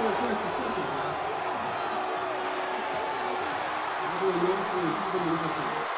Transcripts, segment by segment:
gonna finish the second, man. I'm gonna knock or is he gonna knock it?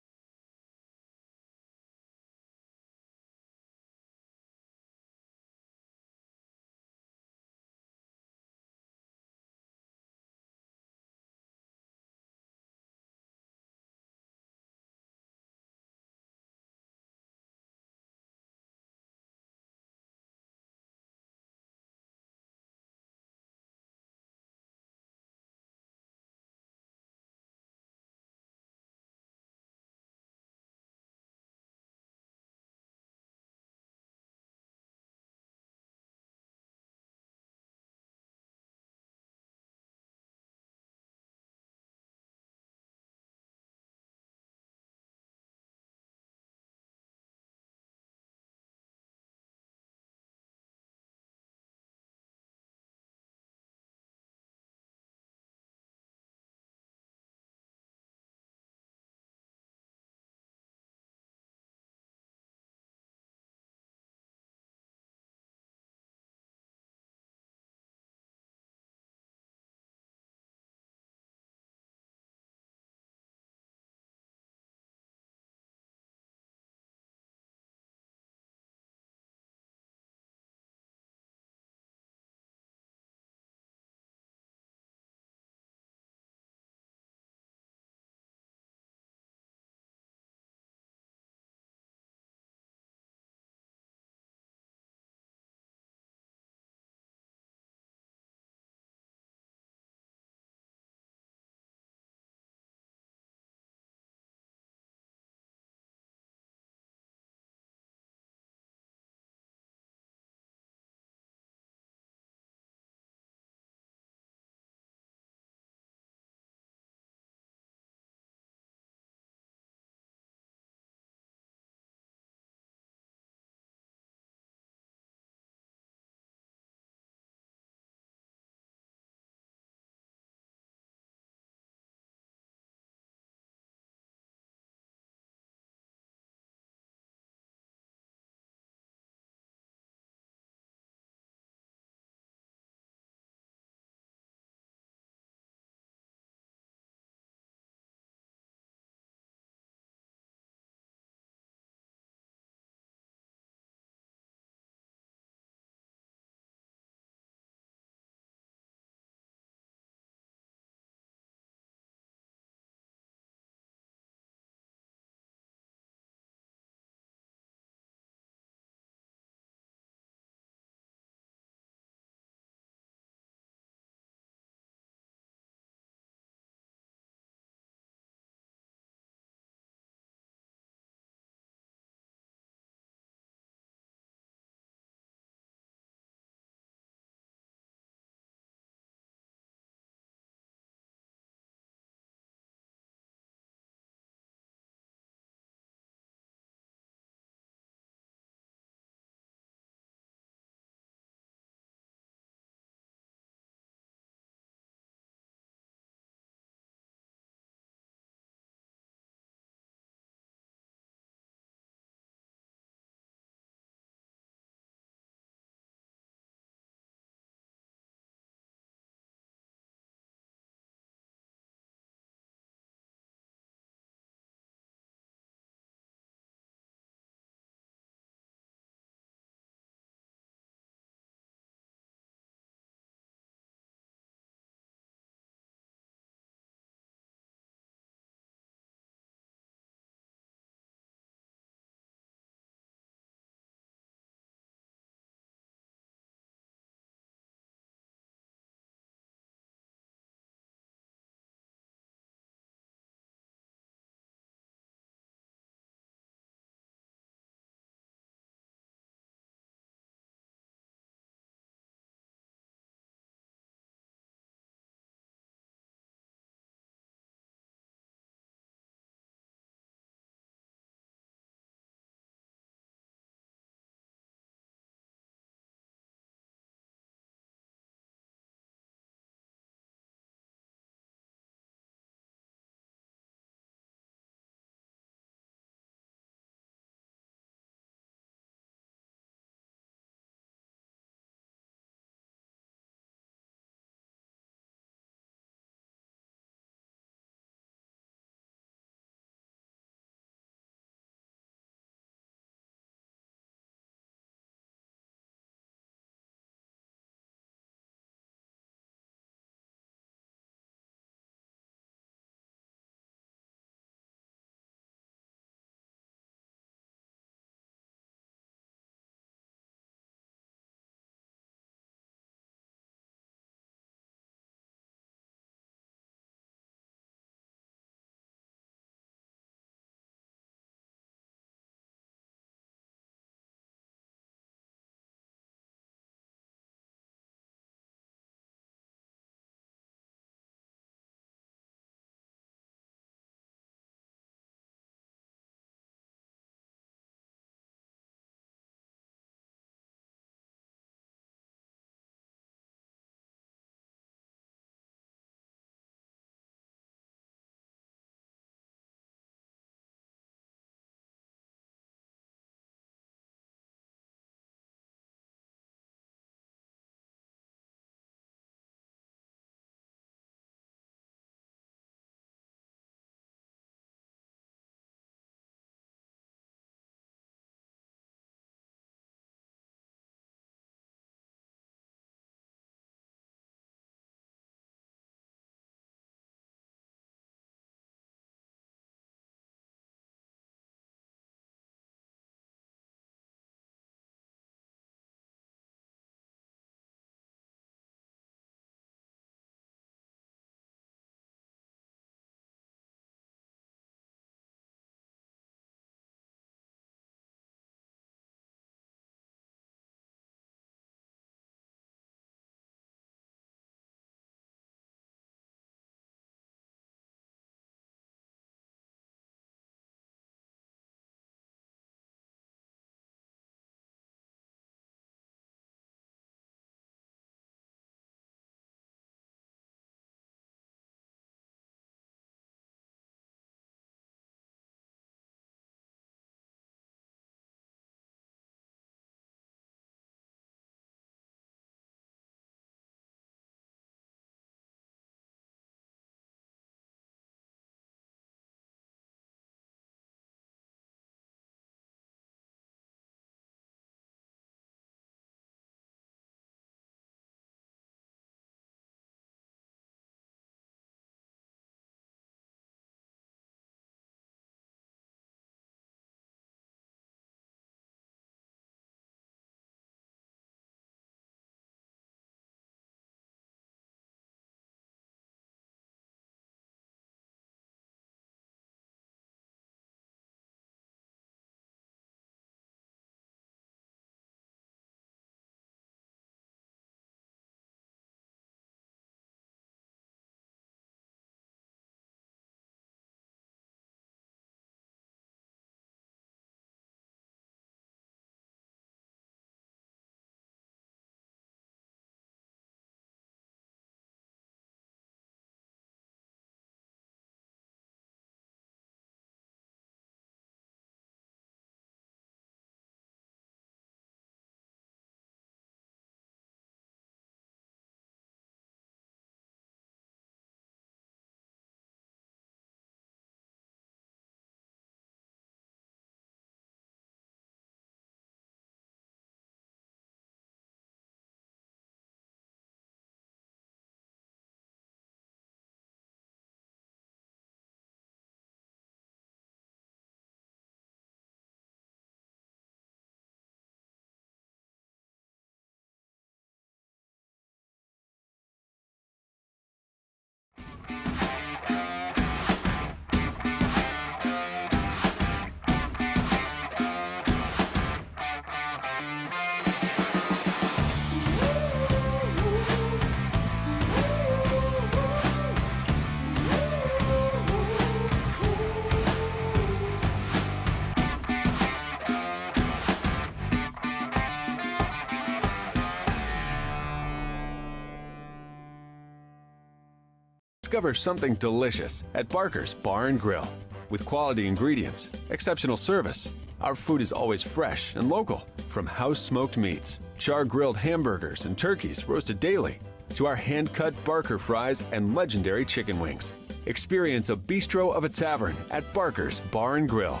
Discover something delicious at Barker's Bar and Grill. With quality ingredients, exceptional service, our food is always fresh and local. From house-smoked meats, char-grilled hamburgers and turkeys roasted daily, to our hand-cut Barker fries and legendary chicken wings. Experience a bistro of a tavern at Barker's Bar and Grill.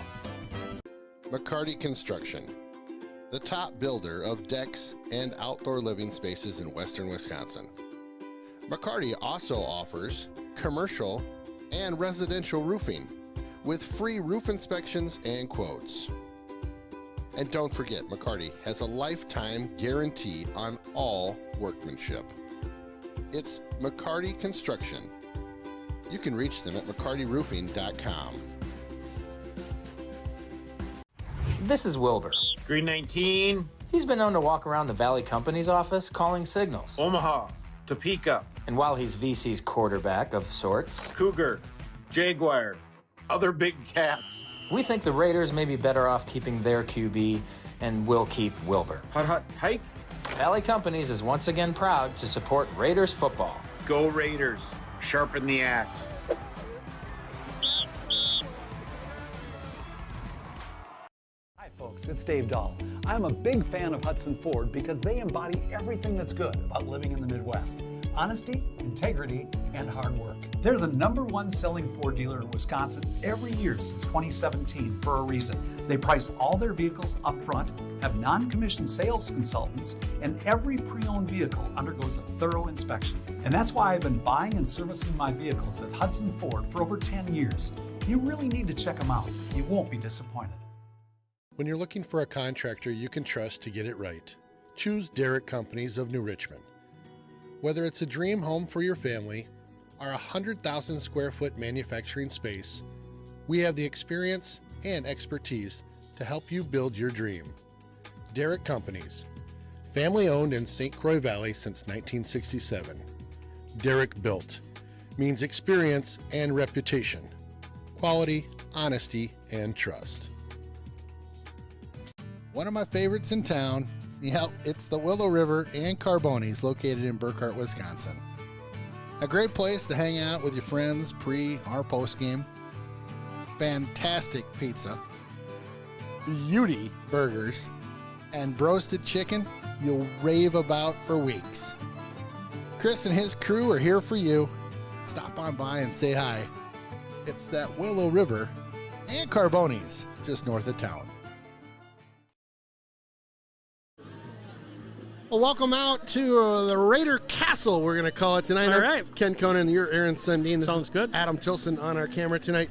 McCarty Construction, the top builder of decks and outdoor living spaces in western Wisconsin. McCarty also offers commercial and residential roofing with free roof inspections and quotes. And don't forget, McCarty has a lifetime guarantee on all workmanship. It's McCarty Construction. You can reach them at mccartyroofing.com. This is Wilbur. Green 19. He's been known to walk around the Valley Company's office calling signals. Omaha. Topeka. And while he's VC's quarterback of sorts, Cougar. Jaguar. Other big cats. we think the Raiders may be better off keeping their QB, and we'll keep Wilbur. Hut, hike. Valley Companies is once again proud to support Raiders football. Go Raiders. Sharpen the axe. Hi folks, it's Dave Dahl. I'm a big fan of Hudson Ford because they embody everything that's good about living in the Midwest. Honesty, integrity, and hard work. They're the #1 selling Ford dealer in Wisconsin every year since 2017 for a reason. They price all their vehicles up front, have non-commissioned sales consultants, and every pre-owned vehicle undergoes a thorough inspection. And that's why I've been buying and servicing my vehicles at Hudson Ford for over 10 years. You really need to check them out. You won't be disappointed. When you're looking for a contractor you can trust to get it right, choose Derrick Companies of New Richmond. Whether it's a dream home for your family or a 100,000 square foot manufacturing space, we have the experience and expertise to help you build your dream. Derrick Companies, family owned in St. Croix Valley since 1967. Derrick Built means experience and reputation, quality, honesty, and trust. One of my favorites in town, it's the Willow River and Carbonis located in Burkhart, Wisconsin. A great place to hang out with your friends pre or post game. Fantastic pizza, beauty burgers, and roasted chicken you'll rave about for weeks. Chris and his crew are here for you. Stop on by and say hi. It's that Willow River and Carbonis just north of town. Well, welcome out to the Raider Castle, we're going to call it tonight. All right. Ken Conan, you're Aaron Sundin. This Sounds is good. Adam Tilson on our camera tonight.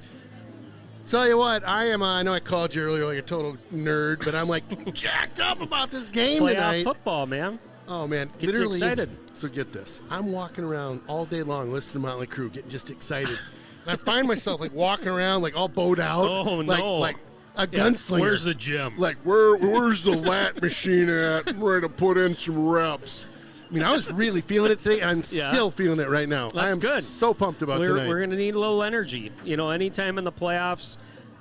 Tell you what, I know I called you earlier like a total nerd, but I'm like jacked up about this game Playoff tonight. football, man. Oh, man. Gets you literally excited. So get this. I'm walking around all day long listening to Motley Crue, getting just excited. And I find myself like walking around like all bowed out. Oh, no. Like a gunslinger. Where's the gym? Like, where's the lat machine at? I'm ready to put in some reps. I mean, I was really feeling it today, and I'm still feeling it right now. That's I'm good. So pumped about tonight. We're going to need a little energy. You know, anytime in the playoffs,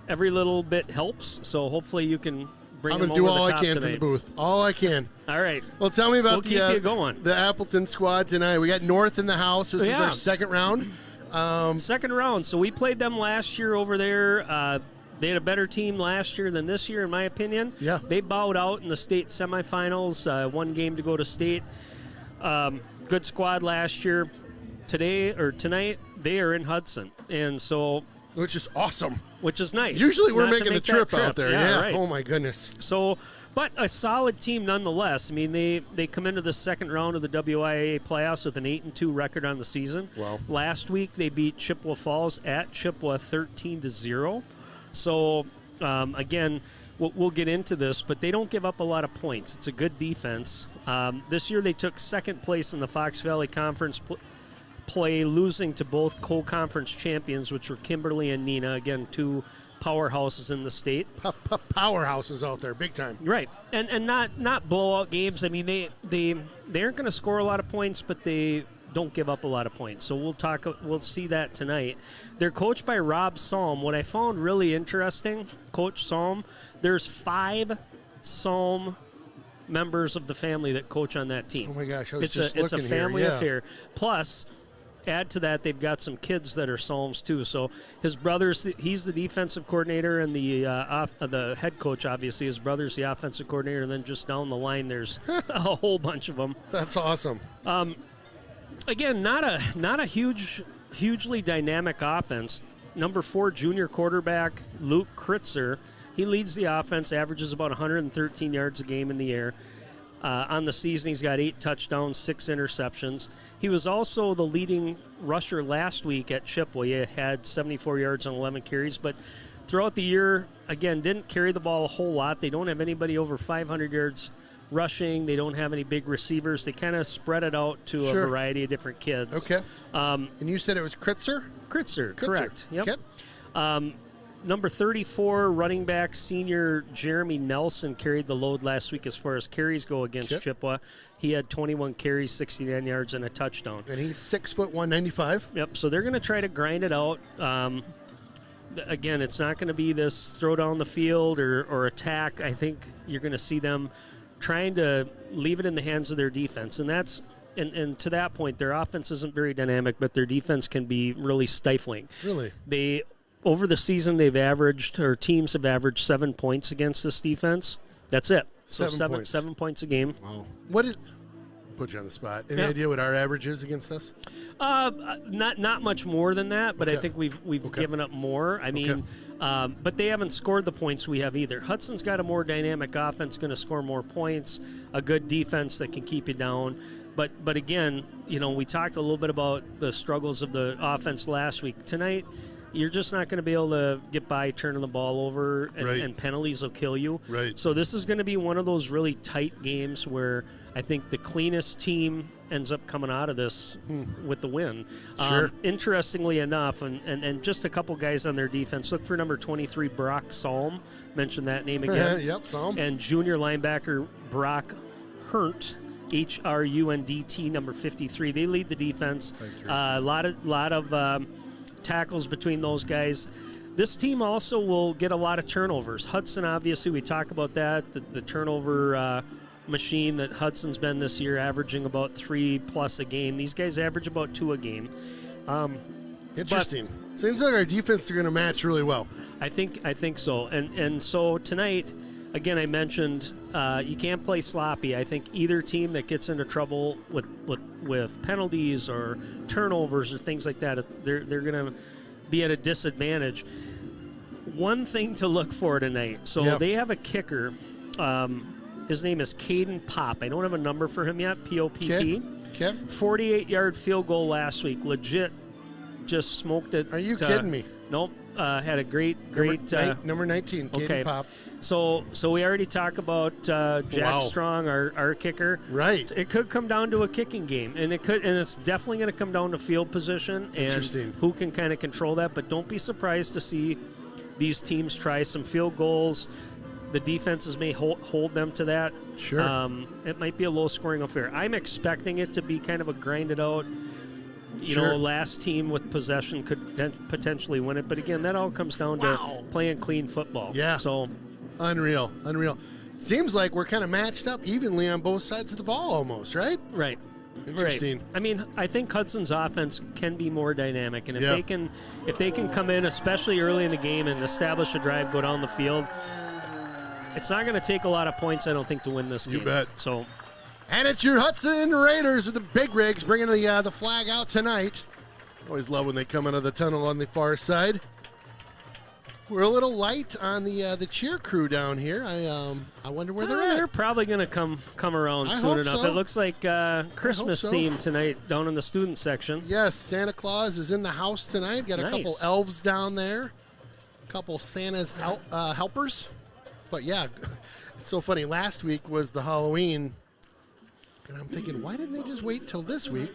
every little bit helps. So hopefully you can bring them over the top. I'm going to do all I can tonight. for the booth. All I can. All right. Well, tell me about keep you going. The Appleton squad tonight. We got North in the house. This is our second round. Second round. So we played them last year over there. They had a better team last year than this year, in my opinion. Yeah. They bowed out in the state semifinals. One game to go to state. Good squad last year. Tonight, they are in Hudson. And so... Which is awesome. Which is nice. Usually we're Not to making the make trip that out there. Yeah, Yeah. right. Oh, my goodness. So, but a solid team nonetheless. I mean, they come into the second round of the WIAA playoffs with an 8-2 record on the season. Wow. Last week they beat Chippewa Falls at Chippewa 13-0. So, again, we'll get into this, but they don't give up a lot of points. It's a good defense. This year they took second place in the Fox Valley Conference play, losing to both co-conference champions, which were Kimberly and Neenah. Again, two powerhouses in the state. Powerhouses out there, big time. Right, and not blowout games. I mean, they aren't going to score a lot of points, but they don't give up a lot of points. So we'll see that tonight. They're coached by Rob Salm. What I found really interesting, Coach Salm, there's 5 Salm members of the family that coach on that team. Oh my gosh, I was it's a family here. Yeah. affair. Plus, add to that, they've got some kids that are Psalms too. So his brother's he's the defensive coordinator and the head coach. Obviously, his brother's the offensive coordinator. And then just down the line, there's a whole bunch of them. That's awesome. Again, not a hugely dynamic offense. Number 4 junior quarterback Luke Kritzer, he leads the offense, averages about 113 yards a game in the air. On the season, he's got 8 touchdowns, 6 interceptions. He was also the leading rusher last week at Chippewa. He had 74 yards on 11 carries, but throughout the year, again, didn't carry the ball a whole lot. They don't have anybody over 500 yards rushing. They don't have any big receivers. They kind of spread it out to a variety of different kids. Okay. And you said it was Kritzer? Kritzer, correct. Yep. Okay. Number 34, running back senior Jeremy Nelson carried the load last week as far as carries go against Chippewa. He had 21 carries, 69 yards, and a touchdown. And he's 6 foot 195. Yep. So they're going to try to grind it out. Again, it's not going to be this throw down the field or attack. I think you're going to see them trying to leave it in the hands of their defense, and that's. And to that point, their offense isn't very dynamic, but their defense can be really stifling. Really? Over the season, teams have averaged 7 points against this defense. That's it. So 7 points a game. Wow. Put you on the spot. Any idea what our average is against us? Not much more than that, but I think we've given up more. I mean, but they haven't scored the points we have either. Hudson's got a more dynamic offense, going to score more points, a good defense that can keep you down. But again, we talked a little bit about the struggles of the offense last week. Tonight, you're just not going to be able to get by turning the ball over, and penalties will kill you. Right. So this is going to be one of those really tight games where I think the cleanest team ends up coming out of this with the win. Sure. Interestingly enough, and just a couple guys on their defense, look for number 23, Brock Salm. Mention that name again. Yep, Salm. And junior linebacker Brock Hurnt. Hrundt, number 53. They lead the defense. A lot of tackles between those guys. This team also will get a lot of turnovers. Hudson, obviously, we talk about that. The turnover machine that Hudson's been this year, averaging about 3+ a game. These guys average about 2 a game. Interesting. Seems like our defense are going to match really well. I think so. And so tonight, again, I mentioned you can't play sloppy. I think either team that gets into trouble with penalties or turnovers or things like that, they're going to be at a disadvantage. One thing to look for tonight. So they have a kicker. His name is Caden Popp. I don't have a number for him yet. P-O-P-P. Okay. 48-yard field goal last week. Legit, just smoked it. Are you kidding me? Nope. Had a great number 19. Caden Popp. So we already talked about Jack Strong, our kicker. Right. It could come down to a kicking game, and it's definitely going to come down to field position and who can kind of control that. But don't be surprised to see these teams try some field goals. The defenses may hold them to that. Sure. It might be a low-scoring affair. I'm expecting it to be kind of a grinded-out. Last team with possession could potentially win it. But again, that all comes down to playing clean football. Yeah. So. Unreal. Seems like we're kind of matched up evenly on both sides of the ball almost, right? Right. Interesting. Right. I mean, I think Hudson's offense can be more dynamic, and if they can come in, especially early in the game, and establish a drive, go down the field, it's not going to take a lot of points, I don't think, to win this game. You bet. So. And it's your Hudson Raiders with the big rigs bringing the flag out tonight. Always love when they come out of the tunnel on the far side. We're a little light on the cheer crew down here. I wonder where they're at. They're probably going to come around soon enough. So. It looks like Christmas theme tonight down in the student section. Yes, Santa Claus is in the house tonight. Got a couple elves down there, a couple Santa's helpers. But yeah, it's so funny. Last week was the Halloween, and I'm thinking, why didn't they just wait till this week?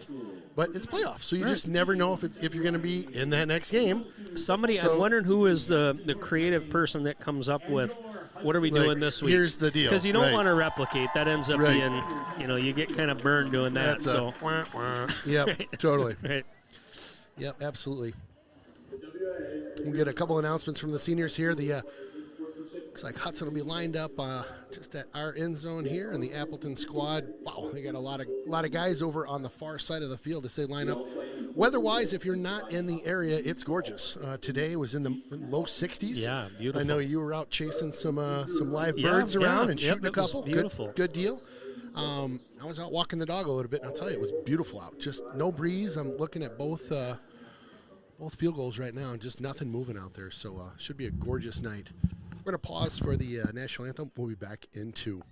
But it's playoffs, so you just never know if you're going to be in that next game. I'm wondering who is the creative person that comes up with what are we doing this week? Here's the deal. Because you don't want to replicate. That ends up being, you get kind of burned doing that. Yep, totally. Right. Yep, absolutely. We'll get a couple announcements from the seniors here. Looks like Hudson will be lined up just at our end zone here, and the Appleton squad. Wow, they got a lot of guys over on the far side of the field as they line up Weather-wise, if you're not in the area, it's gorgeous. Today was in the low 60s. Yeah, beautiful. I know you were out chasing some live birds around and shooting a couple. Beautiful. Good deal. I was out walking the dog a little bit, and I'll tell you, it was beautiful out. Just no breeze. I'm looking at both field goals right now, and just nothing moving out there. So should be a gorgeous night. We're going to pause for the national anthem. We'll be back in 2.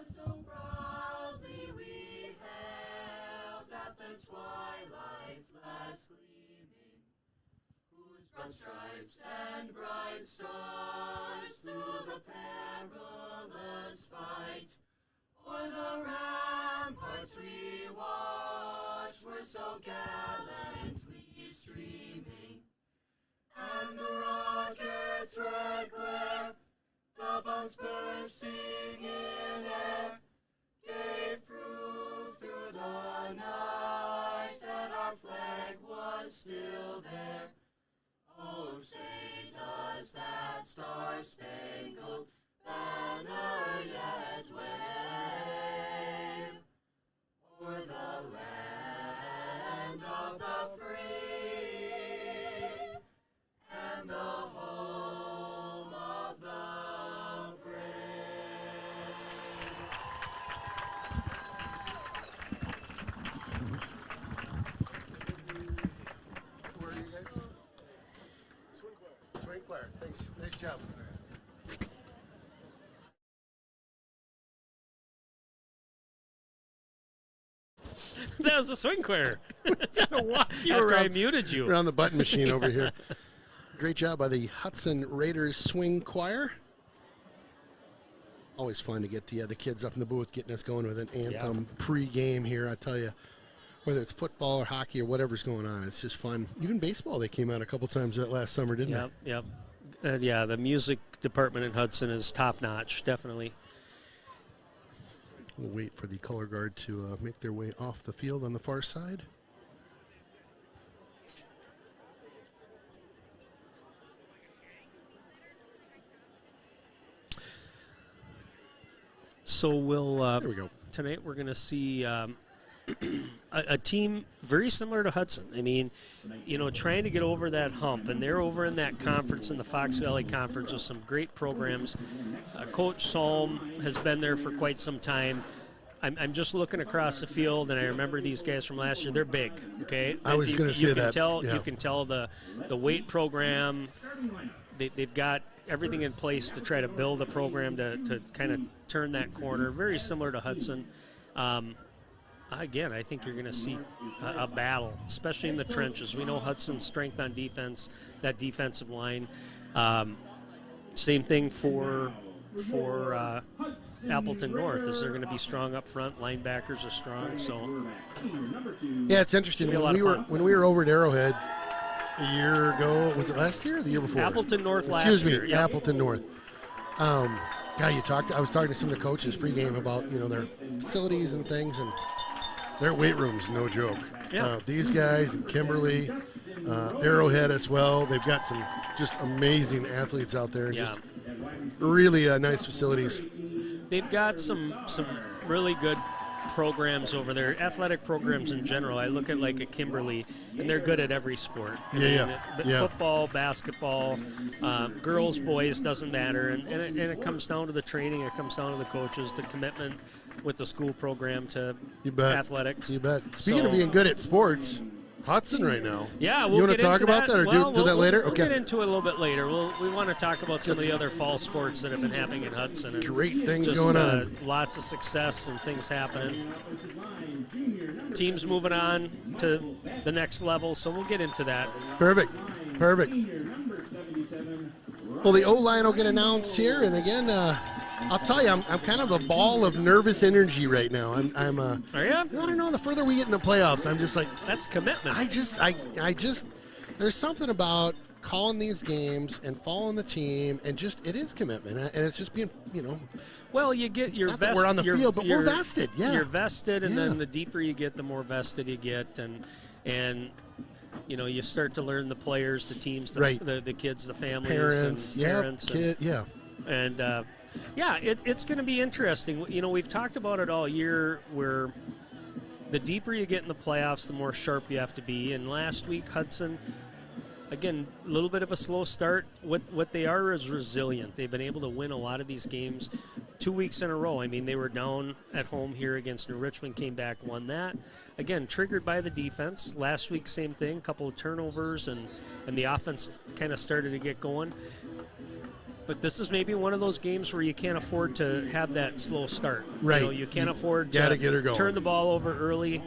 So proudly we hailed at the twilight's last gleaming, whose broad stripes and bright stars through the perilous fight o'er the ramparts we watched were so gallantly streaming, and the rocket's red glare, the bombs bursting in air, gave proof through the night that our flag was still there. Oh, say does that star-spangled banner yet wave o'er the land of the free and the home of the brave. Where are you guys? Swing choir. Thanks. Nice job. That was a swing choir. You After I muted you. We're on the button machine over here. Great job by the Hudson Raiders Swing Choir. Always fun to get the kids up in the booth getting us going with an anthem pre-game here. I tell you, whether it's football or hockey or whatever's going on, it's just fun. Even baseball, they came out a couple times that last summer, didn't they? Yep. Yeah, the music department in Hudson is top-notch, definitely. We'll wait for the color guard to make their way off the field on the far side. So there we go. Tonight we're going to see a team very similar to Hudson. I mean, trying to get over that hump, and they're over in that conference, in the Fox Valley Conference, with some great programs. Coach Salm has been there for quite some time. I'm just looking across the field, and I remember these guys from last year. They're big, okay? I was going to say that. You can tell the weight program. They've got everything in place to try to build a program to kind of turn that corner. Very similar to Hudson. Again, I think you're going to see a battle, especially in the trenches. We know Hudson's strength on defense, that defensive line. Same thing for Appleton North. Is they're going to be strong up front. Linebackers are strong. So yeah, it's interesting. When we were over at Arrowhead a year ago, was it last year or the year before? Appleton North last year. Excuse me, Appleton North. I was talking to some of the coaches pregame about their facilities and things, and their weight room's no joke. Yeah. These guys in Kimberly, Arrowhead as well. They've got some just amazing athletes out there, and just really nice facilities. They've got some really good programs over there, athletic programs in general. I look at like a Kimberly, and they're good at every sport. Football, basketball, girls, boys, doesn't matter. And it comes down to the training. It comes down to the coaches, the commitment with the school program to athletics. You bet. Speaking of being good at sports, Hudson right now. Yeah, you want to talk about that, or do that later? We'll get into it a little bit later. We want to talk about some of the other fall sports that have been happening in Hudson. And great things going on. Lots of success and things happening. Teams moving on to the next level, so we'll get into that. Perfect. Well, the O-line will get announced here, and again, I'll tell you, I'm kind of a ball of nervous energy right now. Are you? I don't know. The further we get in the playoffs, I'm just like, That's commitment. I just, there's something about calling these games and following the team, and just it is commitment, and it's just being, Well, you get your not that we're on the field, but we're vested. Yeah, you're vested, and Yeah. then the deeper you get, the more vested you get, and you start to learn the players, the teams, the kids, the families, parents, and parents, kid, yeah. and it's going to be interesting. We've talked about it all year, where the deeper you get in the playoffs, the more sharp you have to be. And last week, Hudson, again, a little bit of a slow start. What they are is resilient. They've been able to win a lot of these games 2 weeks in a row. I mean, they were down at home here against New Richmond, came back, won that. Again, triggered by the defense. Last week, same thing, a couple of turnovers, and the offense kind of started to get going. But this is maybe one of those games where you can't afford to have that slow start. Right. You can't afford Gotta to get her going. turn the ball over early.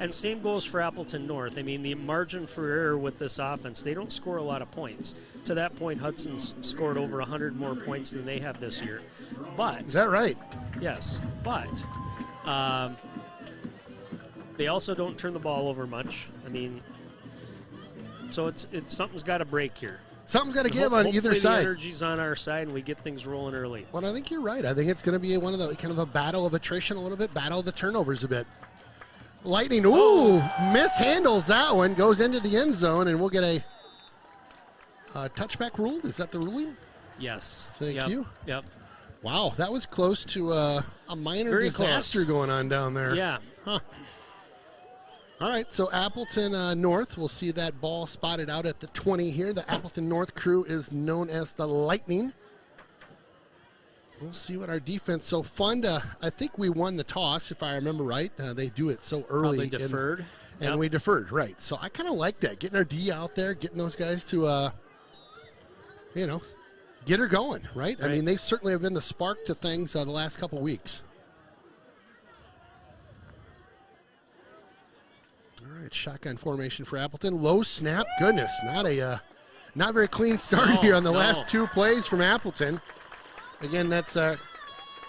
And same goes for Appleton North. I mean, the margin for error with this offense, they don't score a lot of points. To that point, Hudson's scored over 100 more points than they have this year. But Is that right? yes, but they also don't turn the ball over much. I mean, so it's something's got to break here. Something's got to give on either Hopefully the side. energy's on our side and we get things rolling early. Well, I think you're right. I think it's going to be one of the kind of a battle of attrition a little bit, battle of the turnovers a bit. Lightning, mishandles that one, goes into the end zone, and we'll get a touchback ruled. Is that the ruling? Yes. Thank you. Yep. Wow, that was close to a minor Very disaster close. going on down there. Yeah. Huh. All right, so Appleton North, we'll see that ball spotted out at the 20 here. The Appleton North crew is known as the Lightning. We'll see what our defense, so fun to, I think we won the toss, if I remember right. They do it so early. Probably deferred. And we deferred, right. So I kind of like that, getting our D out there, getting those guys to, get her going, right? I mean, they certainly have been the spark to things the last couple weeks. All right, shotgun formation for Appleton. Low snap. Goodness, not very clean start here on the last two plays from Appleton. Again, that's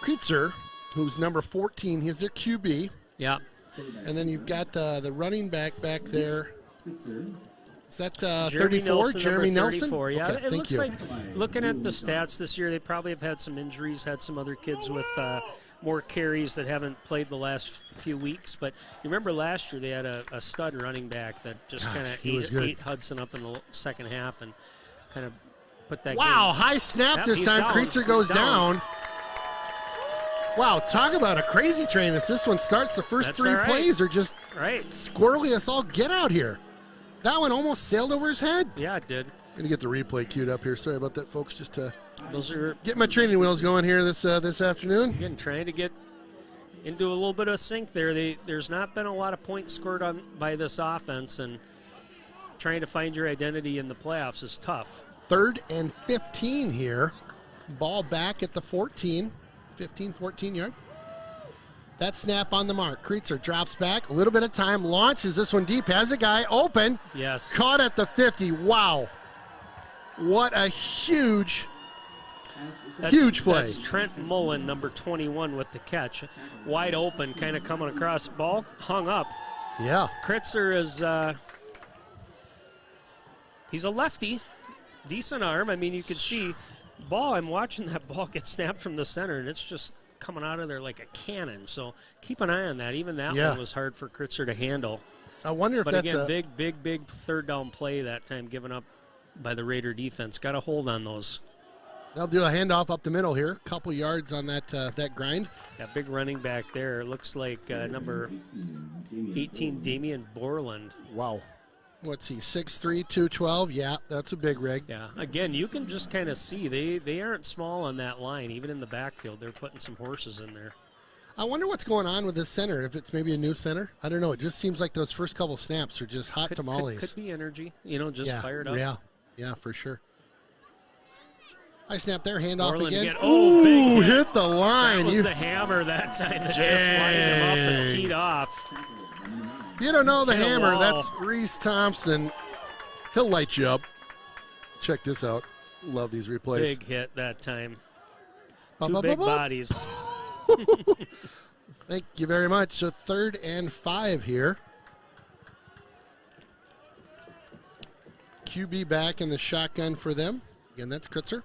Kreitzer, who's number 14. He's their QB. Yeah. And then you've got the running back there. Is that 34? Nelson, Jeremy number Nelson? 34. Yeah, Okay, it looks like, looking at the stats this year, they probably have had some injuries, had some other kids with more carries that haven't played the last few weeks. But you remember last year they had a stud running back that just kind of ate Hudson up in the second half and kind of put that game. High snap this time. Kreitzer goes down. Wow, talk about a crazy train as this one starts. The first three plays are just squirrely as all get out here. That one almost sailed over his head. Yeah, it did. Going to get the replay queued up here. Sorry about that, folks. Just to get my training wheels going here this afternoon. Again, trying to get into a little bit of sync there. There's not been a lot of points scored by this offense, and trying to find your identity in the playoffs is tough. 3rd and 15 here. Ball back at the 14 yard. That snap on the mark. Kreitzer drops back. A little bit of time. Launches this one deep. Has a guy open. Yes. Caught at the 50. Wow. What a huge play. That's Trent Mullen, number 21, with the catch. Wide open, kind of coming across. Ball hung up. Yeah. Kreitzer is he's a lefty. Decent arm. I mean, you can see ball. I'm watching that ball get snapped from the center, and it's just coming out of there like a cannon. So keep an eye on that. Even that one was hard for Kreitzer to handle. I wonder if but that's again, big third down play that time given up by the Raider defense. Got a hold on those. They'll do a handoff up the middle here. Couple yards on that grind. That big running back there. It looks like number 18, Damian Borland. Wow. What's he, 6'3", 212? Yeah, that's a big rig. Yeah, again, you can just kind of see they aren't small on that line. Even in the backfield, they're putting some horses in there. I wonder what's going on with this center, if it's maybe a new center. I don't know. It just seems like those first couple snaps are just hot tamales. Could be energy, just fired up. Yeah, for sure. I snap there, handoff Borland again. Oh, big hit the line. That was the hammer that time that just lined him up and teed off. If you don't know the Hit a hammer, wall. that's Reese Thompson. He'll light you up. Check this out. Love these replays. Big hit that time. Two big bodies. Thank you very much. So 3rd and 5 here. QB back in the shotgun for them. Again, that's Kritzer.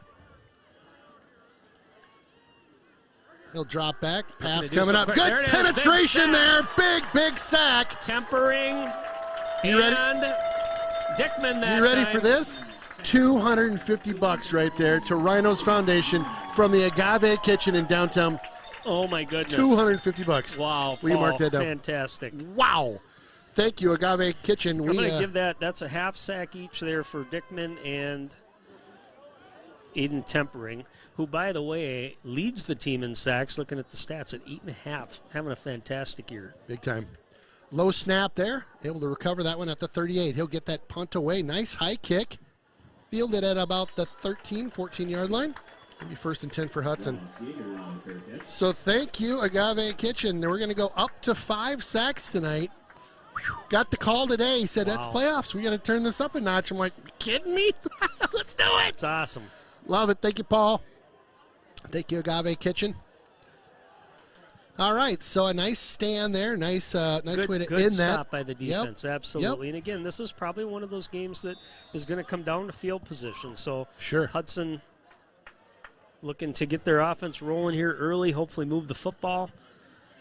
He'll drop back. Pass coming up. Good penetration there. Big sack. Tempering. You ready? And Dickman that You ready time. for this? $250 right there to Rhino's Foundation from the Agave Kitchen in downtown. Oh, my goodness. $250. Wow. Will you mark Paul, that down? Fantastic. Wow. Thank you, Agave Kitchen. I'm going to give that's a half sack each there for Dickman and Aiden Tempering, who, by the way, leads the team in sacks, looking at the stats at 8.5, having a fantastic year. Big time. Low snap there. Able to recover that one at the 38. He'll get that punt away. Nice high kick. Fielded at about the 13, 14-yard line. Maybe 1st and 10 for Hudson. So thank you, Agave Kitchen. We're going to go up to 5 sacks tonight. Got the call today. He said, that's playoffs. We got to turn this up a notch. I'm like, you kidding me? Let's do it. It's awesome. Love it. Thank you, Paul. Thank you, Agave Kitchen. All right, so a nice stand there. Nice way to good end stop that. by the defense, absolutely. Yep. And again, this is probably one of those games that is going to come down to field position. So Sure. Hudson looking to get their offense rolling here early, hopefully move the football.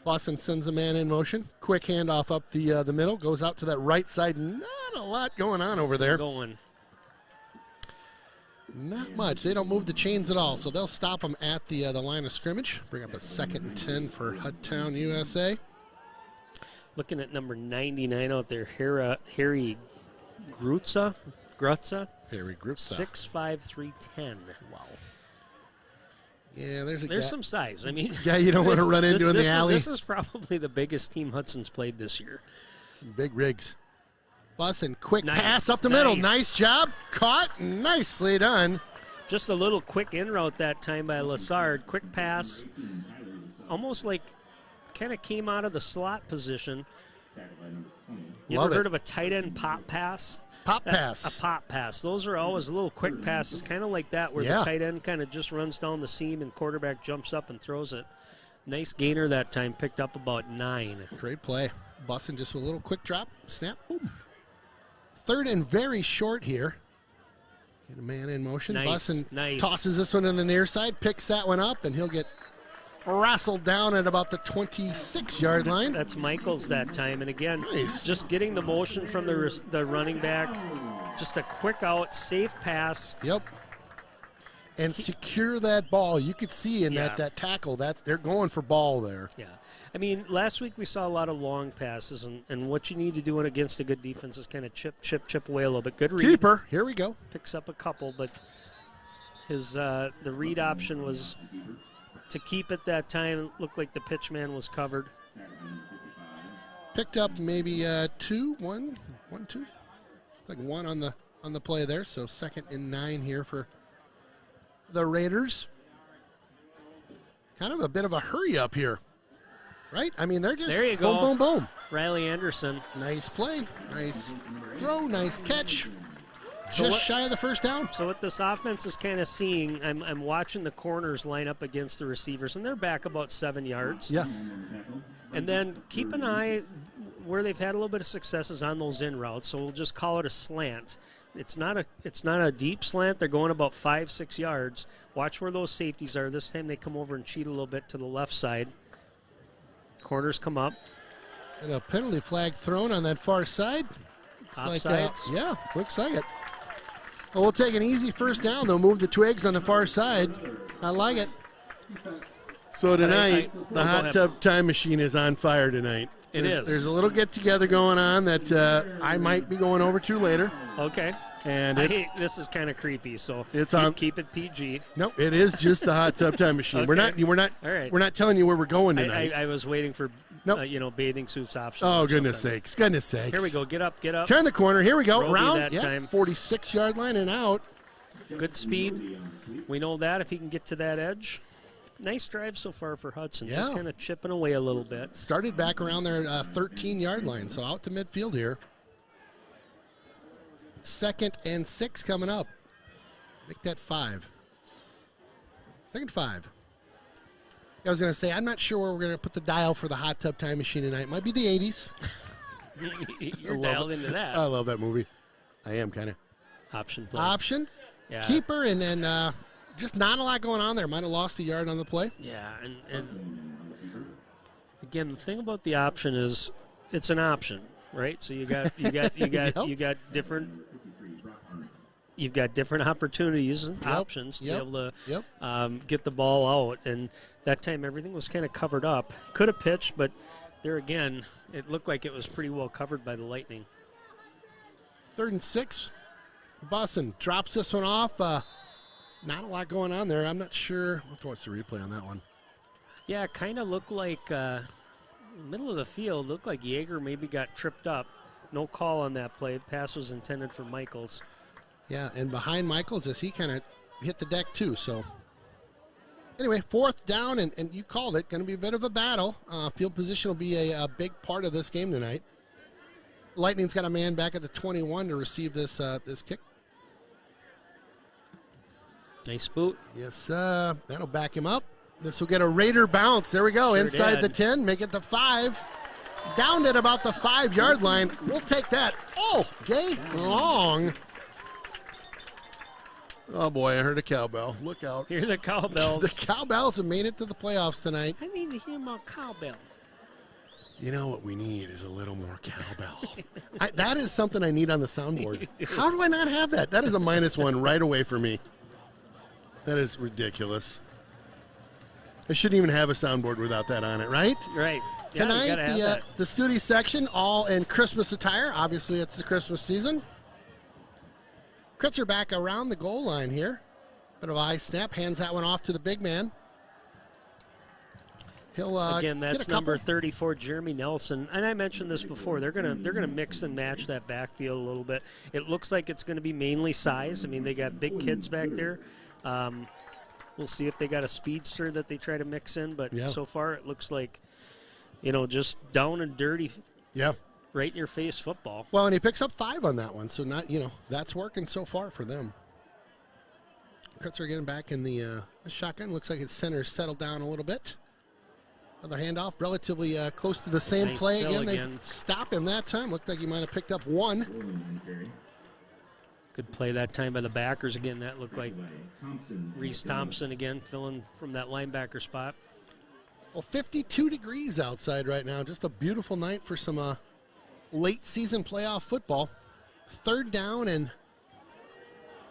Boston sends a man in motion. Quick handoff up the middle. Goes out to that right side. Not a lot going on over there. Not much. They don't move the chains at all, so they'll stop them at the line of scrimmage. Bring up a 2nd and 10 for Hudtown, USA. Looking at number 99 out there, Harry Grutza. Harry Grutza. 6'5", 310. Wow. Yeah, there's some size. I mean, yeah, you don't want to run into in the alley. This is probably the biggest team Hudson's played this year. Big rigs. Boston, quick pass up the middle. Nice job. Caught. Nicely done. Just a little quick in route that time by Lassard. Quick pass. Almost like kind of came out of the slot position. You ever heard of a tight end pop pass? Pop pass. A pop pass. Those are always little quick passes, kind of like that, where the tight end kind of just runs down the seam and quarterback jumps up and throws it. Nice gainer that time. Picked up about 9. Great play. Boston just with a little quick drop. Snap. Boom. 3rd and very short here. Get a man in motion. Boston tosses this one on the near side, picks that one up, and he'll get wrestled down at about the 26-yard line. That's Michaels that time. And again, just getting the motion from the running back. Just a quick out, safe pass. Yep. And secure that ball. You could see in that tackle, they're going for ball there. Yeah. I mean, last week we saw a lot of long passes, and what you need to do against a good defense is kind of chip away a little bit. Good read. Keeper, here we go. Picks up a couple, but his the read option was to keep it that time. It looked like the pitch man was covered. Picked up maybe 2. It's like 1 on the play there. So 2nd and 9 here for the Raiders. Kind of a bit of a hurry up here. Right? I mean, they're just there you go. Boom, boom, boom. Riley Anderson. Nice play. Nice throw. Nice catch. Just shy of the first down. So what this offense is kind of seeing, I'm watching the corners line up against the receivers, and they're back about 7 yards. Yeah. And then keep an eye where they've had a little bit of successes on those in routes, so we'll just call it a slant. It's not a deep slant. They're going about 5-6 yards. Watch where those safeties are. This time they come over and cheat a little bit to the left side. Corners come up. And a penalty flag thrown on that far side. Looks looks like it. Well, we'll take an easy first down. They'll move the twigs on the far side. I like it. So tonight, the hot tub time machine is on fire tonight. There's a little get-together going on that I might be going over to later. Okay. And this is kind of creepy, so keep it PG. No, it is just the hot tub time machine. Okay. We're not telling you where we're going tonight. I was waiting for bathing suits option. Oh, goodness sakes. Goodness sakes. Here we go. Get up. Turn the corner. Here we go. Roby Round. Time. 46-yard line and out. Good speed. We know that if he can get to that edge. Nice drive so far for Hudson. Yeah. Just kind of chipping away a little bit. Started back around their 13-yard line, so out to midfield here. 2nd and 6 coming up. Make that 5. 2nd and 5. I was going to say, I'm not sure where we're going to put the dial for the hot tub time machine tonight. Might be the 80s. You're dialed into that. I love that movie. I am kind of. Option play. Option. Yeah. Keeper, and then just not a lot going on there. Might have lost a yard on the play. Yeah, and again, the thing about the option is it's an option, right? So you got different. You've got different opportunities and options to be able to get the ball out. And that time everything was kind of covered up. Could have pitched, but there again, it looked like it was pretty well covered by the Lightning. 3rd and 6. Bussin drops this one off. Not a lot going on there. I'm not sure. We'll have to watch the replay on that one. Yeah, it kind of looked like middle of the field. Looked like Yeager maybe got tripped up. No call on that play. Pass was intended for Michaels. Yeah, and behind Michaels as he kind of hit the deck too. So anyway, 4th down, and you called it. Going to be a bit of a battle. Field position will be a big part of this game tonight. Lightning's got a man back at the 21 to receive this kick. Nice boot. Yes, that'll back him up. This will get a Raider bounce. There we go, Sure inside did. the 10, make it the 5. Down at about the 5-yard line. We'll take that. Oh, Gay long. Oh, boy, I heard a cowbell. Look out. Hear the cowbells. The Cowbells have made it to the playoffs tonight. I need to hear more cowbell. You know what we need is a little more cowbell. That is something I need on the soundboard. How do I not have that? That is a -1 right away for me. That is ridiculous. I shouldn't even have a soundboard without that on it, right? Right. Yeah, Tonight, the studio section, all in Christmas attire. Obviously, it's the Christmas season. Kritzer back around the goal line here. Bit of a high snap, hands that one off to the big man. He'll again, get that's a couple. number 34, Jeremy Nelson. And I mentioned this before. They're gonna mix and match that backfield a little bit. It looks like it's going to be mainly size. I mean, they got big kids back there. We'll see if they got a speedster that they try to mix in. But so far, it looks like, just down and dirty. Yeah. Right in your face football. Well, and he picks up 5 on that one. So that's working so far for them. Kritzer getting back in the shotgun. Looks like his center settled down a little bit. Another handoff, relatively close to the same Nice play fill again. They again. stop him that time. Looked like he might have picked up 1. Good play that time by the backers again. That looked like Reese Thompson again, filling from that linebacker spot. Well, 52 degrees outside right now. Just a beautiful night for some late season playoff football. 3rd down and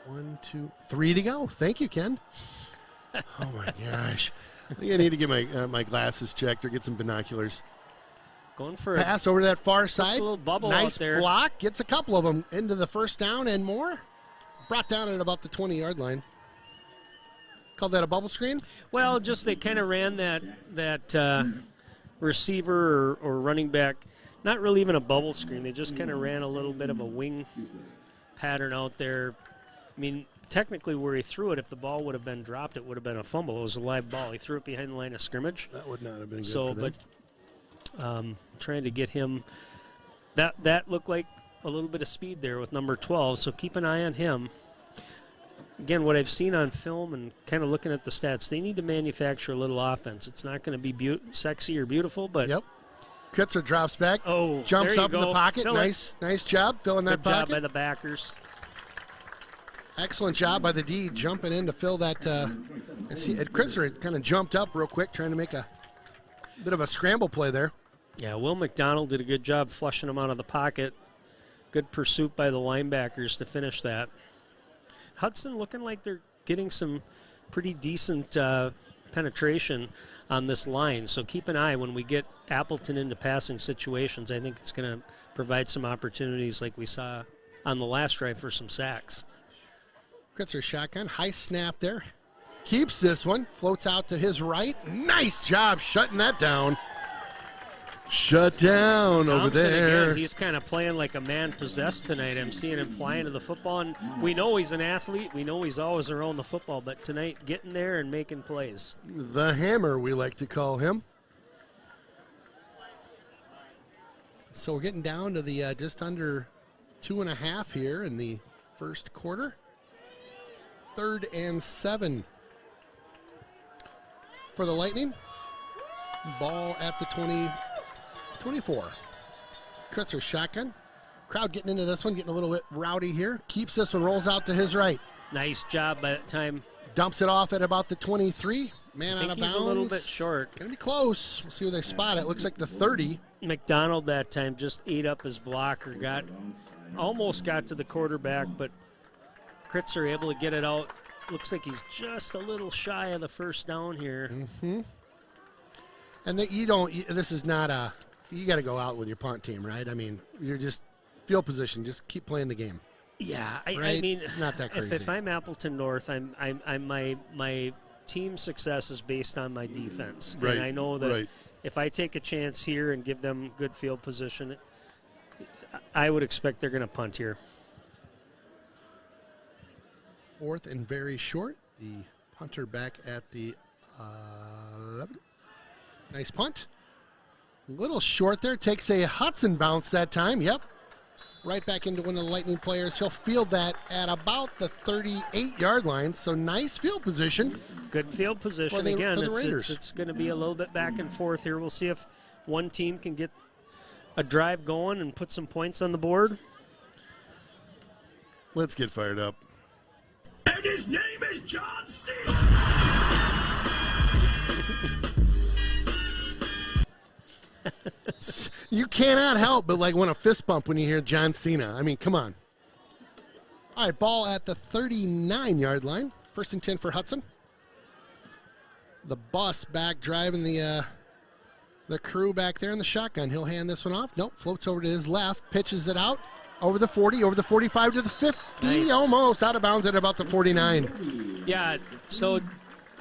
1, 2, 3 to go. Thank you, Ken. Oh my gosh. I think I need to get my glasses checked or get some binoculars. Going for Pass over to that far side. little bubble nice out there. block. Gets a couple of them into the 1st down and more. Brought down at about the 20-yard line. Called that a bubble screen? Well, just they kind of ran that receiver or running back. Not really even a bubble screen. They just kind of ran a little bit of a wing pattern out there. I mean, technically where he threw it, if the ball would have been dropped, it would have been a fumble. It was a live ball. He threw it behind the line of scrimmage. That would not have been good for them. But trying to get him, that looked like a little bit of speed there with number 12, so keep an eye on him. Again, what I've seen on film and kind of looking at the stats, they need to manufacture a little offense. It's not going to be sexy or beautiful, but Yep. Kritzer drops back. Oh, jumps there you up in the go. pocket. Fill it. Nice job filling that good job pocket. by the backers. Excellent job by the D jumping in to fill that. And see, Kritzer had kind of jumped up real quick, trying to make a bit of a scramble play there. Yeah, Will McDonald did a good job flushing him out of the pocket. Good pursuit by the linebackers to finish that. Hudson looking like they're getting some pretty decent penetration on this line. So keep an eye when we get Appleton into passing situations. I think it's going to provide some opportunities like we saw on the last drive for some sacks. Kritzer shotgun, high snap there. Keeps this one, floats out to his right. Nice job shutting that down. Shut down over Thompson, there. again, he's kind of playing like a man possessed tonight. I'm seeing him flying to the football, and we know he's an athlete. We know he's always around the football, but tonight getting there and making plays. The Hammer, we like to call him. So we're getting down to the just under 2.5 here in the first quarter. 3rd and 7 for the Lightning. Ball at the 24. Kretzer shotgun. Crowd getting into this one, getting a little bit rowdy here. Keeps this one, rolls out to his right. Nice job by that time. Dumps it off at about the 23. Man out of bounds. He's a little bit short. Gonna be close. We'll see where they spot it. Looks like the 30. McDonald that time just ate up his blocker. Almost got to the quarterback, but Kretzer able to get it out. Looks like he's just a little shy of the first down here. Mm-hmm. And this is not you got to go out with your punt team, right? I mean, you're just field position. Just keep playing the game. Yeah, right? I mean, not that crazy. If I'm Appleton North, my team success is based on my defense. Right. And I know that if I take a chance here and give them good field position, I would expect they're going to punt here. 4th and very short. The punter back at the 11. Nice punt. A little short there. Takes a Hudson bounce that time. Yep. Right back into one of the Lightning players. He'll field that at about the 38-yard line. So nice field position. Good field position. For the Raiders. It's going to be a little bit back and forth here. We'll see if one team can get a drive going and put some points on the board. Let's get fired up. And his name is John C. You cannot help but want a fist bump when you hear John Cena. I mean, come on. All right, ball at the 39-yard line. 1st and 10 for Hudson. The bus back driving the crew back there in the shotgun. He'll hand this one off. Nope, floats over to his left, pitches it out over the 40, over the 45 to the 50. Nice. Almost out of bounds at about the 49. Yeah, so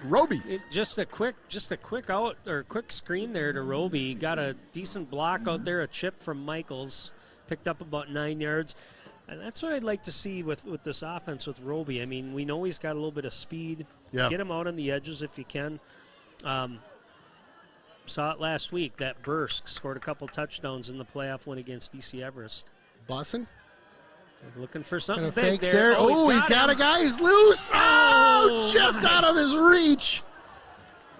Roby. Just a quick out or quick screen there to Roby. Got a decent block out there, a chip from Michaels, picked up about 9 yards. And that's what I'd like to see with this offense with Roby. I mean, we know he's got a little bit of speed. Yeah. Get him out on the edges if you can. Saw it last week. That Bursk scored a couple touchdowns in the playoff win against DC Everest. Boston. Looking for something And a big fake there. there. Oh, he's got a guy. He's loose. Oh, just out of his reach.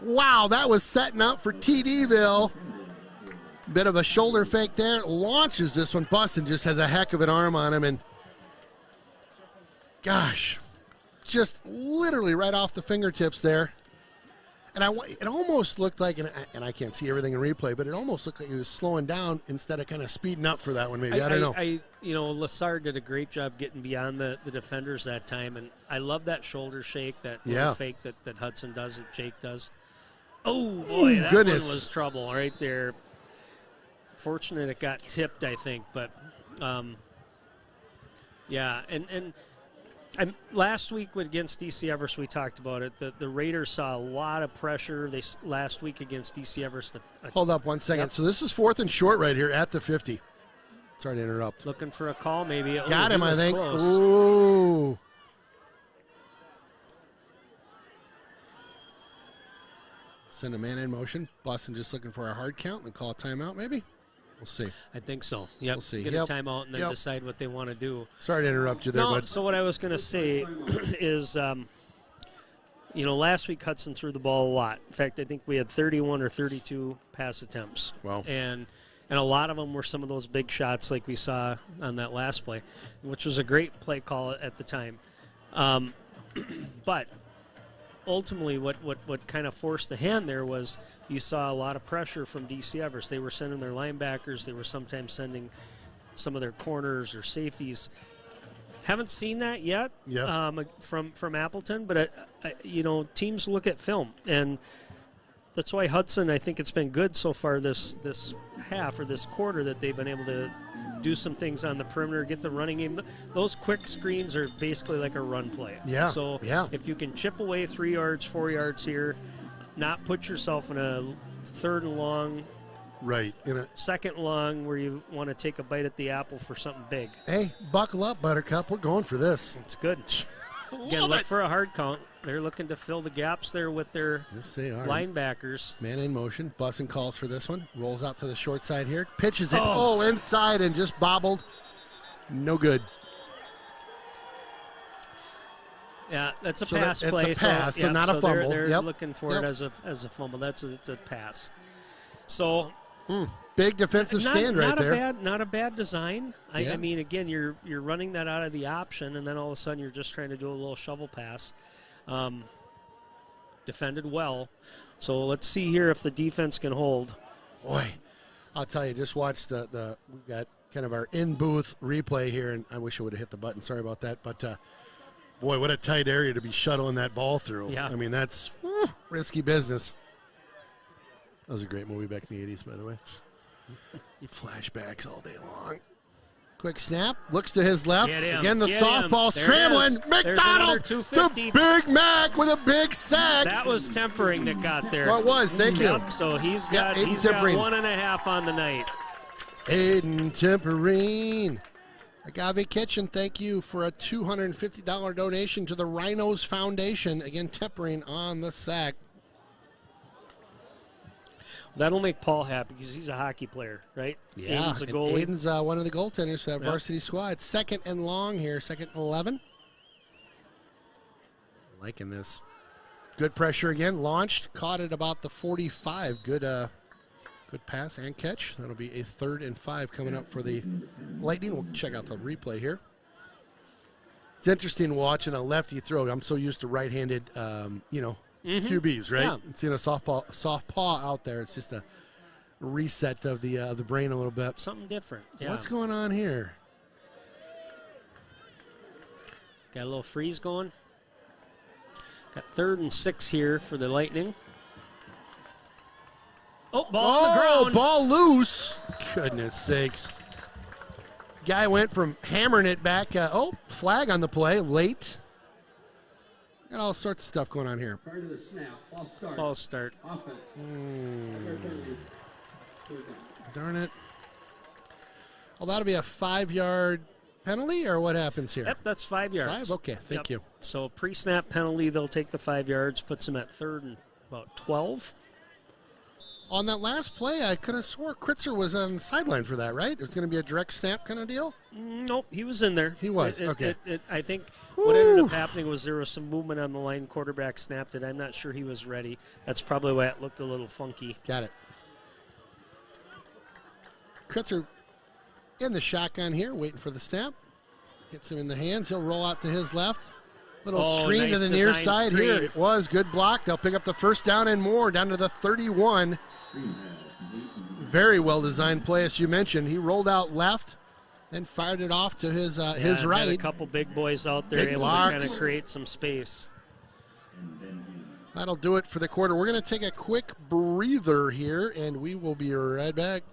Wow, that was setting up for TDville. Bit of a shoulder fake there. Launches this one. Boston just has a heck of an arm on him. And, gosh, just literally right off the fingertips there. And it almost looked like, and I can't see everything in replay, but it almost looked like he was slowing down instead of kind of speeding up for that one maybe. I don't know. Lassard did a great job getting beyond the defenders that time, and I love that shoulder shake, that little fake that Hudson does, that Jake does. Oh, boy, that one was trouble right there. Fortunate it got tipped, I think, but, yeah, and last week against DC Everest, we talked about it. The Raiders saw a lot of pressure last week against DC Everest. Hold up 1 second. Yep. So this is 4th and short right here at the 50. Sorry to interrupt. Looking for a call, maybe. Got him, I think. Close. Ooh. Send a man in motion. Boston just looking for a hard count and call a timeout, maybe? We'll see. I think so. Yep. We'll see. Get a timeout and then decide what they want to do. Sorry to interrupt you there, bud. So what I was going to say is, last week Hudson threw the ball a lot. In fact, I think we had 31 or 32 pass attempts. Wow. And a lot of them were some of those big shots like we saw on that last play, which was a great play call at the time. But ultimately what kind of forced the hand there was you saw a lot of pressure from DC Everest. They were sending their linebackers. They were sometimes sending some of their corners or safeties. Haven't seen that yet from Appleton, but, teams look at film. And that's why Hudson, I think it's been good so far this half or this quarter that they've been able to do some things on the perimeter, get the running game. Those quick screens are basically like a run play. Yeah. So if you can chip away 3 yards, 4 yards here, not put yourself in a 3rd and long, right, in a 2nd long where you want to take a bite at the apple for something big. Hey, buckle up, Buttercup. We're going for this. It's good. Again, look for a hard count. They're looking to fill the gaps there with their linebackers. Man in motion. Bussin calls for this one. Rolls out to the short side here. Pitches it. Inside and just bobbled. No good. Yeah, that's a pass play. It's a pass, so not a fumble. They're looking for it as a fumble. It's a pass. So big defensive stand right there. Not a bad design. Yeah. I mean, again, you're running that out of the option, and then all of a sudden you're just trying to do a little shovel pass. Defended well. So let's see here if the defense can hold. Boy, I'll tell you, just watch we've got kind of our in-booth replay here, and I wish I would have hit the button. Sorry about that. But, boy, what a tight area to be shuttling that ball through. Yeah. I mean, that's risky business. That was a great movie back in the 80s, by the way. Flashbacks all day long. Quick snap, looks to his left. Again, the softball scrambling. McDonald, the Big Mac with a big sack. That was Tempering that got there. Well, it was, thank you. Yep, so he's got 1.5 on the night. Aiden Temperine. Agave Kitchen, thank you for a $250 donation to the Rhinos Foundation. Again, Tempering on the sack. That'll make Paul happy because he's a hockey player, right? Yeah, Aiden's a goalie. Aiden's one of the goaltenders for that varsity squad. Second and long here, second and 11. Liking this. Good pressure again, launched, caught at about the 45. Good pass and catch. That'll be a 3rd and 5 coming up for the Lightning. We'll check out the replay here. It's interesting watching a lefty throw. I'm so used to right-handed, QBs, right? Yeah. Seeing a soft paw out there, it's just a reset of the brain a little bit. Something different. Yeah. What's going on here? Got a little freeze going. Got 3rd and 6 here for the Lightning. Oh, ball on the ground. Ball loose. Goodness sakes. Guy went from hammering it back. Flag on the play, late. Got all sorts of stuff going on here. Prior to the snap, False start. Offense. Darn it. Well, that'll be a 5-yard penalty, or what happens here? Yep, that's 5 yards. 5? Okay, thank you. So pre-snap penalty, they'll take the 5 yards, puts them at 3rd and about 12. On that last play, I could have swore Kritzer was on the sideline for that, right? It was going to be a direct snap kind of deal? Nope, he was in there. He was, okay. I think what ended up happening was there was some movement on the line. Quarterback snapped it. I'm not sure he was ready. That's probably why it looked a little funky. Got it. Kritzer in the shotgun here, waiting for the snap. Gets him in the hands. He'll roll out to his left. Little screen nice to the near design side screen. here. It was good block. They'll pick up the first down and more, down to the 31. Very well designed play, as you mentioned. He rolled out left, then fired it off to his right. Had a couple big boys out there Big able blocks. to kind of create some space. That'll do it for the quarter. We're going to take a quick breather here, and we will be right back.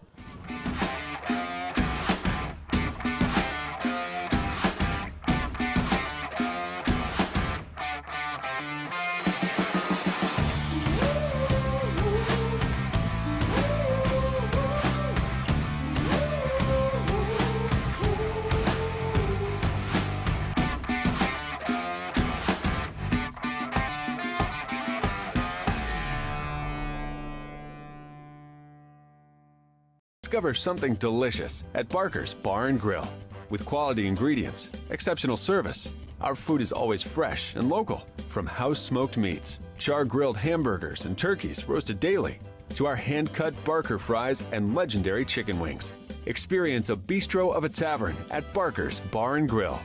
Discover something delicious at Barker's Bar and Grill. With quality ingredients, exceptional service, our food is always fresh and local. From house-smoked meats, char-grilled hamburgers and turkeys roasted daily, to our hand-cut Barker fries and legendary chicken wings. Experience a bistro of a tavern at Barker's Bar and Grill.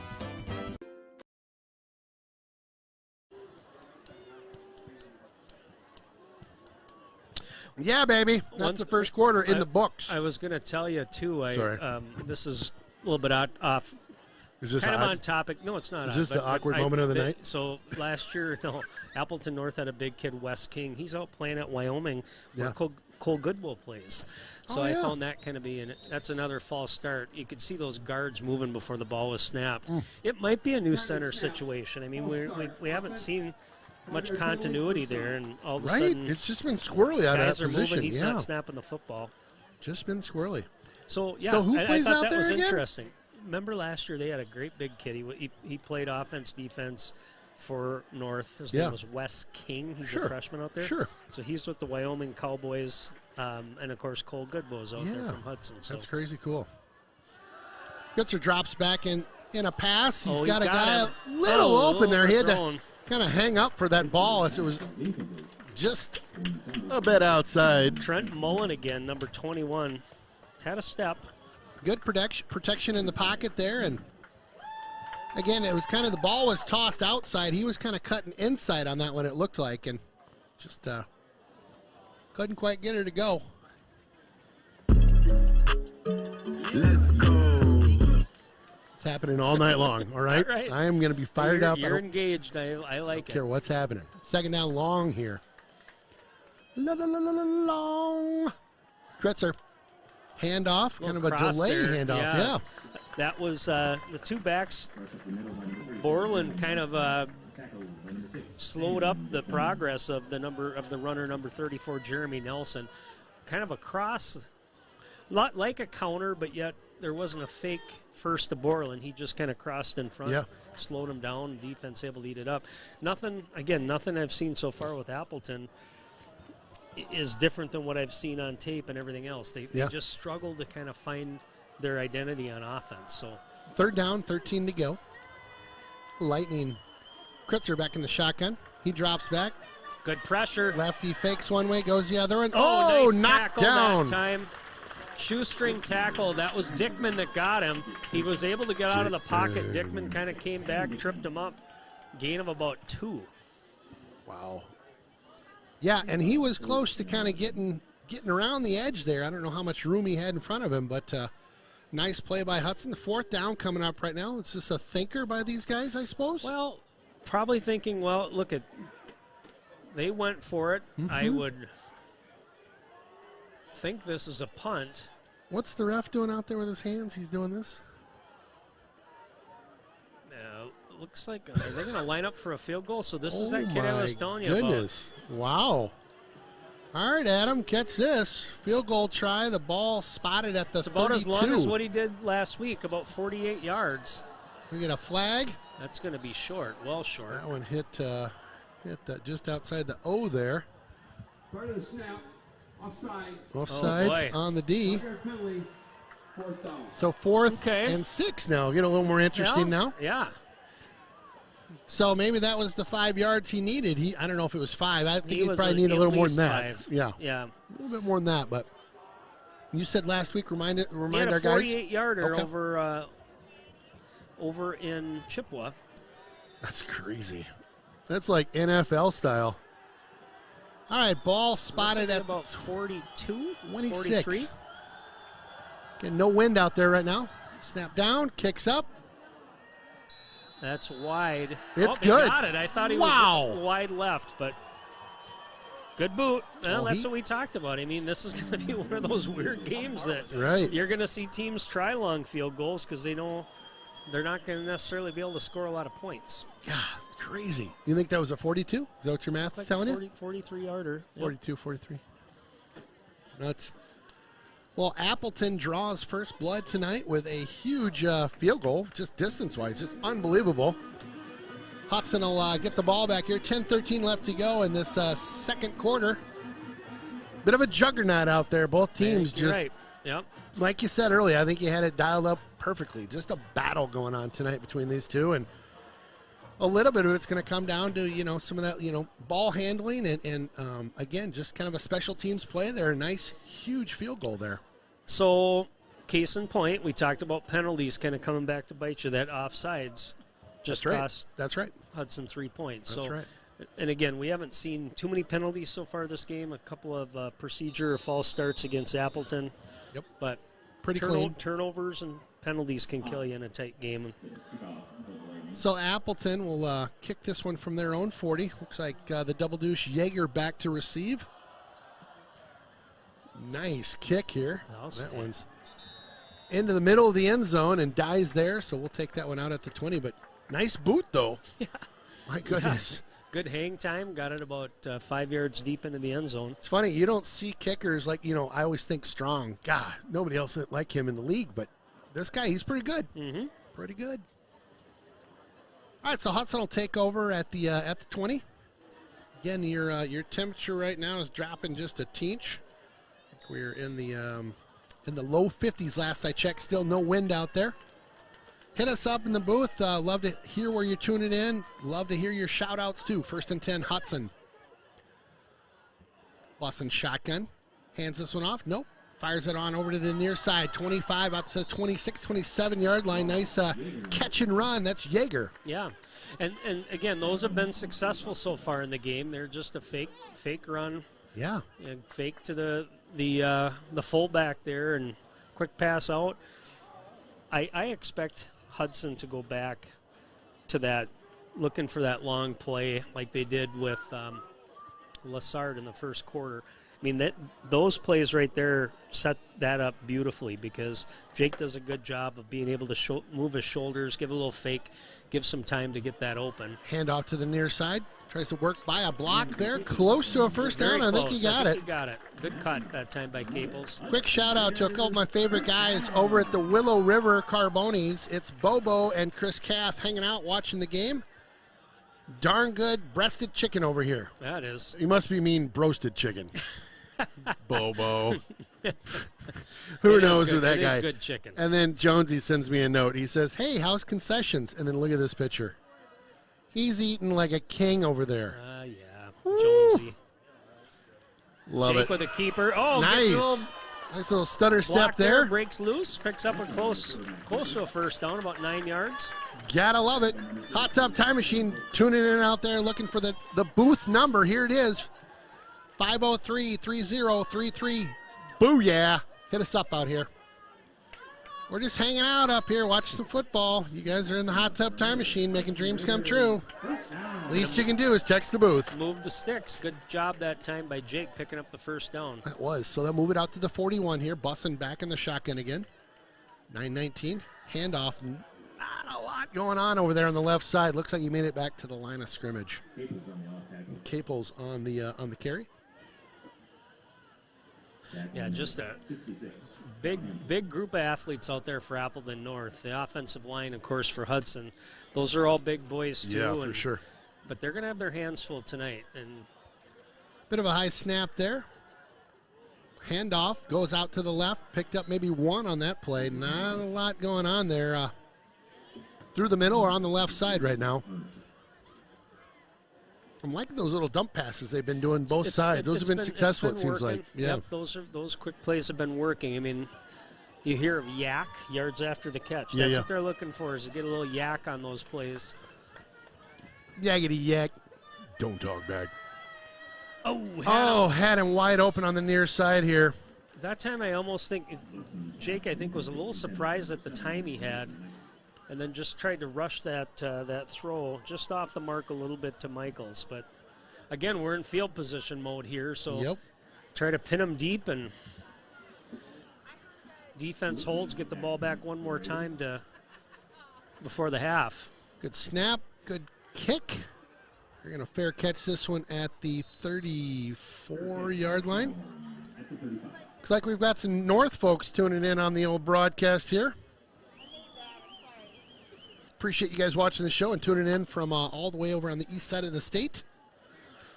Yeah, baby. That's the first quarter in the books. I was going to tell you, too. Sorry. This is a little bit off. Is this kind of on topic. No, it's not. Is this the awkward moment of the night? So last year, Appleton North had a big kid, Wes King. He's out playing at Wyoming, where Cole Goodwill plays. So I found that kind of being that's another false start. You could see those guards moving before the ball was snapped. It might be a new center situation. I mean, we haven't seen much continuity there, and all of a sudden, it's just been squirrely out of that position. Moving, he's not snapping the football. Just been squirrely. So yeah, so who plays I thought out that there was again? Interesting. Remember last year they had a great big kid. He played offense, defense for North. His name was Wes King. He's a freshman out there. Sure. So he's with the Wyoming Cowboys, and of course Cole Goodwill's out there from Hudson. So. That's crazy cool. Gutzer drops back in a pass. He's got a guy a little open there. He had to kind of hang up for that ball as it was just a bit outside. Trent Mullen again, number 21, had a step. Good protection in the pocket there, and again, it was kind of the ball was tossed outside. He was kind of cutting inside on that one, it looked like, and just couldn't quite get her to go. Let's go. It's happening all night long, all right? All right. I am going to be fired up. You're engaged. I like I don't care it. what's happening. Second down long here. Long. Kretzer. Handoff, kind of a delay handoff, yeah. That was the two backs. Borland kind of slowed up the progress of the runner number 34, Jeremy Nelson. Kind of a cross, lot like a counter, but yet there wasn't a fake first to Borland. He just kind of crossed in front, slowed him down. Defense able to eat it up. Nothing I've seen so far with Appleton is different than what I've seen on tape and everything else. They just struggle to kind of find their identity on offense. So third down, 13 to go. Lightning. Kretzer back in the shotgun. He drops back. Good pressure. Lefty fakes one way, goes the other one. Oh, nice knocked tackle down. That time. Shoestring tackle. That was Dickman that got him. He was able to get out of the pocket. Dickman kind of came back, tripped him up. Gain of about 2. Wow. Yeah, and he was close to kind of getting around the edge there. I don't know how much room he had in front of him, but nice play by Hudson. The fourth down coming up right now. It's just a thinker by these guys, I suppose. Well, probably thinking, well, look, they went for it. I would think this is a punt. What's the ref doing out there with his hands? He's doing this? Looks like, are they going to line up for a field goal? So this is that kid I was telling you goodness. Wow. All right, Adam, catch this. Field goal try. The ball spotted at the 32. It's about as long as what he did last week, about 48 yards. We get a flag. That's going to be short, well short. That one hit that just outside the O there. Part of the snap. Offside. Offsides on the D. Penalty. Fourth down. So fourth and 6 now. Get a little more interesting now. Yeah. So maybe that was the 5 yards he needed. I don't know if it was 5. I think he'd probably need a at little more than least that. 5. Yeah. A little bit more than that, but you said last week remind he had our a guys. 48-yarder over in Chippewa. That's crazy. That's like NFL style. All right, ball spotted at about 42, 26. 43. Getting no wind out there right now. Snap down, kicks up. That's wide. It's He good. got it. I thought he was wide left, but good boot. Well, that's what we talked about. I mean, this is going to be one of those weird games that you're going to see teams try long field goals because they know they're not going to necessarily be able to score a lot of points. God, crazy. You think that was a 42? Is that what your math is telling you? 43-yarder. 42, 43. Nuts. Well, Appleton draws first blood tonight with a huge field goal, just distance-wise, just unbelievable. Hudson will get the ball back here. 10-13 left to go in this second quarter. Bit of a juggernaut out there. Both teams just, right. Yep. Like you said earlier, I think you had it dialed up perfectly. Just a battle going on tonight between these two, and a little bit of it's going to come down to, some of that, ball handling and again, just kind of a special teams play there. A nice, huge field goal there. So, case in point, we talked about penalties kind of coming back to bite you. That offsides just cost Hudson 3 points. That's right. And again, we haven't seen too many penalties so far this game. A couple of procedure or false starts against Appleton. Yep. But pretty clean. Turnovers and penalties can kill you in a tight game. So Appleton will kick this one from their own 40. Looks like the double douche Jaeger back to receive. Nice kick here. That one's into the middle of the end zone and dies there, so we'll take that one out at the 20. But nice boot, though. Yeah. My goodness. Yeah. Good hang time. Got it about 5 yards deep into the end zone. It's funny. You don't see kickers like, I always think Strong. God, nobody else like him in the league, but this guy, he's pretty good. Mm-hmm. Pretty good. All right, so Hudson will take over at the 20. Again, your temperature right now is dropping just a teeny. I think we're in the low 50s last I checked. Still no wind out there. Hit us up in the booth. Love to hear where you're tuning in. Love to hear your shout-outs, too. 1st and 10, Hudson. Hudson shotgun. Hands this one off. Nope. Fires it on over to the near side. 25 out to the 26, 27-yard line. Nice catch and run. That's Yeager. Yeah. And again, those have been successful so far in the game. They're just a fake run. Yeah. And fake to the fullback there and quick pass out. I expect Hudson to go back to that, looking for that long play like they did with Lassard in the first quarter. I mean, those plays right there set that up beautifully because Jake does a good job of being able to move his shoulders, give a little fake, give some time to get that open. Hand off to the near side. Tries to work by a block there. Close to a first down. I think he got it. He got it. Good cut that time by Caples. Quick shout out to a couple of my favorite guys over at the Willow River Carbonis. It's Bobo and Chris Kath hanging out watching the game. Darn good breasted chicken over here. That is. You must be mean broasted chicken. Bobo. Who knows who that guy is? Good chicken. And then Jonesy sends me a note. He says, hey, how's concessions? And then look at this picture. He's eating like a king over there. Yeah. Jonesy. Love Jake it. with a keeper. Oh, nice. Nice little stutter step there. Breaks loose. Picks up a close to a first down, about 9 yards. Gotta love it. Hot Tub Time Machine tuning in out there looking for the booth number. Here it is. 503-3033. Booyah. Hit us up out here. We're just hanging out up here, watching some football. You guys are in the Hot Tub Time Machine making dreams come true. Least you can do is text the booth. Move the sticks. Good job that time by Jake picking up the first down. That was. So they'll move it out to the 41 here. Bussin back in the shotgun again. 9-19. Handoff. Not a lot going on over there on the left side. Looks like he made it back to the line of scrimmage. Caples on the carry. Yeah, just a big group of athletes out there for Appleton North. The offensive line, of course, for Hudson. Those are all big boys, too. Yeah, for sure. But they're going to have their hands full tonight. And bit of a high snap there. Handoff goes out to the left. Picked up maybe one on that play. Not a lot going on there. Through the middle or on the left side right now. I'm liking those little dump passes they've been doing both sides. Those have been successful, it seems like. Yeah. Yep, those quick plays have been working. I mean, you hear of yak, yards after the catch. That's what they're looking for, is to get a little yak on those plays. Yakety yak. Don't talk back. Oh, had him wide open on the near side here. That time I almost think Jake, was a little surprised at the time he had, and then just tried to rush that throw just off the mark a little bit to Michaels. But, again, we're in field position mode here, so try to pin him deep, and defense holds, get the ball back one more time before the half. Good snap, good kick. They're going to fair catch this one at the 34-yard line. Looks like we've got some North folks tuning in on the old broadcast here. Appreciate you guys watching the show and tuning in from all the way over on the east side of the state.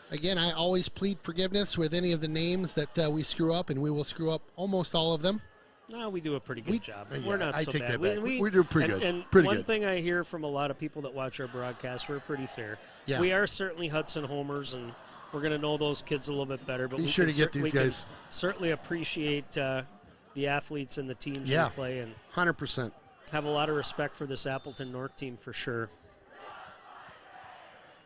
Again, I always plead forgiveness with any of the names that we screw up, and we will screw up almost all of them. No, we do a pretty good job. We're not I so take bad. that back. We do pretty good. And pretty one good. thing I hear from a lot of people that watch our broadcast, we're pretty fair. Yeah. We are certainly Hudson homers, and we're going to know those kids a little bit better. But Be sure to get these guys. Certainly appreciate the athletes and the teams we play, and 100%. have a lot of respect for this Appleton North team for sure.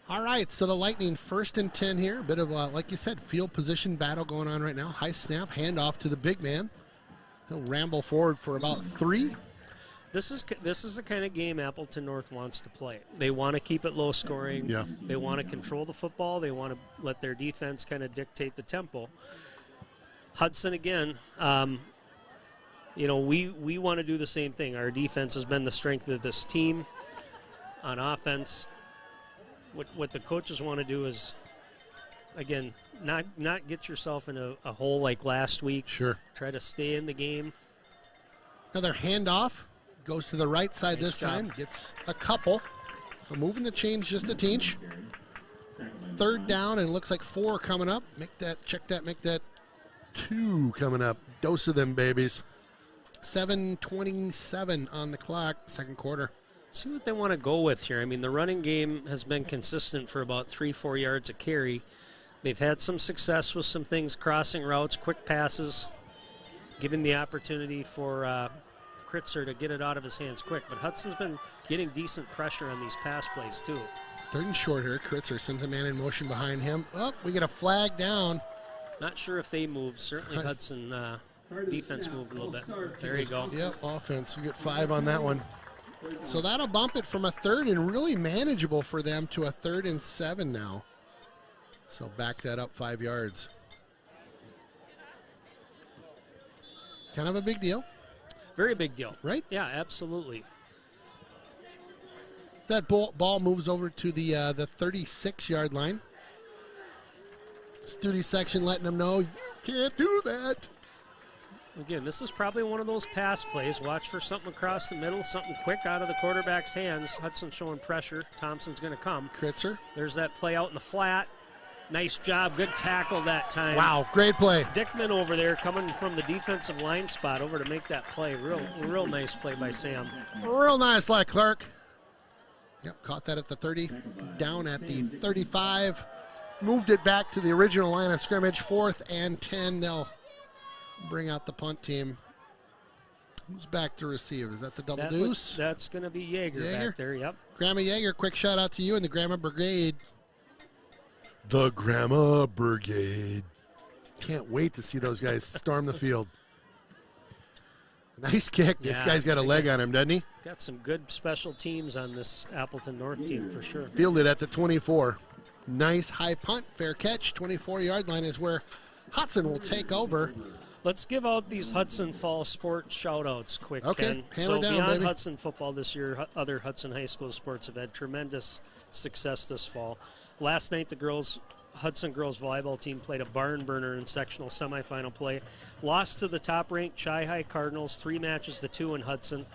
All right, so the Lightning 1st and 10 here. A bit of, like you said, field position battle going on right now. High snap, handoff to the big man. He'll ramble forward for about 3. This is the kind of game Appleton North wants to play. They want to keep it low scoring. Yeah. They want to control the football. They want to let their defense kind of dictate the tempo. Hudson, again, we want to do the same thing. Our defense has been the strength of this team. On offense, what the coaches want to do is, again, not get yourself in a hole like last week. Sure. Try to stay in the game. Another handoff. Goes to the right side Nice this job. time. Gets a couple. So moving the chains just a teeny. 3rd down, and it looks like 4 coming up. Make that 2 coming up. Dose of them, babies. 7:27 on the clock, second quarter. See what they want to go with here. I mean, the running game has been consistent for about 3-4 yards a carry. They've had some success with some things, crossing routes, quick passes, giving the opportunity for Kritzer to get it out of his hands quick. But Hudson's been getting decent pressure on these pass plays, too. Third and short here. Kritzer sends a man in motion behind him. Oh, we get a flag down. Not sure if they moved. Certainly Hudson defense moved a little bit. There you go. Yep, offense. We get 5 on that one. So that'll bump it from a 3rd and really manageable for them to a 3rd and 7 now. So back that up 5 yards. Kind of a big deal. Very big deal. Right? Yeah, absolutely. That ball moves over to the 36-yard line. Studio section letting them know, you can't do that. Again, this is probably one of those pass plays. Watch for something across the middle, something quick out of the quarterback's hands. Hudson showing pressure. Thompson's going to come. Kritzer. There's that play out in the flat. Nice job. Good tackle that time. Wow, great play. Dickman over there coming from the defensive line spot over to make that play. Real nice play by Sam. Real nice like Clark. Yep, caught that at the 30. Down at the 35. Moved it back to the original line of scrimmage. 4th and 10. They'll bring out the punt team. Who's back to receive? Is that the double deuce? That's going to be Yeager back there, yep. Grandma Yeager, quick shout out to you and the Grandma Brigade. The Grandma Brigade. Can't wait to see those guys storm the field. Nice kick. This guy's got a leg on him, doesn't he? Got some good special teams on this Appleton North team for sure. Fielded at the 24. Nice high punt, fair catch. 24-yard line is where Hudson will take over. Let's give out these Hudson Fall sports shout-outs quick, Okay, Ken. hammer so down, beyond baby. Hudson football this year, other Hudson high school sports have had tremendous success this fall. Last night, the Hudson girls volleyball team played a barn burner in sectional semifinal play. Lost to the top-ranked Chi-High Cardinals, 3 matches to 2 in Hudson.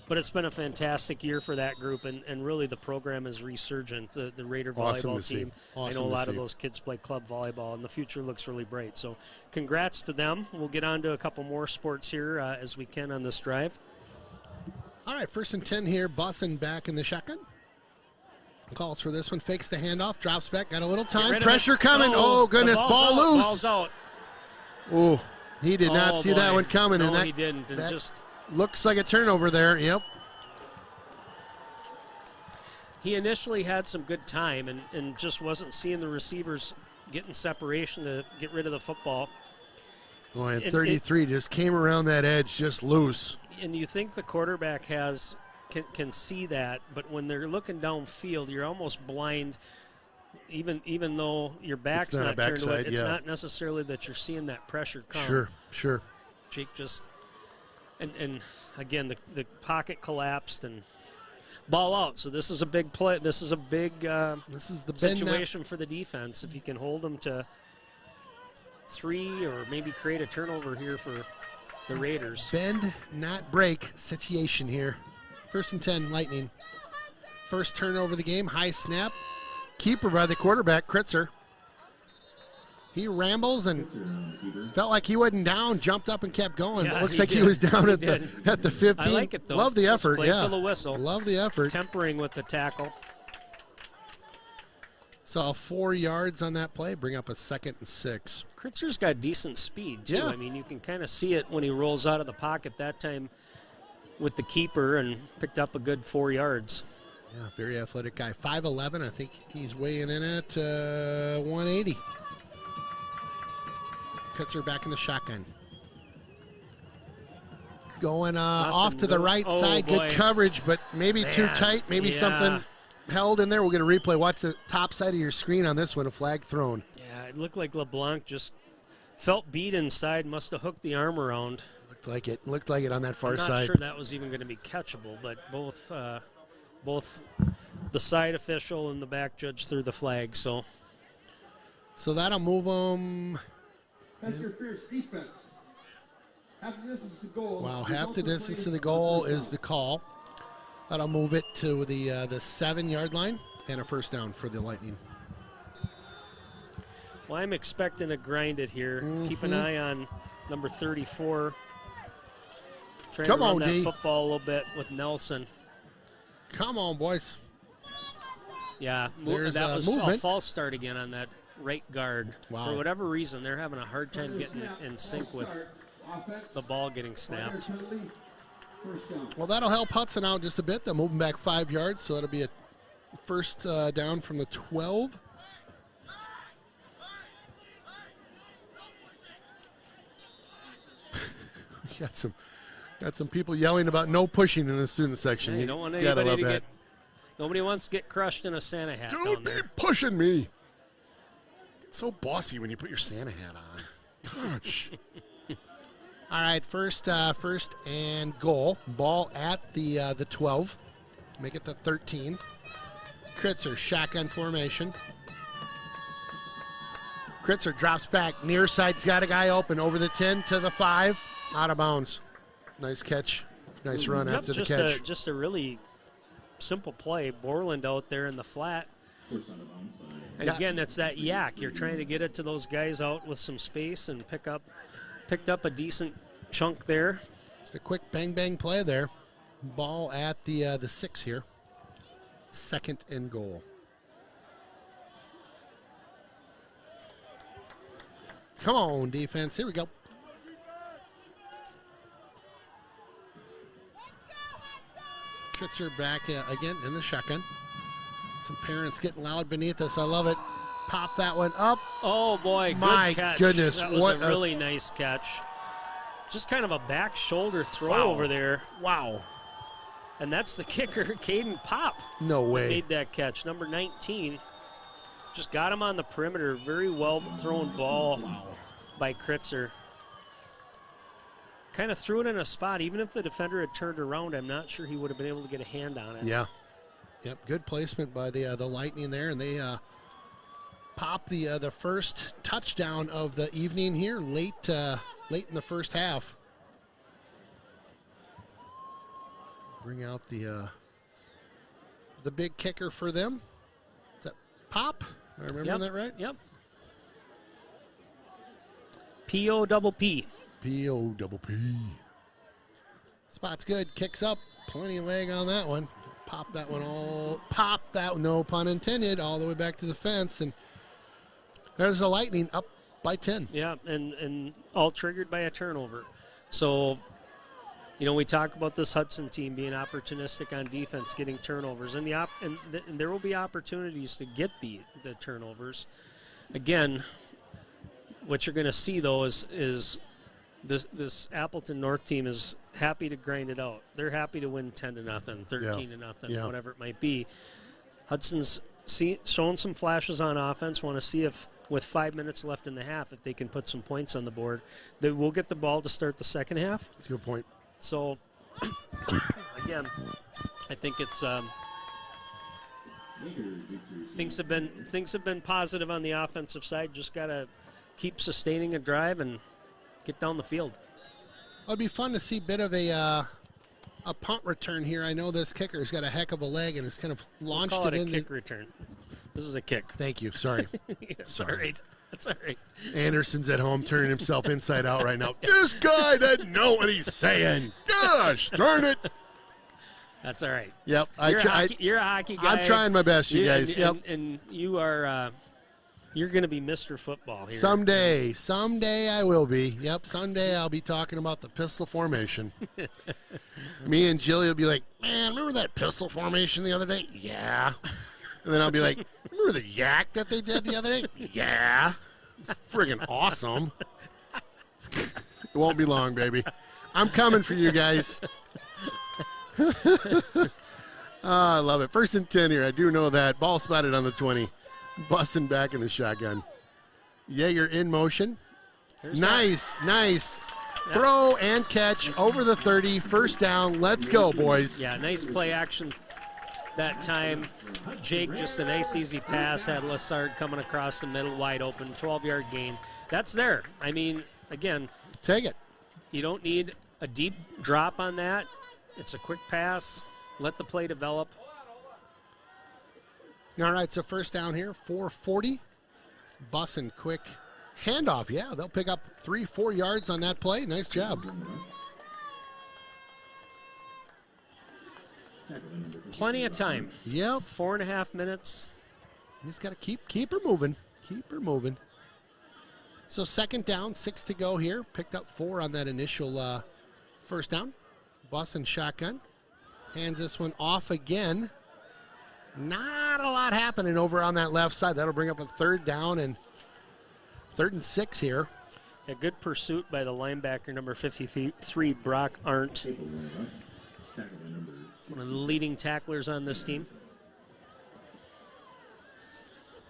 But it's been a fantastic year for that group, and really the program is resurgent. The Raider volleyball team. I know a lot of those kids play club volleyball, and the future looks really bright. So congrats to them. We'll get on to a couple more sports here as we can on this drive. All right, 1st and 10 here. Bussin back in the shotgun. Calls for this one, fakes the handoff, drops back, got a little time. Pressure coming. Oh, goodness, ball loose. Ball's out. Oh, he did not see that one coming. No, and that, he didn't. And that just looks like a turnover there. Yep. He initially had some good time and just wasn't seeing the receivers getting separation to get rid of the football. Boy, and 33 just came around that edge just loose. And you think the quarterback can see that, but when they're looking downfield, you're almost blind. Even though your back's not turned to it, it's not necessarily that you're seeing that pressure come. Sure. Jake just and again the pocket collapsed and ball out. So this is a big play. This is a big situation for the defense. If you can hold them to 3 or maybe create a turnover here for the Raiders. Bend, not break situation here. 1st and 10, Lightning. First turnover of the game, high snap. Keeper by the quarterback, Kritzer. He rambles and felt like he wasn't down, jumped up and kept going. Yeah, it looks like he was down at the 15. I like it, though. Love the effort, Play till the whistle. Love the effort. Tempering with the tackle. Saw 4 yards on that play, bring up a 2nd and 6. Kritzer's got decent speed, too. Yeah. I mean, you can kind of see it when he rolls out of the pocket that time with the keeper and picked up a good 4 yards. Yeah, very athletic guy. 5'11", I think he's weighing in at 180. Kritzer back in the shotgun. Going off to the right side. Boy. Good coverage, but maybe too tight. Maybe something held in there. We'll get a replay. Watch the top side of your screen on this one. A flag thrown. Yeah, it looked like LeBlanc just felt beat inside, must have hooked the arm around. Looked like it on that far side. I'm not sure that was even going to be catchable, but both the side official and the back judge threw the flag. So that'll move them. That's your fierce defense. Half the distance to the goal. Wow, half the distance to the goal is the call. That'll move it to the 7-yard line and a 1st down for the Lightning. Well, I'm expecting to grind it here. Keep an eye on number 34. Trying to run that football a little bit with Nelson. Come on, boys. Yeah, There's that was movement. a false start again on that right guard. Wow. For whatever reason, they're having a hard time getting in sync with the ball getting snapped. Well, that'll help Hudson out just a bit. They'll move him back 5 yards, so that'll be a first down from the 12. Got some people yelling about no pushing in the student section. Yeah, you don't want anybody to nobody wants to get crushed in a Santa hat. Don't be pushing me. It's so bossy when you put your Santa hat on. Gosh. All right, first and goal. Ball at the 12. Make it the 13. Kritzer, shotgun formation. Kritzer drops back. Near side's got a guy open. Over the 10 to the 5. Out of bounds. Nice catch. Nice run after the catch. Just a really simple play. Borland out there in the flat. And again, that's that yak. You're trying to get it to those guys out with some space and picked up a decent chunk there. Just a quick bang play there. Ball at the 6 here. Second and goal. Come on, defense. Here we go. Kritzer back again in the shotgun. Some parents getting loud beneath us. I love it. Pop that one up. Oh, boy. My good catch. goodness. That was what a really nice catch. Just kind of a back shoulder throw over there. Wow. And that's the kicker, Caden Pop. No way. Made that catch. Number 19. Just got him on the perimeter. Very well thrown ball by Kritzer. Kind of threw it in a spot. Even if the defender had turned around, I'm not sure he would have been able to get a hand on it. Yeah. Yep, good placement by the Lightning there, and they pop the first touchdown of the evening here late in the first half. Bring out the big kicker for them. Is that Pop? Am I remembering that right? Yep. P-O-double-P. P-O-double-P. Spot's good. Kicks up. Plenty of leg on that one. Pop that one no pun intended, all the way back to the fence. And there's the Lightning up by 10. Yeah, and all triggered by a turnover. So, we talk about this Hudson team being opportunistic on defense, getting turnovers. And there will be opportunities to get the turnovers. Again, what you're going to see, though, is this Appleton North team is happy to grind it out. They're happy to win 10-0, 13-0, whatever it might be. Hudson's shown some flashes on offense. Want to see if, with 5 minutes left in the half, if they can put some points on the board. They will get the ball to start the second half. That's a good point. So, again, I think it's things have been positive on the offensive side. Just got to keep sustaining a drive and get down the field. It'd be fun to see a bit of a punt return here. I know this kicker's got a heck of a leg and has kind of launched We'll call it in. a kick return. This is a kick. Thank you. Sorry. That's all right. That's all right. Anderson's at home turning himself inside out right now. This guy doesn't know what he's saying. Gosh, darn it. That's all right. Yep. You're a hockey guy. I'm trying my best, you guys. And you are you're going to be Mr. Football here. Someday I will be. Yep, someday I'll be talking about the pistol formation. Me and Jilly will be like, man, remember that pistol formation the other day? Yeah. And then I'll be like, remember the yak that they did the other day? Yeah. It's friggin' awesome. It won't be long, baby. I'm coming for you guys. I love it. 1st and 10 here. I do know that. Ball spotted on the 20. Busting back in the shotgun. Yeager in motion. Nice. Throw and catch over the 30. First down. Let's go, boys. Yeah, nice play action that time. Jake, just a nice, easy pass. Had Lessard coming across the middle, wide open. 12-yard gain. That's there. I mean, again. Take it. You don't need a deep drop on that. It's a quick pass. Let the play develop. All right, so first down here, 4:40. Bussin' quick handoff. Yeah, they'll pick up 3-4 yards on that play. Nice job. Plenty of time. Yep. 4.5 minutes. He's got to keep her moving. Keep her moving. So second down, 6 to go here. Picked up 4 on that initial first down. Bus and shotgun. Hands this one off again. Not a lot happening over on that left side. That'll bring up a third down and 3rd and 6 here. A good pursuit by the linebacker, number 53, Brock Arndt. One of the leading tacklers on this team.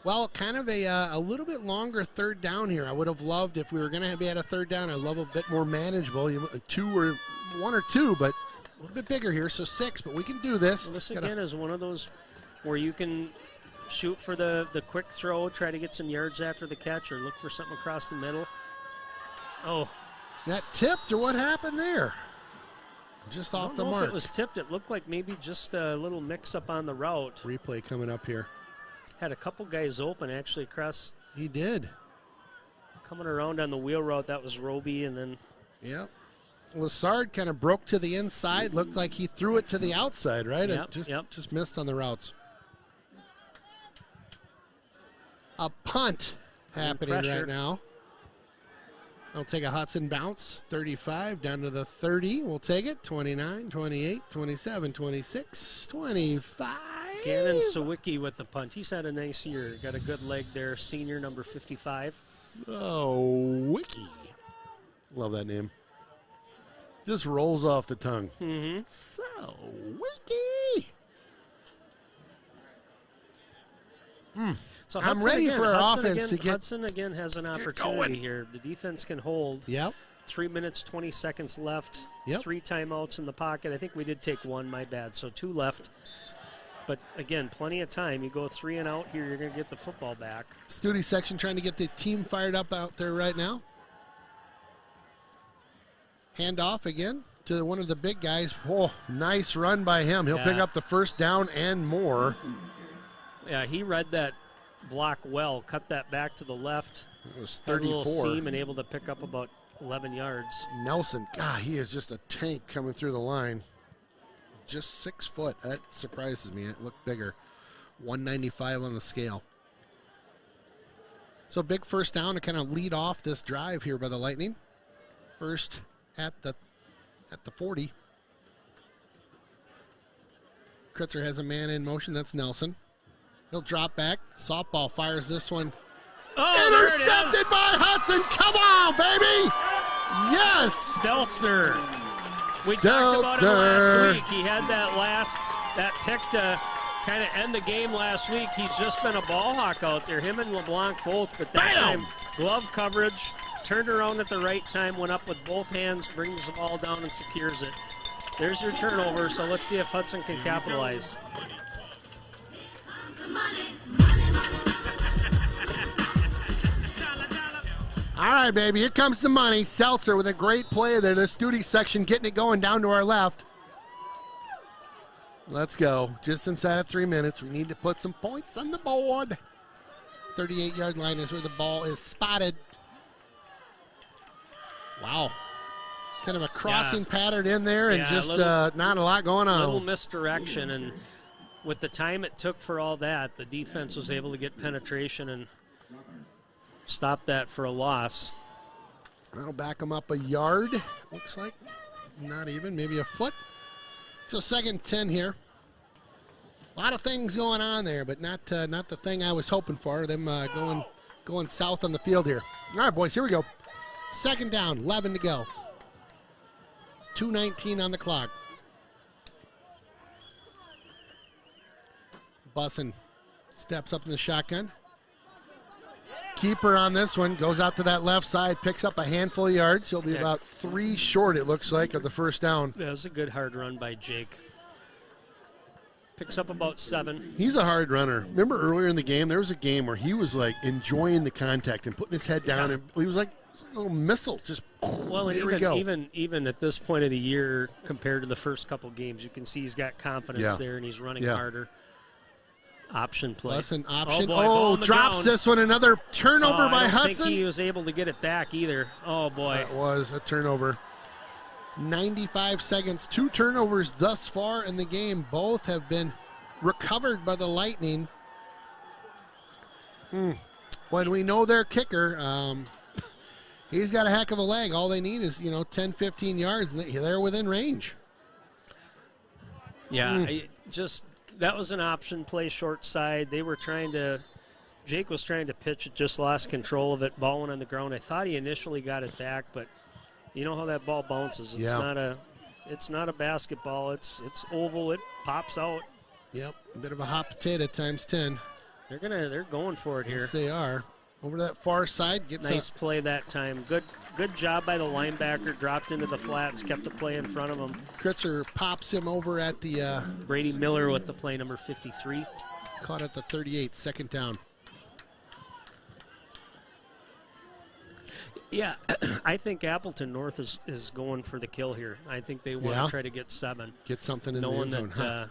Well, kind of a little bit longer third down here. I would have loved if we were going to be at a third down. I'd love a bit more manageable, 2 or 1 or 2, but a little bit bigger here. So 6, but we can do this. Well, this again is one of those where you can shoot for the quick throw, try to get some yards after the catch, or look for something across the middle. Oh, that tipped, or what happened there? Just off the mark. I don't know if it was tipped. It looked like maybe just a little mix-up on the route. Replay coming up here. Had a couple guys open, actually, across. He did. Coming around on the wheel route, that was Roby, and then. Yep. Lassard kind of broke to the inside. Looked like he threw it to the outside, right? Yep, just missed on the routes. A punt happening right now. I'll take a Hudson bounce. 35 down to the 30. We'll take it. 29, 28, 27, 26, 25. Gannon Sawicki with the punt. He's had a nice year. Got a good leg there. Senior, number 55. Sawicki. Love that name. Just rolls off the tongue. Mm-hmm. Sawicki. So I'm ready for our Hudson offense to get. Hudson again has an opportunity here. The defense can hold. Yep. 3 minutes, 20 seconds left. Yep. 3 timeouts in the pocket. I think we did take 1, my bad. So 2 left. But again, plenty of time. You go 3 and out here, you're going to get the football back. Studi section trying to get the team fired up out there right now. Hand off again to one of the big guys. Oh, nice run by him. He'll pick up the first down and more. Yeah, he read that block well, cut that back to the left. It was Had a 34. little seam and able to pick up about 11 yards. Nelson, God, he is just a tank coming through the line. Just 6 foot. That surprises me. It looked bigger. 195 on the scale. So big first down to kind of lead off this drive here by the Lightning. First at the 40. Kritzer has a man in motion. That's Nelson. He'll drop back. Softball fires this one. Oh, intercepted by Hudson. Come on, baby. Yes. Stelzner. We talked about him last week. He had that pick to kind of end the game last week. He's just been a ball hawk out there. Him and LeBlanc both, but that time glove coverage, turned around at the right time, went up with both hands, brings the ball down and secures it. There's your turnover, so let's see if Hudson can capitalize. All right, baby, here comes the money. Stelzer with a great play there. The Studi section getting it going down to our left. Let's go. Just inside of 3 minutes. We need to put some points on the board. 38-yard line is where the ball is spotted. Wow. Kind of a crossing pattern in there and just not a lot going on. A little misdirection, and with the time it took for all that, the defense was able to get penetration and stop that for a loss. That'll back them up a yard, looks like. Not even, maybe a foot. So 2nd and 10 here. A lot of things going on there, but not the thing I was hoping for. Them going south on the field here. All right, boys, here we go. 2nd down, 11 to go. 2:19 on the clock. Bussin steps up in the shotgun. Keeper on this one, goes out to that left side, picks up a handful of yards. He'll be about 3 short, it looks like, of the first down. That was a good hard run by Jake. Picks up about 7. He's a hard runner. Remember earlier in the game, there was a game where he was like enjoying the contact and putting his head down, and he was like a little missile. Just well, and even at this point of the year, compared to the first couple games, you can see he's got confidence there, and he's running harder. Option play. Plus an option. Oh, boy, drops this one. Another turnover by Hudson. I don't think he was able to get it back either. Oh, boy. That was a turnover. 95 seconds. 2 turnovers thus far in the game. Both have been recovered by the Lightning. when we know their kicker, he's got a heck of a leg. All they need is, 10, 15 yards, and they're within range. Yeah, that was an option play short side. Jake was trying to pitch it, just lost control of it, ball went on the ground. I thought he initially got it back, but you know how that ball bounces. It's not a basketball. It's oval. It pops out. Yep, a bit of a hot potato times 10. They're going for it here. Yes, they are. Over that far side, gets nice play that time. Good job by the linebacker. Dropped into the flats, kept the play in front of him. Kritzer pops him over at the Brady Miller with the play number 53. Caught at the 38, second down. Yeah, I think Appleton North is going for the kill here. I think they want to try to get 7. Get something in the end zone,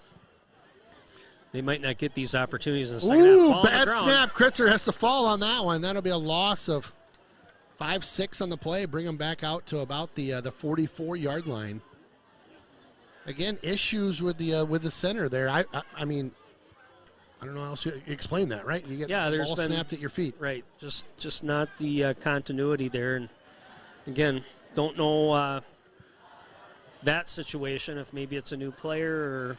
they might not get these opportunities in the second half. Bad snap. Kritzer has to fall on that one. That'll be a loss of 5-6 on the play. Bring them back out to about the 44-yard line. Again, issues with the center there. I mean, I don't know how else you explain that, right? You get the ball snapped at your feet. Right. Just not the continuity there. And again, don't know that situation, if maybe it's a new player or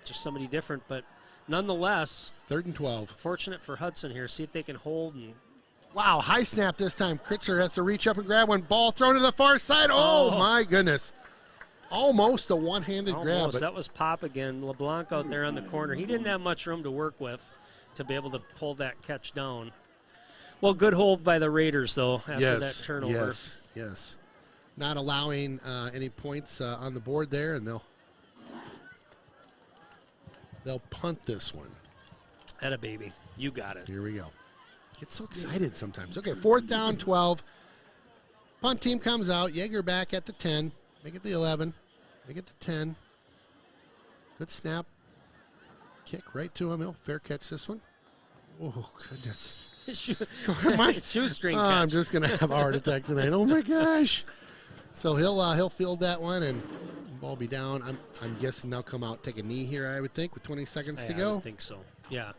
just somebody different. But nonetheless, 3rd and 12. Fortunate for Hudson here. See if they can hold. And wow, high snap this time. Kritzer has to reach up and grab one. Ball thrown to the far side. Oh my goodness. Almost a one-handed grab. That was Pop again. LeBlanc out there on the corner. He didn't have much room to work with to be able to pull that catch down. Well, good hold by the Raiders, though, after that turnover. Yes. Not allowing any points on the board there, and they'll punt this one. Atta baby. You got it. Here we go. Get so excited sometimes. Okay, 4th down, 12. Punt team comes out. Yeager back at the 10. Make it the 11. Make it the 10. Good snap. Kick right to him. He'll fair catch this one. Oh, goodness. Shoestring catch. I'm just going to have a heart attack tonight. Oh, my gosh. So he'll field that one, and ball be down. I'm guessing they'll come out, take a knee here, I would think, with 20 seconds to go. I would think so, yeah.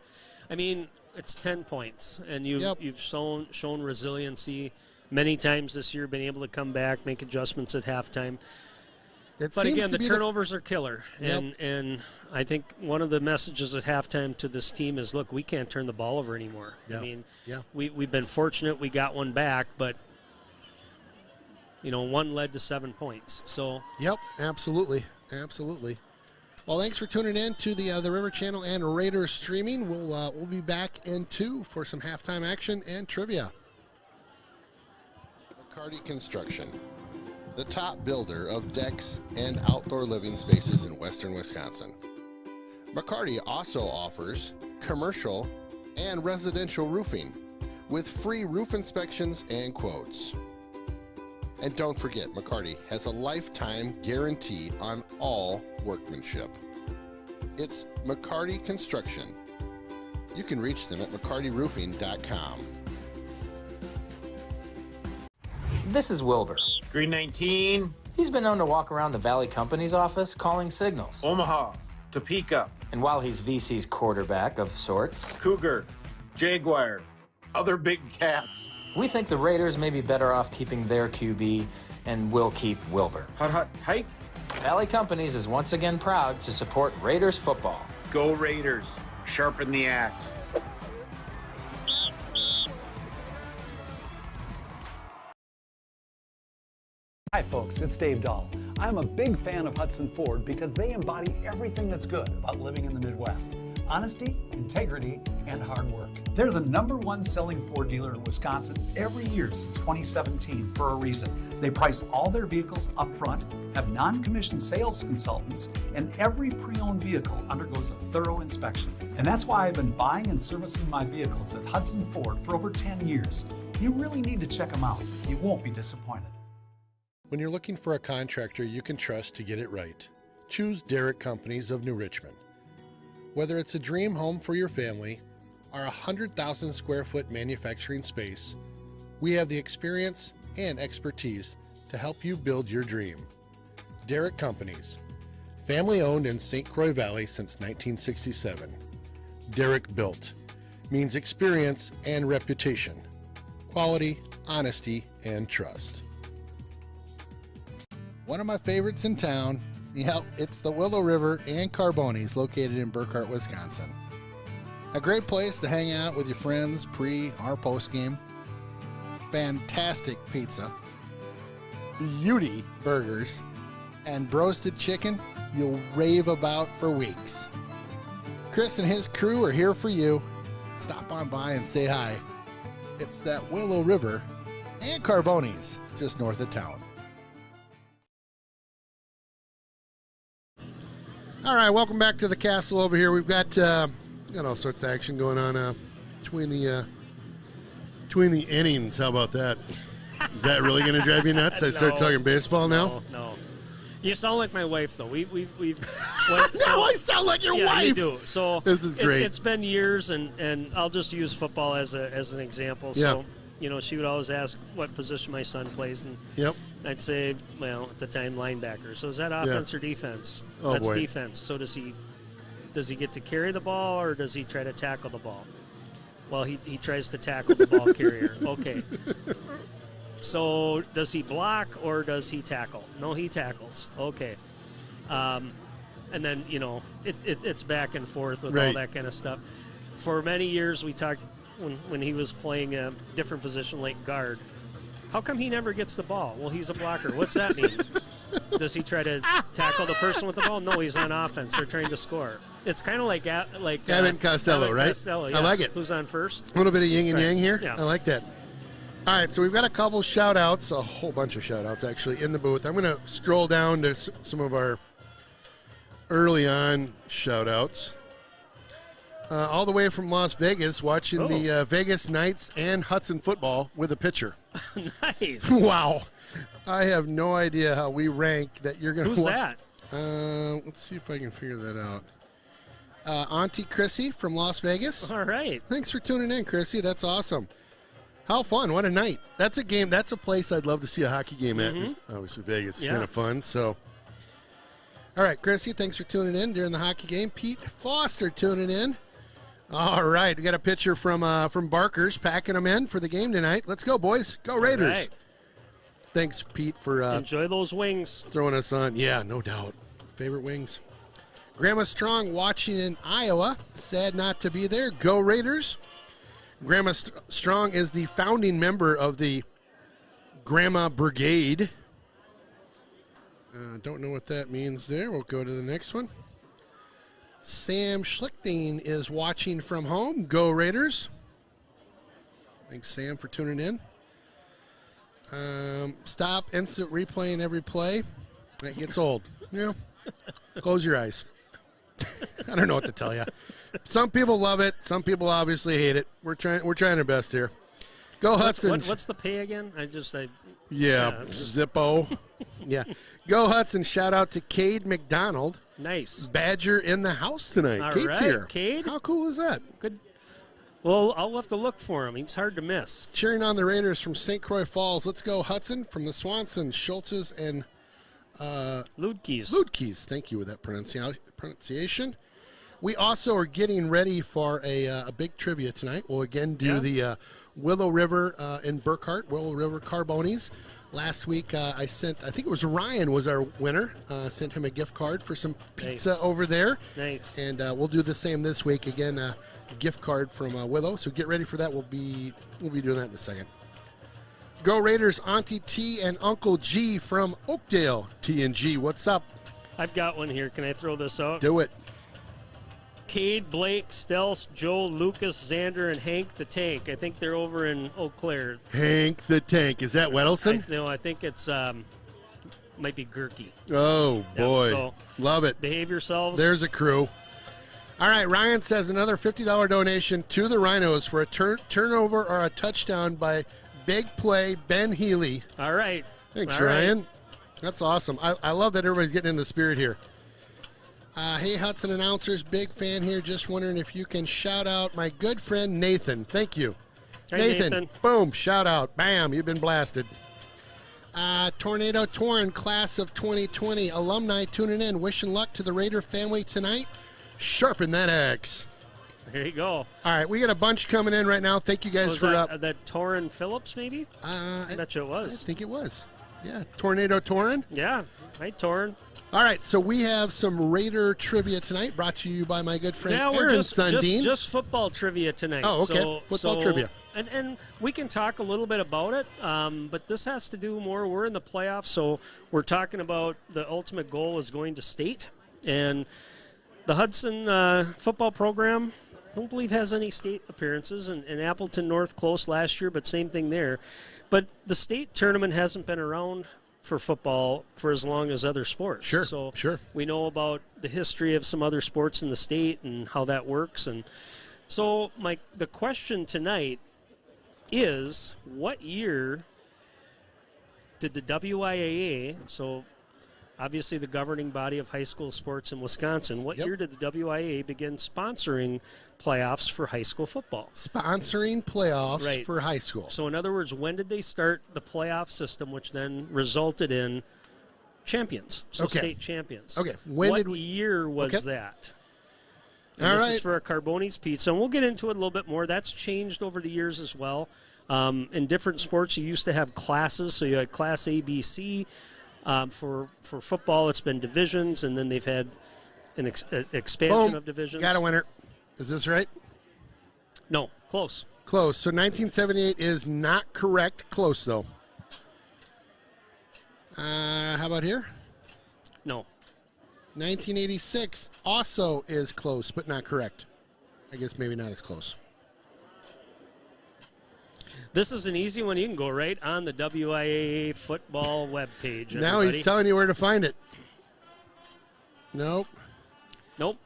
I mean, it's 10 points, and you've shown resiliency many times this year, been able to come back, make adjustments at halftime. But again, the turnovers are killer. And I think one of the messages at halftime to this team is, look, we can't turn the ball over anymore. I mean, we've been fortunate we got one back, but, one led to 7 points. So Yep, absolutely. Well, thanks for tuning in to the River Channel and Raiders streaming. We'll be back in 2 for some halftime action and trivia. McCarty Construction, the top builder of decks and outdoor living spaces in western Wisconsin. McCarty also offers commercial and residential roofing with free roof inspections and quotes. And don't forget, McCarty has a lifetime guarantee on all workmanship. It's McCarty Construction. You can reach them at mccartyroofing.com. This is Wilbur. Green 19. He's been known to walk around the Valley Company's office calling signals. Omaha. Topeka. And while he's VC's quarterback of sorts, Cougar. Jaguar. Other big cats. we think the Raiders may be better off keeping their QB, and we'll keep Wilbur. Hike. Valley Companies is once again proud to support Raiders football. Go Raiders. Sharpen the axe. Hi folks, it's Dave Dahl. I'm a big fan of Hudson Ford because they embody everything that's good about living in the Midwest. Honesty, integrity, and hard work. They're the #1 selling Ford dealer in Wisconsin every year since 2017 for a reason. They price all their vehicles up front, have non-commissioned sales consultants, and every pre-owned vehicle undergoes a thorough inspection. And that's why I've been buying and servicing my vehicles at Hudson Ford for over 10 years. You really need to check them out. You won't be disappointed. When you're looking for a contractor you can trust to get it right, choose Derrick Companies of New Richmond. Whether it's a dream home for your family or a 100,000 square foot manufacturing space, we have the experience and expertise to help you build your dream. Derrick Companies, family owned in St. Croix Valley since 1967. Derrick Built, means experience and reputation, quality, honesty, and trust. One of my favorites in town, yep, it's the Willow River and Carbonis located in Burkhart, Wisconsin. A great place to hang out with your friends pre or post game. Fantastic pizza, beauty burgers, and roasted chicken you'll rave about for weeks. Chris and his crew are here for you. Stop on by and say hi. It's that Willow River and Carbonis just north of town. All right, welcome back to the castle over here. We've got all sorts of action going on between the innings. How about that? Is that really going to drive you nuts? I start talking baseball now? No. You sound like my wife, though. We've No, I sound like your wife. You do. So this is great. It's been years, and I'll just use football as an example. So, she would always ask what position my son plays, and I'd say, at the time, linebacker. So is that offense or defense? Oh, That's boy. defense. So does he get to carry the ball, or does he try to tackle the ball? Well, he tries to tackle the ball carrier. Okay. So does he block or does he tackle? No, he tackles. Okay. And then, it's back and forth with all that kind of stuff. For many years, we talked when he was playing a different position like guard. How come he never gets the ball? Well, he's a blocker. What's that mean? Does he try to tackle the person with the ball? No, he's on offense. They're trying to score. It's kind of like Evan Costello, right? Costello, yeah. I like it. Who's on first? A little bit of yin and yang here. Yeah. I like that. All right, so we've got a couple shout-outs, a whole bunch of shout-outs, actually, in the booth. I'm going to scroll down to some of our early on shout-outs. All the way from Las Vegas, watching the Vegas Knights and Hudson football with a pitcher. Nice. Wow. I have no idea how we rank that you're going to Who's that? Let's see if I can figure that out. Auntie Chrissy from Las Vegas. All right. Thanks for tuning in, Chrissy. That's awesome. How fun. What a night. That's a game. That's a place I'd love to see a hockey game at. Obviously, Vegas is kind of fun. So, all right, Chrissy, thanks for tuning in during the hockey game. Pete Foster tuning in. All right, we got a picture from Barker's packing them in for the game tonight. Let's go, boys. Go Raiders. All right. Thanks, Pete, for enjoy those wings. Throwing us on. Yeah, no doubt. Favorite wings. Grandma Strong watching in Iowa. Sad not to be there. Go Raiders. Grandma Strong is the founding member of the Grandma Brigade. Don't know what that means there. We'll go to the next one. Sam Schlichting is watching from home. Go Raiders. Thanks, Sam, for tuning in. Stop instant replaying every play. That gets old. Yeah. Close your eyes. I don't know what to tell you. Some people love it. Some people obviously hate it. We're trying our best here. Go Hudson. What's the pay again? Zippo. Yeah. Go Hudson. Shout out to Cade McDonald. Nice. Badger in the house tonight. All Cade's right, here. Cade. How cool is that? Good. Well, I'll have to look for him. He's hard to miss. Cheering on the Raiders from St. Croix Falls. Let's go Hudson from the Swanson, Schultz's, and Ludke's. Ludke's. Thank you with that pronunciation. We also are getting ready for a big trivia tonight. We'll again do the Willow River in Burkhart, Willow River Carbonis. Last week I think it was Ryan was our winner. Sent him a gift card for some pizza over there. Nice. And we'll do the same this week. Again, a gift card from Willow. So get ready for that. We'll be doing that in a second. Go Raiders, Auntie T and Uncle G from Oakdale. T and G, what's up? I've got one here. Can I throw this out? Do it. Cade, Blake, Stels, Joe, Lucas, Xander, and Hank the Tank. I think they're over in Eau Claire. Hank the Tank. Is that Weddleson? No, I think it's might be Gerke. Oh, boy. So love it. Behave yourselves. There's a crew. All right, Ryan says another $50 donation to the Rhinos for a turnover or a touchdown by big play Ben Healy. All right. Thanks, All Ryan. Right. That's awesome. I love that everybody's getting in the spirit here. Hey, Hudson announcers, big fan here. Just wondering if you can shout out my good friend Nathan. Thank you. Hey, Nathan. Boom, shout out. Bam, you've been blasted. Tornado Torn, class of 2020 alumni tuning in. Wishing luck to the Raider family tonight. Sharpen that axe. There you go. All right, we got a bunch coming in right now. Thank you guys Was for that Torrin Phillips, maybe? I bet you it was. I think it was. Yeah, Tornado Torrin. Yeah. Hi, Torrin. All right, so we have some Raider trivia tonight, brought to you by my good friend we're Aaron just Sundin. football trivia tonight. Oh, okay. Football trivia. And we can talk a little bit about it, but this has to do more. We're in the playoffs, so we're talking about the ultimate goal is going to state. And the Hudson football program, I don't believe has any state appearances, and Appleton North close last year, but same thing there. But the state tournament hasn't been around for football for as long as other sports. Sure, so sure. We know about the history of some other sports in the state and how that works. And so the question tonight is, what year did the WIAA, so obviously the governing body of high school sports in Wisconsin, what year did the WIAA begin sponsoring playoffs for high school football? Sponsoring playoffs for high school. So in other words, when did they start the playoff system, which then resulted in champions, state champions? Okay. What year was that? And this is for a Carboni's Pizza, and we'll get into it a little bit more. That's changed over the years as well. In different sports, you used to have classes, so you had Class A, B, C. For football, it's been divisions, and then they've had an expansion of divisions. Got a winner. Is this right? No, close. Close. So 1978 is not correct. Close, though. How about here? No. 1986 also is close, but not correct. I guess maybe not as close. This is an easy one. You can go right on the WIAA football webpage. Now he's telling you where to find it. Nope. Nope.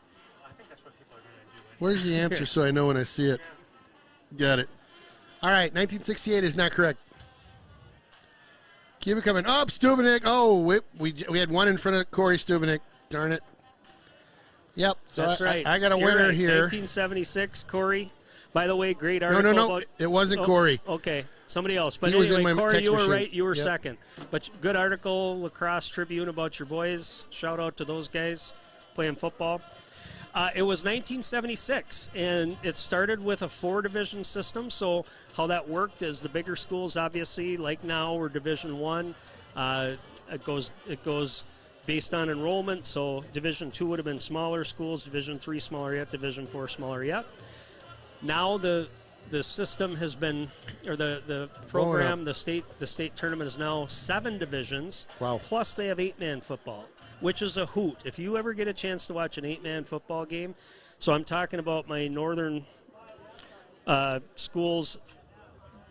Where's the answer so I know when I see it? Got it. All right, 1968 is not correct. Keep it coming. Up, Stubenik. Oh, we had one in front of Corey Stubenik. Darn it. Yep. So that's right. I got a winner right. here. 1976, Corey. By the way, great article. No. It wasn't Corey. Okay, somebody else. But was anyway, in my Corey, text you were machine. right. You were second. But good article, Lacrosse Tribune, about your boys. Shout out to those guys playing football. It was 1976, and it started with a 4-division system. So how that worked is the bigger schools, obviously, like now, were Division I. It goes based on enrollment. So Division II would have been smaller schools, Division III smaller yet, Division IV smaller yet. Now the system has been, or the program, the state tournament is now 7 divisions. Wow. Plus they have 8-man football, which is a hoot. If you ever get a chance to watch an 8-man football game, so I'm talking about my northern schools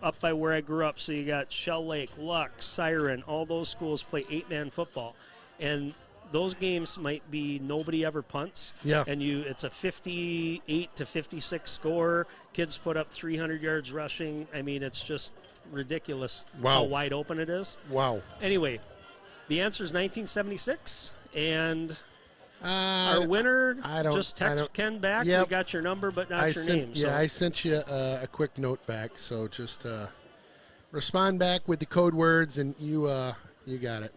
up by where I grew up. So you got Shell Lake, Luck, Siren, all those schools play 8-man football. And those games might be nobody ever punts. Yeah. And it's a 58 to 56 score. Kids put up 300 yards rushing. I mean, it's just ridiculous how wide open it is. Wow. Anyway, the answer is 1976. And our winner, just text Ken back. Yep. We got your number, but not your name. Yeah, so. I sent you a quick note back. So just respond back with the code words, and you got it.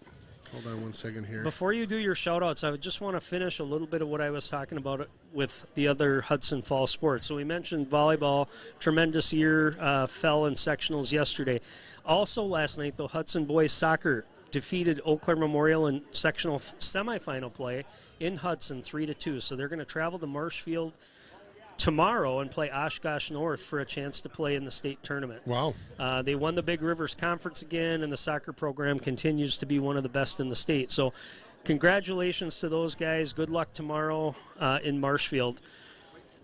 Hold on one second here. Before you do your shout-outs, I would just want to finish a little bit of what I was talking about with the other Hudson Fall sports. So we mentioned volleyball, tremendous year, fell in sectionals yesterday. Also last night, though, Hudson boys soccer defeated Eau Claire Memorial in sectional semifinal play in Hudson 3-2. So they're going to travel to Marshfield tomorrow and play Oshkosh North for a chance to play in the state tournament. Wow. They won the Big Rivers Conference again, and the soccer program continues to be one of the best in the state. So congratulations to those guys. Good luck tomorrow in Marshfield.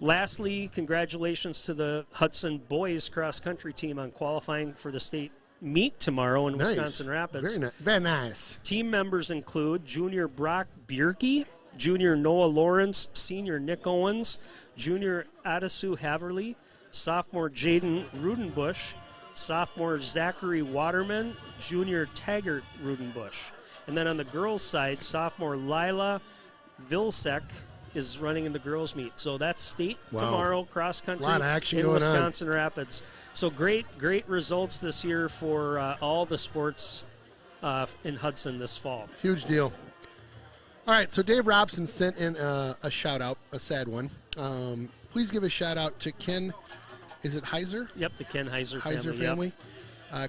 Lastly, congratulations to the Hudson boys cross-country team on qualifying for the state meet tomorrow in Wisconsin Rapids. Very nice. Team members include junior Brock Bierke, junior Noah Lawrence, senior Nick Owens, junior Adisu Haverly, sophomore Jaden Rudenbush, sophomore Zachary Waterman, junior Taggart Rudenbush. And then on the girls' side, sophomore Lila Vilsek is running in the girls' meet. So that's state tomorrow, cross-country a lot of action in going Wisconsin Rapids. So great results this year for all the sports in Hudson this fall. Huge deal. All right, so Dave Robson sent in a shout-out, a sad one. please give a shout out to Ken. Is it Heiser? Yep, the Ken Heiser family. Heiser family.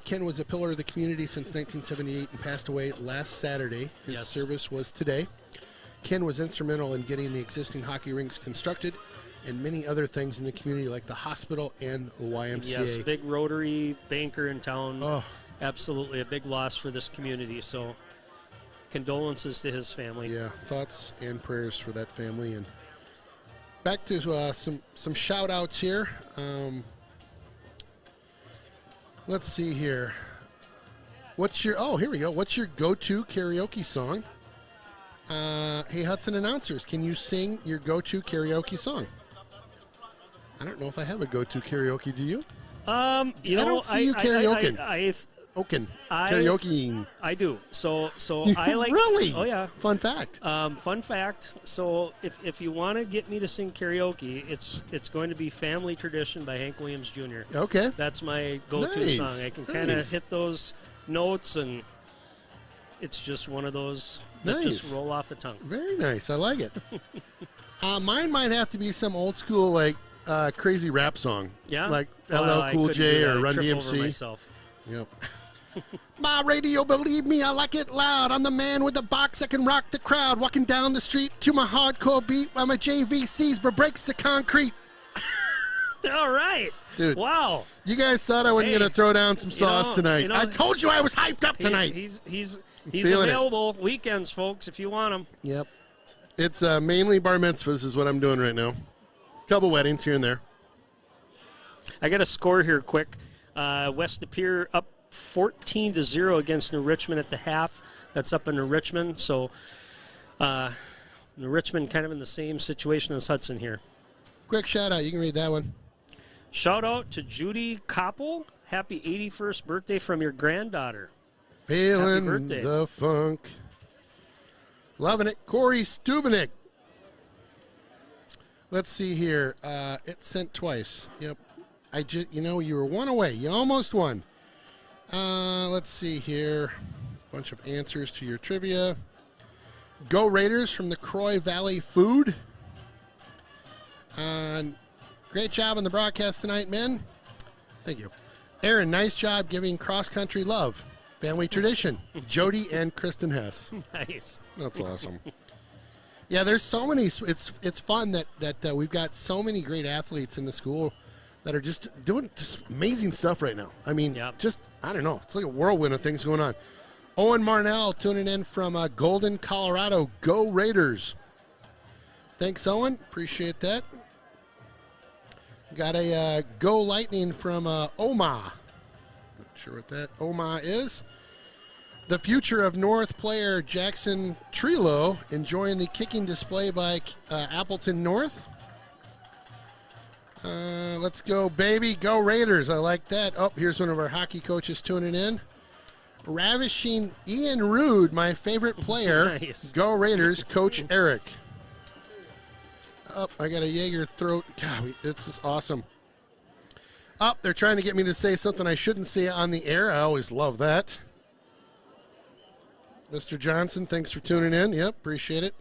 Ken was a pillar of the community since 1978 and passed away last Saturday. His service was today. Ken was instrumental in getting the existing hockey rinks constructed and many other things in the community like the hospital and the YMCA. Yes, big Rotary banker in town. Oh. Absolutely a big loss for this community. So condolences to his family. Yeah, thoughts and prayers for that family. And back to some shout outs here. Let's see here. Here we go. What's your go-to karaoke song? Hey, Hudson announcers, can you sing your go-to karaoke song? I don't know if I have a go-to karaoke. Do you? I don't see you karaoke. Karaoke. I do. So I like. Really? Oh yeah. Fun fact. Fun fact. So if you want to get me to sing karaoke, it's going to be "Family Tradition" by Hank Williams Jr. Okay. That's my go-to song. I can kind of hit those notes, and it's just one of those that just roll off the tongue. Very nice. I like it. Mine might have to be some old school like crazy rap song. Yeah. Like LL Cool J or Run DMC. DMC. Myself. Yep. My radio, believe me, I like it loud. I'm the man with the box that can rock the crowd. Walking down the street to my hardcore beat while my JVC's breaks the concrete. All right. Dude. Wow. You guys thought I wasn't going to throw down some sauce tonight. I told you I was hyped up tonight. He's available weekends, folks, if you want him. Yep. It's mainly bar mitzvahs is what I'm doing right now. Couple weddings here and there. I got a score here quick. West De Pere up 14-0 against New Richmond at the half. That's up in New Richmond. So New Richmond kind of in the same situation as Hudson here. Quick shout out. You can read that one. Shout out to Judy Koppel. Happy 81st birthday from your granddaughter. Feeling the funk. Loving it. Corey Stubenik. Let's see here. It sent twice. Yep. You were one away. You almost won. Let's see here. Bunch of answers to your trivia. Go Raiders from the Croy Valley Food. Great job on the broadcast tonight, men. Thank you. Aaron, nice job giving cross-country love. Family tradition. Jody and Kristen Hess. Nice. That's awesome. Yeah, there's so many. It's fun that we've got so many great athletes in the school that are just doing just amazing stuff right now. I mean, I don't know. It's like a whirlwind of things going on. Owen Marnell tuning in from Golden, Colorado. Go Raiders. Thanks, Owen. Appreciate that. Got a Go Lightning from Oma. Not sure what that Oma is. The future of North player Jackson Trelo enjoying the kicking display by Appleton North. Let's go, baby. Go Raiders. I like that. Oh, here's one of our hockey coaches tuning in. Ravishing Ian Rude, my favorite player. Nice. Go Raiders, Coach Eric. Oh, I got a Jaeger throat. God, this is awesome. Oh, they're trying to get me to say something I shouldn't say on the air. I always love that. Mr. Johnson, thanks for tuning in. Yep, appreciate it.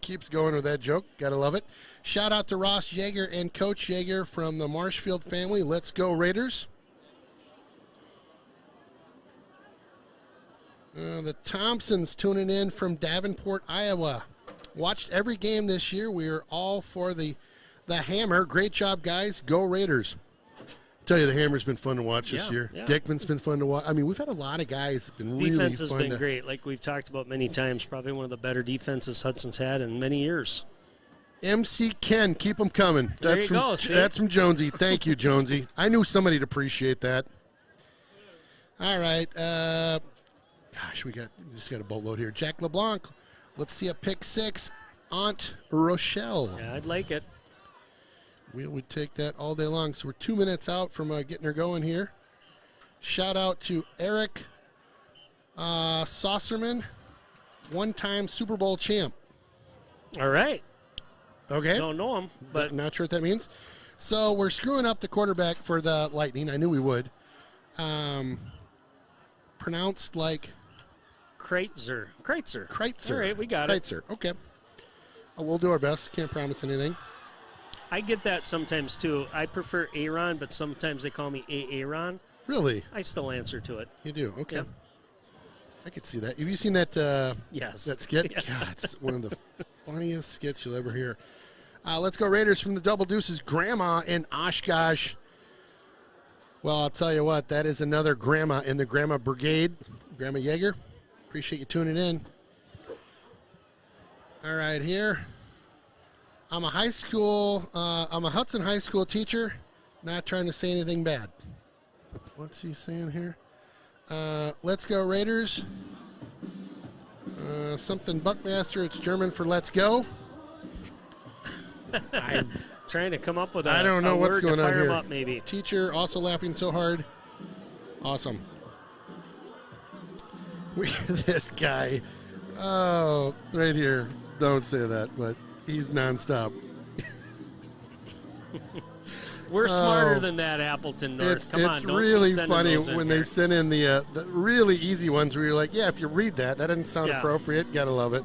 Keeps going with that joke. Gotta love it. Shout out to Ross Yeager and Coach Yeager from the Marshfield family. Let's go Raiders. The Thompsons tuning in from Davenport, Iowa. Watched every game this year. We are all for the Hammer. Great job, guys. Go Raiders. Tell you, the Hammer's been fun to watch this year. Yeah. Dickman's been fun to watch. I mean, we've had a lot of guys that have been really fun. Defense has been great. Like we've talked about many times, probably one of the better defenses Hudson's had in many years. MC Ken, keep them coming. There you go. See? That's from Jonesy. Thank you, Jonesy. I knew somebody'd appreciate that. All right. Gosh, we just got a boatload here. Jack LeBlanc. Let's see a pick six. Aunt Rochelle. Yeah, I'd like it. We would take that all day long. So we're 2 minutes out from getting her going here. Shout out to Eric Saucerman, one-time Super Bowl champ. All right. Okay. Don't know him, but not sure what that means. So we're screwing up the quarterback for the Lightning. I knew we would. Pronounced like Kreitzer. Kreitzer. All right, we got Kreitzer. Okay. We'll do our best. Can't promise anything. I get that sometimes, too. I prefer Aaron, but sometimes they call me Aaron. Really? I still answer to it. You do? Okay. Yep. I could see that. Have you seen that? Yes. That skit? Yeah. God, it's one of the funniest skits you'll ever hear. Let's go Raiders from the Double Deuces. Grandma in Oshkosh. Well, I'll tell you what. That is another grandma in the Grandma Brigade. Grandma Yeager. Appreciate you tuning in. All right, here. I'm a Hudson High School teacher. Not trying to say anything bad. What's he saying here? Let's go Raiders. Something Buckmaster. It's German for let's go. I'm trying to come up with I don't know what's word going to on fire here. him up, maybe. Teacher also laughing so hard. Awesome. This guy. Oh, right here. Don't say that, but he's nonstop. We're smarter than that, Appleton North. Come on, it's don't really send funny those in when here. they send in the really easy ones where you're like, yeah, if you read that doesn't sound Yeah. appropriate. Gotta love it.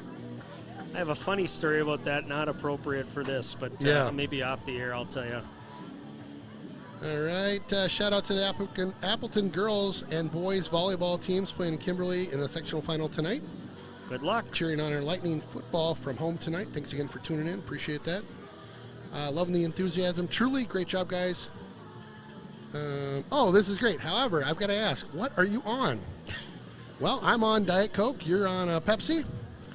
I have a funny story about that, not appropriate for this, but Yeah. maybe off the air, I'll tell you. All right. Shout out to the Appleton girls and boys volleyball teams playing in Kimberly in the sectional final tonight. Good luck. Cheering on our Lightning football from home tonight. Thanks again for tuning in. Appreciate that. Loving the enthusiasm. Truly, great job, guys. Oh, this is great. However, I've got to ask, what are you on? Well, I'm on Diet Coke. You're on a Pepsi.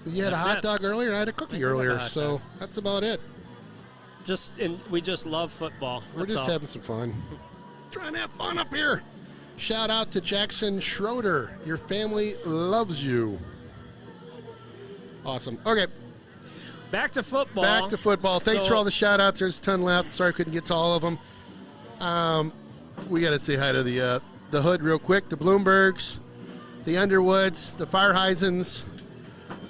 You had That's a hot it. dog earlier, and I had a cookie earlier. hot So dog. that's about it. We just love football. We're That's just all. having some fun. Trying to have fun up here. Shout out to Jackson Schroeder. Your family loves you. Awesome. Okay, Back to football. back to football. Thanks So- for all the shout outs. There's a ton left. Sorry I couldn't get to all of them. We got to say hi to the hood real quick. The Bloombergs, the Underwoods, the Fireheisens,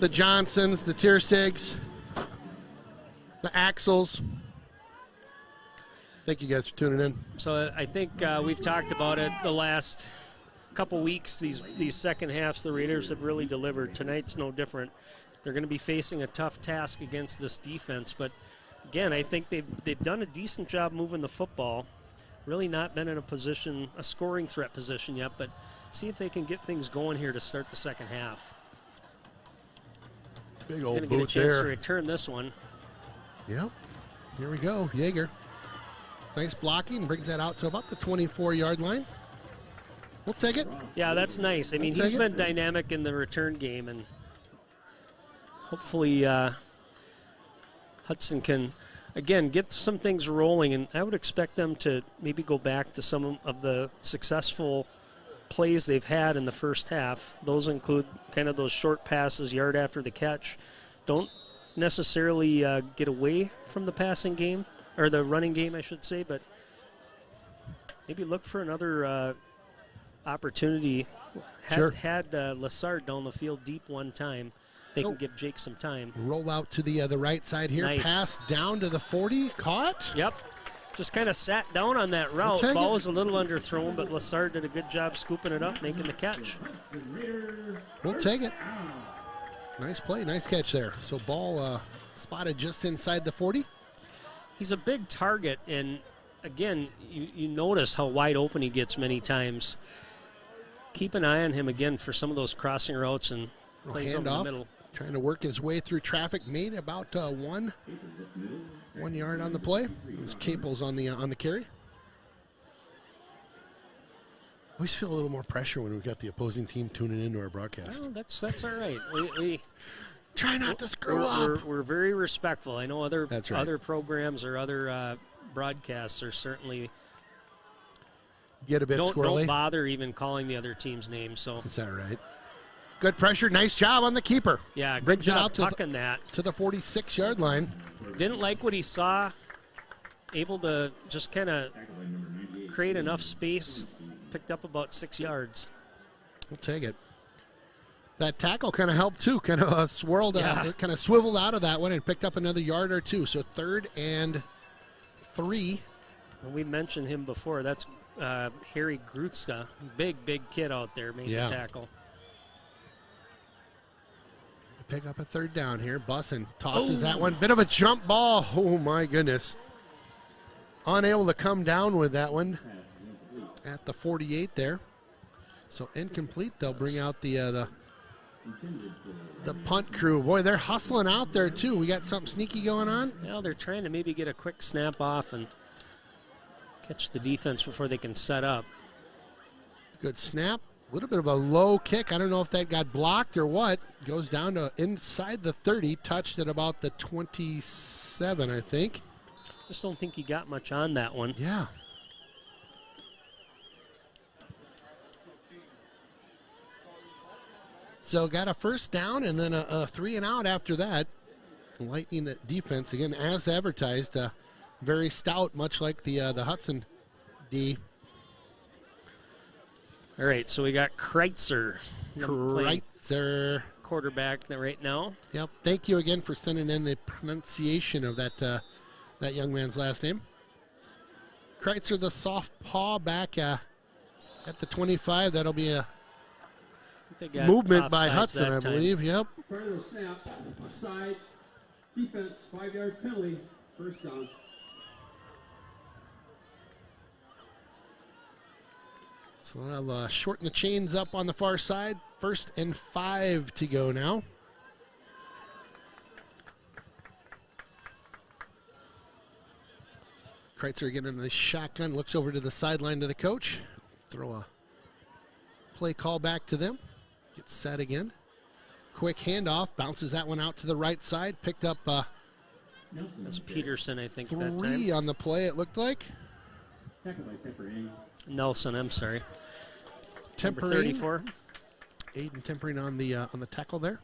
the Johnsons, the Tierstigs, the Axels. Thank you guys for tuning in. So I think we've talked about it the last couple weeks. These second halves, the Raiders have really delivered. Tonight's no different. They're going to be facing a tough task against this defense, but again, I think they've done a decent job moving the football. Really not been in a scoring threat position yet, but see if they can get things going here to start the second half. Big Going old to get a boot chance to there. return this one. Yep. Here we go. Yeager. Nice blocking. Brings that out to about the 24-yard line. We'll take it. Yeah, that's nice. I mean, We'll he's take been dynamic in the return game, and hopefully Hudson can, again, get some things rolling, and I would expect them to maybe go back to some of the successful plays they've had in the first half. Those include kind of those short passes, yard after the catch. Don't necessarily get away from the passing game, or the running game, I should say, but maybe look for another opportunity. Sure. Had Lassard down the field deep one time. They can give Jake some time. Roll out to the right side here. Nice. Pass down to the 40. Caught. Yep. Just kind of sat down on that route. take Ball it. was a little underthrown, but Lassard did a good job scooping it up, making the catch. We'll take it. Nice play. Nice catch there. So ball spotted just inside the 40. He's a big target, and again, you notice how wide open he gets many times. Keep an eye on him again for some of those crossing routes and plays over the Handoff. middle. Trying to work his way through traffic. Made about 1 yard on the play. It's Caples on the carry. Always feel a little more pressure when we've got the opposing team tuning into our broadcast. Well, that's all right. We Try not to screw up. We're very respectful. I know That's right. other programs or other broadcasts are certainly Get a bit don't squirrely. bother even calling the other team's name. So Is that right? Good pressure. Nice job on the keeper. yeah, good Brings it job out to tucking that. the 46-yard line. Didn't like what he saw. Able to just kind of create enough space. Picked up about 6 yards. We'll take it. That tackle kind of helped too. Kind of swirled, kind of swiveled out of that one and picked up another yard or two. So 3rd and 3. And we mentioned him before. That's Harry Grutska. Big kid out there made the tackle. Pick up a 3rd down here. Bussin tosses that one. Bit of a jump ball. Oh, my goodness. unable to come down with that one at the 48 there. So incomplete. They'll bring out the punt crew. Boy, they're hustling out there too. We got something sneaky going on. Well, they're trying to maybe get a quick snap off and catch the defense before they can set up. Good snap. A little bit of a low kick. I don't know if that got blocked or what. Goes down to inside the 30, touched at about the 27, I think. Just don't think he got much on that one. Yeah. So got a first down and then a 3 and out after that. Lightning defense, again, as advertised, very stout, much like the Hudson D. All right, so we got Kreitzer. Quarterback right now. Yep. Thank you again for sending in the pronunciation of that young man's last name. Kreitzer, the soft paw back at the 25. That'll be a movement by Hudson, I believe. Yep. Prior to the snap, side defense, 5-yard penalty, first down. So I'll shorten the chains up on the far side. 1st and 5 to go now. Kreitzer getting in the shotgun, looks over to the sideline to the coach. Throw a play call back to them. Gets set again. Quick handoff, bounces that one out to the right side. Picked up that's Peterson, I think. 3 on the play, it looked like. Nelson, I'm sorry. Tempering. 34. Aiden Tempering on the tackle there.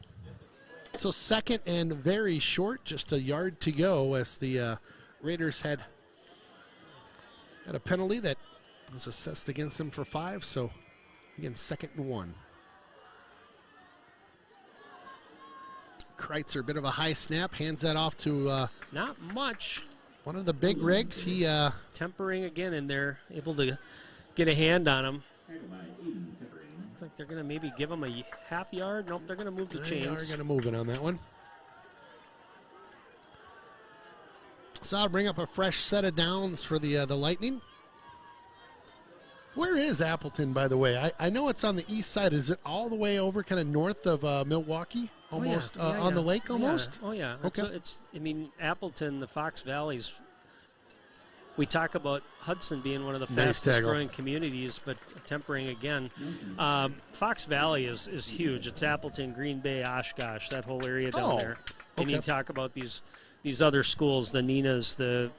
So 2nd and very short, just a yard to go as the Raiders had a penalty that was assessed against them for 5. So again, 2nd and 1. Kreitzer, a bit of a high snap, hands that off to not much. One of the big rigs. He Tempering again in there, able to get a hand on him. Looks like they're going to maybe give him a half yard. Nope, they're going to move the chains. They are going to move it on that one. So I'll bring up a fresh set of downs for the Lightning. Where is Appleton, by the way? I know it's on the east side. Is it all the way over kind of north of Milwaukee? Almost on the lake almost? Yeah. Oh, yeah. Okay. I mean, Appleton, the Fox Valley's, we talk about Hudson being one of the fastest growing communities, but tempering again. Fox Valley is huge. It's Appleton, Green Bay, Oshkosh, that whole area down there. And you talk about these other schools, the Ninas, the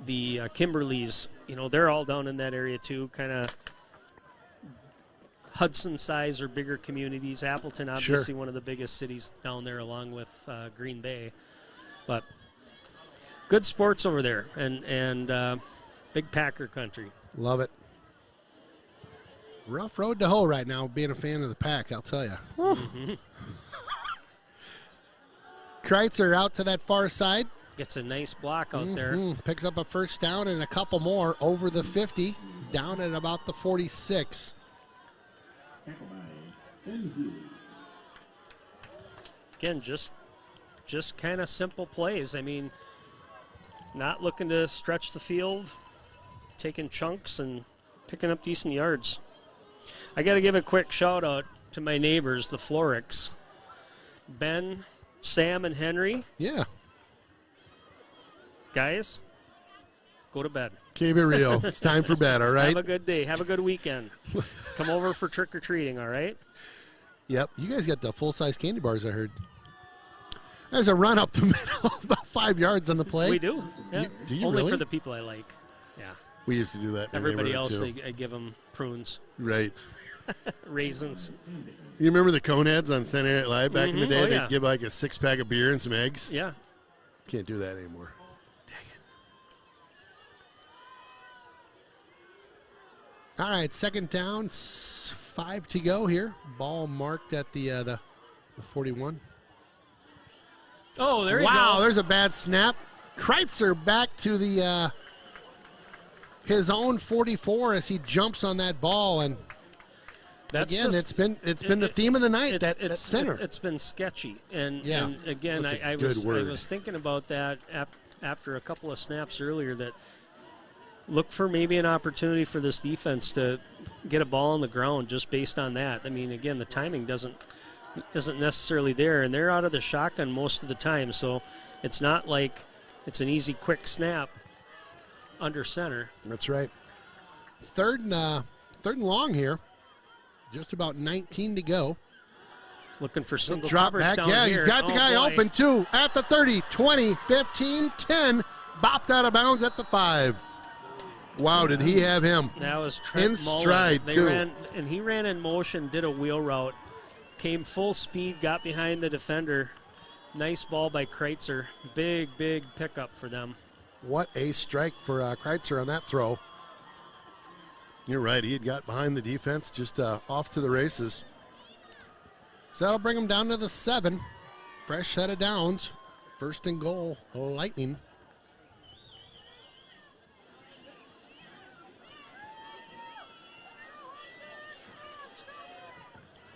Kimberleys, they're all down in that area too, kind of Hudson size or bigger communities. Appleton, obviously one of the biggest cities down there along with Green Bay. But good sports over there and big Packer country. Love it. Rough road to hoe right now being a fan of the Pack, I'll tell you. Mm-hmm. Kreitzer out to that far side. Gets a nice block out there. Picks up a first down and a couple more over the 50, down at about the 46. Again, just kind of simple plays. I mean, not looking to stretch the field, taking chunks and picking up decent yards. I got to give a quick shout out to my neighbors, the Floricks. Ben, Sam, and Henry. Yeah. Guys, go to bed. Keep it real. It's time for bed, all right? Have a good day. Have a good weekend. Come over for trick-or-treating, all right? Yep. You guys got the full-size candy bars, I heard. There's a run up the middle, about 5 yards on the play. We do. Yeah. Do you Only really? for the people I like. Yeah. We used to do that. Everybody else, I give them prunes. Right. Raisins. You remember the Coneheads on Saturday Night Live back in the day? Oh, yeah. They'd give like a 6-pack of beer and some eggs. Yeah. Can't do that anymore. All right, 2nd down, 5 to go here. Ball marked at the 41. Oh, there you go. Wow, there's a bad snap. Kreitzer back to the his own 44 as he jumps on that ball, and that's again, it's been the theme of the night. That center. It's been sketchy, and yeah. and again, That's I was thinking about that after a couple of snaps earlier that look for maybe an opportunity for this defense to get a ball on the ground just based on that. I mean, again, the timing isn't necessarily there, and they're out of the shotgun most of the time, so it's not like it's an easy, quick snap under center. That's right. Third and long here. Just about 19 to go. Looking for single drop coverage back. down Yeah, here. He's got the guy open, too. At the 30, 20, 15, 10. Bopped out of bounds at the 5. Wow, did he have him? That was Trent in stride, too. He ran in motion, did a wheel route, came full speed, got behind the defender. Nice ball by Kreitzer. Big, big pickup for them. What a strike for Kreitzer on that throw. You're right. He had got behind the defense, just off to the races. So that'll bring him down to the 7. Fresh set of downs. First and goal, Lightning.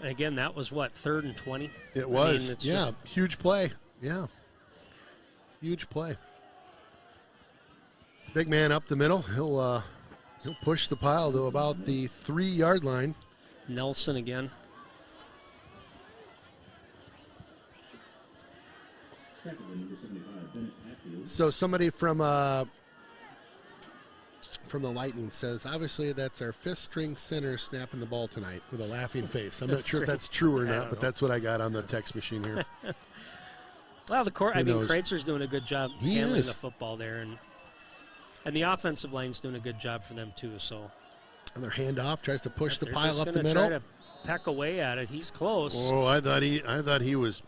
Again, that was what, 3rd and 20? It was. I mean, yeah, huge play. Yeah. Huge play. Big man up the middle. He'll push the pile to about the 3-yard line. Nelson again. So somebody from the Lightning says, obviously that's our 5th-string center snapping the ball tonight with a laughing face. I'm not sure if that's true or not, but that's what I got on the text machine here. Well, Kreitzer's doing a good job handling is. the football there, and the offensive line's doing a good job for them too. So, another handoff, tries to push the they're pile just up the gonna middle. try to peck away at it. He's close. Oh, I thought he was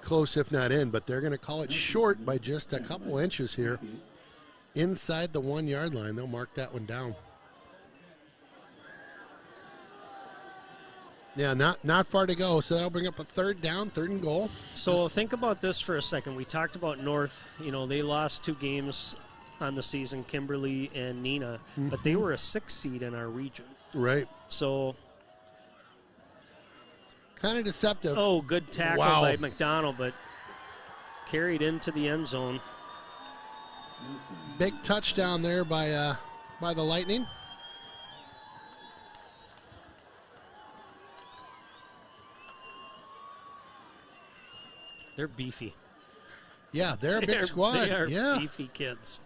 close, if not in, but they're going to call it short by just a couple inches here. Inside the 1-yard line, they'll mark that one down. Yeah, not far to go, so that'll bring up a 3rd down, 3rd and goal. So think about this for a second. We talked about North. You know, they lost 2 games on the season, Kimberly and Neenah, but they were a 6th seed in our region. Right. So kind of deceptive. Oh, good tackle by McDonald, but carried into the end zone. Big touchdown there by the Lightning. They're beefy. Yeah, they're a big squad. They are yeah. beefy kids.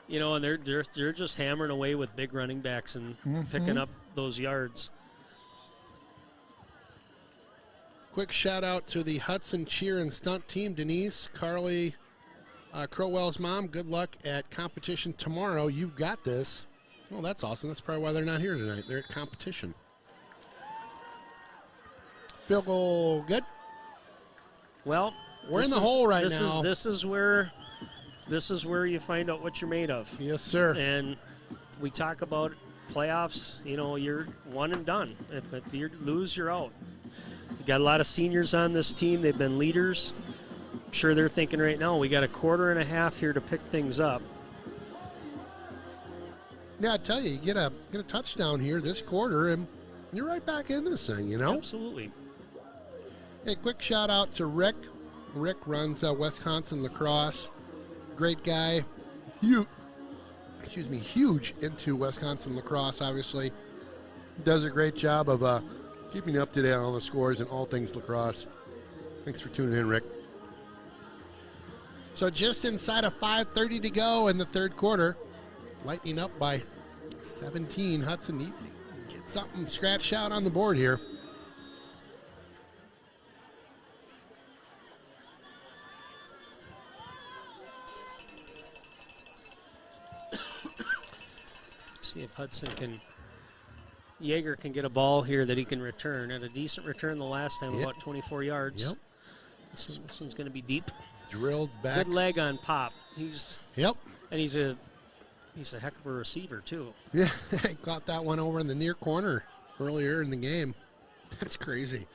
You know, and they're just hammering away with big running backs and picking up those yards. Quick shout out to the Hudson cheer and stunt team. Denise, Carly, Crowell's mom, good luck at competition tomorrow. You've got this. Well, that's awesome. That's probably why they're not here tonight. They're at competition. Field goal good. Well, we're in the hole right now. This is where you find out what you're made of. Yes, sir. And we talk about playoffs. You know, you're one and done. If you lose, you're out. You got a lot of seniors on this team. They've been leaders. I'm sure they're thinking right now, we got a quarter and a half here to pick things up. Yeah, I tell you, you get a touchdown here this quarter, and you're right back in this thing, you know? Absolutely. Hey, quick shout out to Rick. Rick runs Wisconsin Lacrosse. Great guy. Huge into Wisconsin Lacrosse, obviously. Does a great job of keeping you up to date on all the scores and all things lacrosse. Thanks for tuning in, Rick. So just inside of 5:30 to go in the 3rd quarter. Lightning up by 17. Hudson need to get something scratched out on the board here. See if Yeager can get a ball here that he can return. Had a decent return the last time, about 24 yards. Yep. This one's going to be deep. Drilled back. Good leg on Pop. Yep. And he's a heck of a receiver too. Yeah, got that one over in the near corner earlier in the game. That's crazy.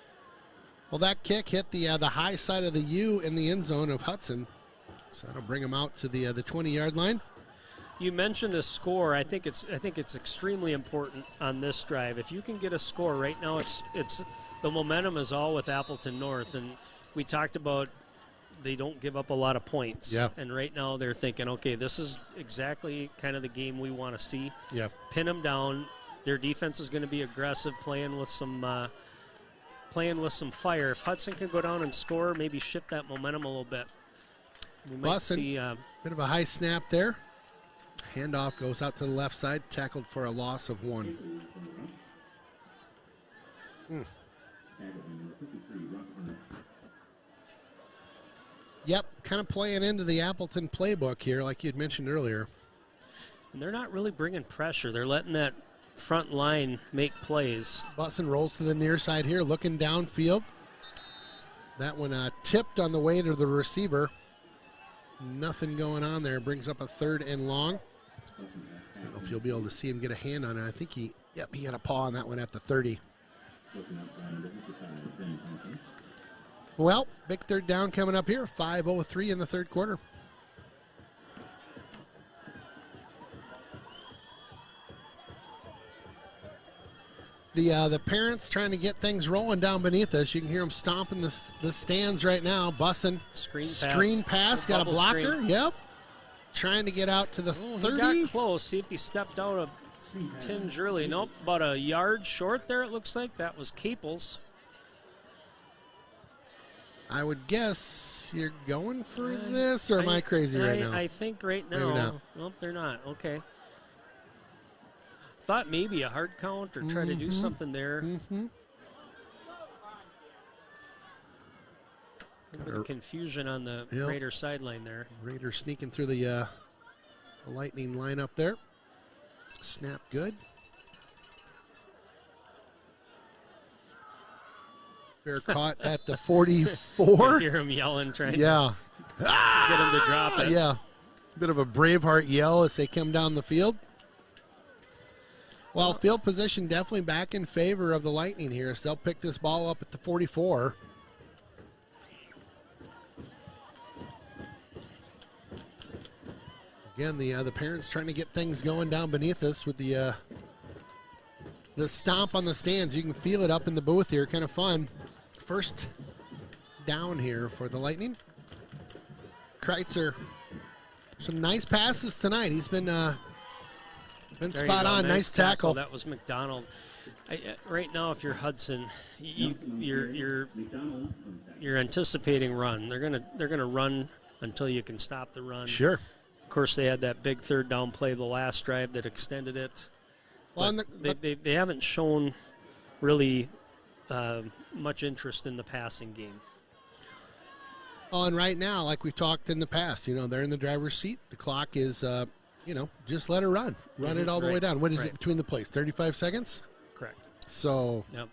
Well, that kick hit the high side of the U in the end zone of Hudson, so that'll bring him out to the 20-yard line. You mentioned a score. I think it's extremely important on this drive. If you can get a score right now, it's the momentum is all with Appleton North, and we talked about they don't give up a lot of points. Yeah. And right now they're thinking, okay, this is exactly kind of the game we want to see. Yeah. Pin them down. Their defense is going to be aggressive, playing with some fire. If Hudson can go down and score, maybe shift that momentum a little bit. We might Hudson, see bit of a high snap there. Handoff goes out to the left side, tackled for a loss of 1. Yep, kind of playing into the Appleton playbook here, like you had mentioned earlier. And they're not really bringing pressure. They're letting that front line make plays. Bussin rolls to the near side here, looking downfield. That one tipped on the way to the receiver. Nothing going on there. Brings up a 3rd and long. I don't know if you'll be able to see him get a hand on it. I think he had a paw on that one at the 30. Well, big 3rd down coming up here. 5:03 in the 3rd quarter. The parents trying to get things rolling down beneath us. You can hear them stomping the stands right now. Bussin'. Screen pass. Got a blocker. Screen. Yep. Trying to get out to the 30. He got close. See if he stepped out a tinge early. Nope. About a yard short there, it looks like. That was Caples. I would guess you're going for this, or am I crazy right now? I think right now. Maybe not. Nope, they're not. Okay. Thought maybe a hard count or try to do something there. A bit of confusion on the Raider sideline there. Raider sneaking through the Lightning lineup there. Snap good. Fair caught at the 44. You hear him yelling, trying to get him to drop it. Yeah. Bit of a Braveheart yell as they come down the field. Well, field position definitely back in favor of the Lightning here. So they'll pick this ball up at the 44. Again, the parents trying to get things going down beneath us with the stomp on the stands. You can feel it up in the booth here. Kind of fun. First down here for the Lightning. Kreitzer, some nice passes tonight. He's been spot on. Nice tackle. That was McDonald. Right now, if you're Hudson, you're anticipating run. They're gonna run until you can stop the run. Sure. Of course, they had that big 3rd down play the last drive that extended it. Well, they haven't shown really much interest in the passing game. Oh, and right now, like we've talked in the past, they're in the driver's seat. The clock is, just let it run. Run it all the way down. What is it between the plays? 35 seconds? Correct. So. Yep.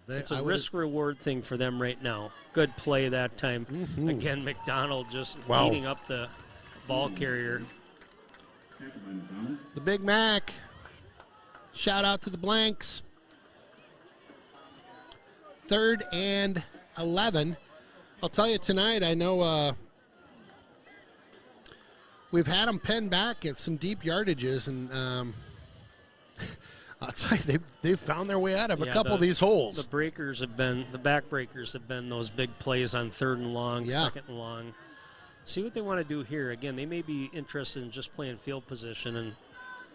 It's a risk-reward thing for them right now. Good play that time. Again, McDonald just eating up the ball carrier. The Big Mac. Shout out to the Blanks. 3rd and 11. I'll tell you tonight, I know we've had them pinned back at some deep yardages, and I'll tell you, they've found their way out of a couple of these holes. The backbreakers have been those big plays on 3rd and long, 2nd and long. See what they want to do here. Again, they may be interested in just playing field position and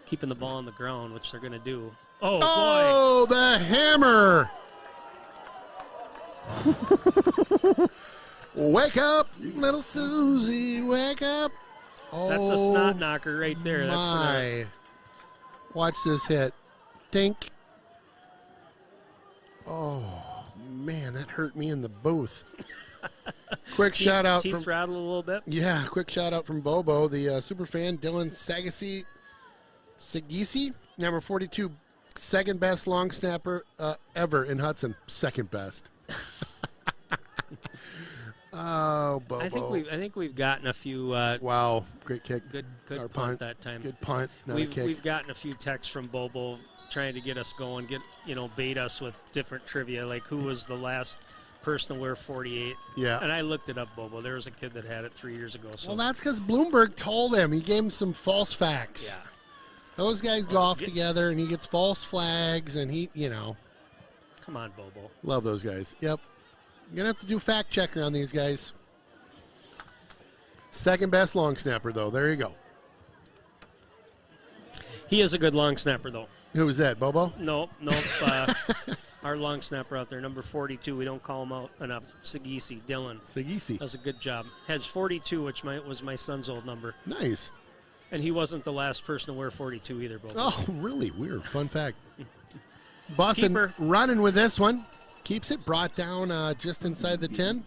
keeping the ball on the ground, which they're going to do. Oh, boy. The hammer. Wake up, little Susie, wake up. Oh, that's a snot knocker right there. My. That's gonna... Watch this hit. Dink. Oh, man, that hurt me in the booth. Quick shout out from rattle a little bit. Yeah, quick shout out from Bobo, the super fan Dylan Sagisi, number 42, 2nd best long snapper ever in Hudson. 2nd best. Oh, Bobo. I think we've gotten a few. Wow, great kick. Good punt that time. Good punt. We've gotten a few texts from Bobo trying to get us going, bait us with different trivia, like who was the last person to wear 48. Yeah. And I looked it up, Bobo. There was a kid that had it 3 years ago. So. Well, that's because Bloomberg told him. He gave him some false facts. Yeah. Those guys go off together, and he gets false flags, and he. Come on, Bobo. Love those guys. Yep. You're going to have to do fact checker on these guys. Second best long snapper, though. There you go. He is a good long snapper, though. Who was that, Bobo? Nope. Our long snapper out there, number 42. We don't call him out enough. Sagisi, Dylan. Sagisi. Does a good job. Has 42, which was my son's old number. Nice. And he wasn't the last person to wear 42 either, Bobo. Oh, really? Weird. Fun fact. Boston running with this one. Keeps it brought down just inside the 10.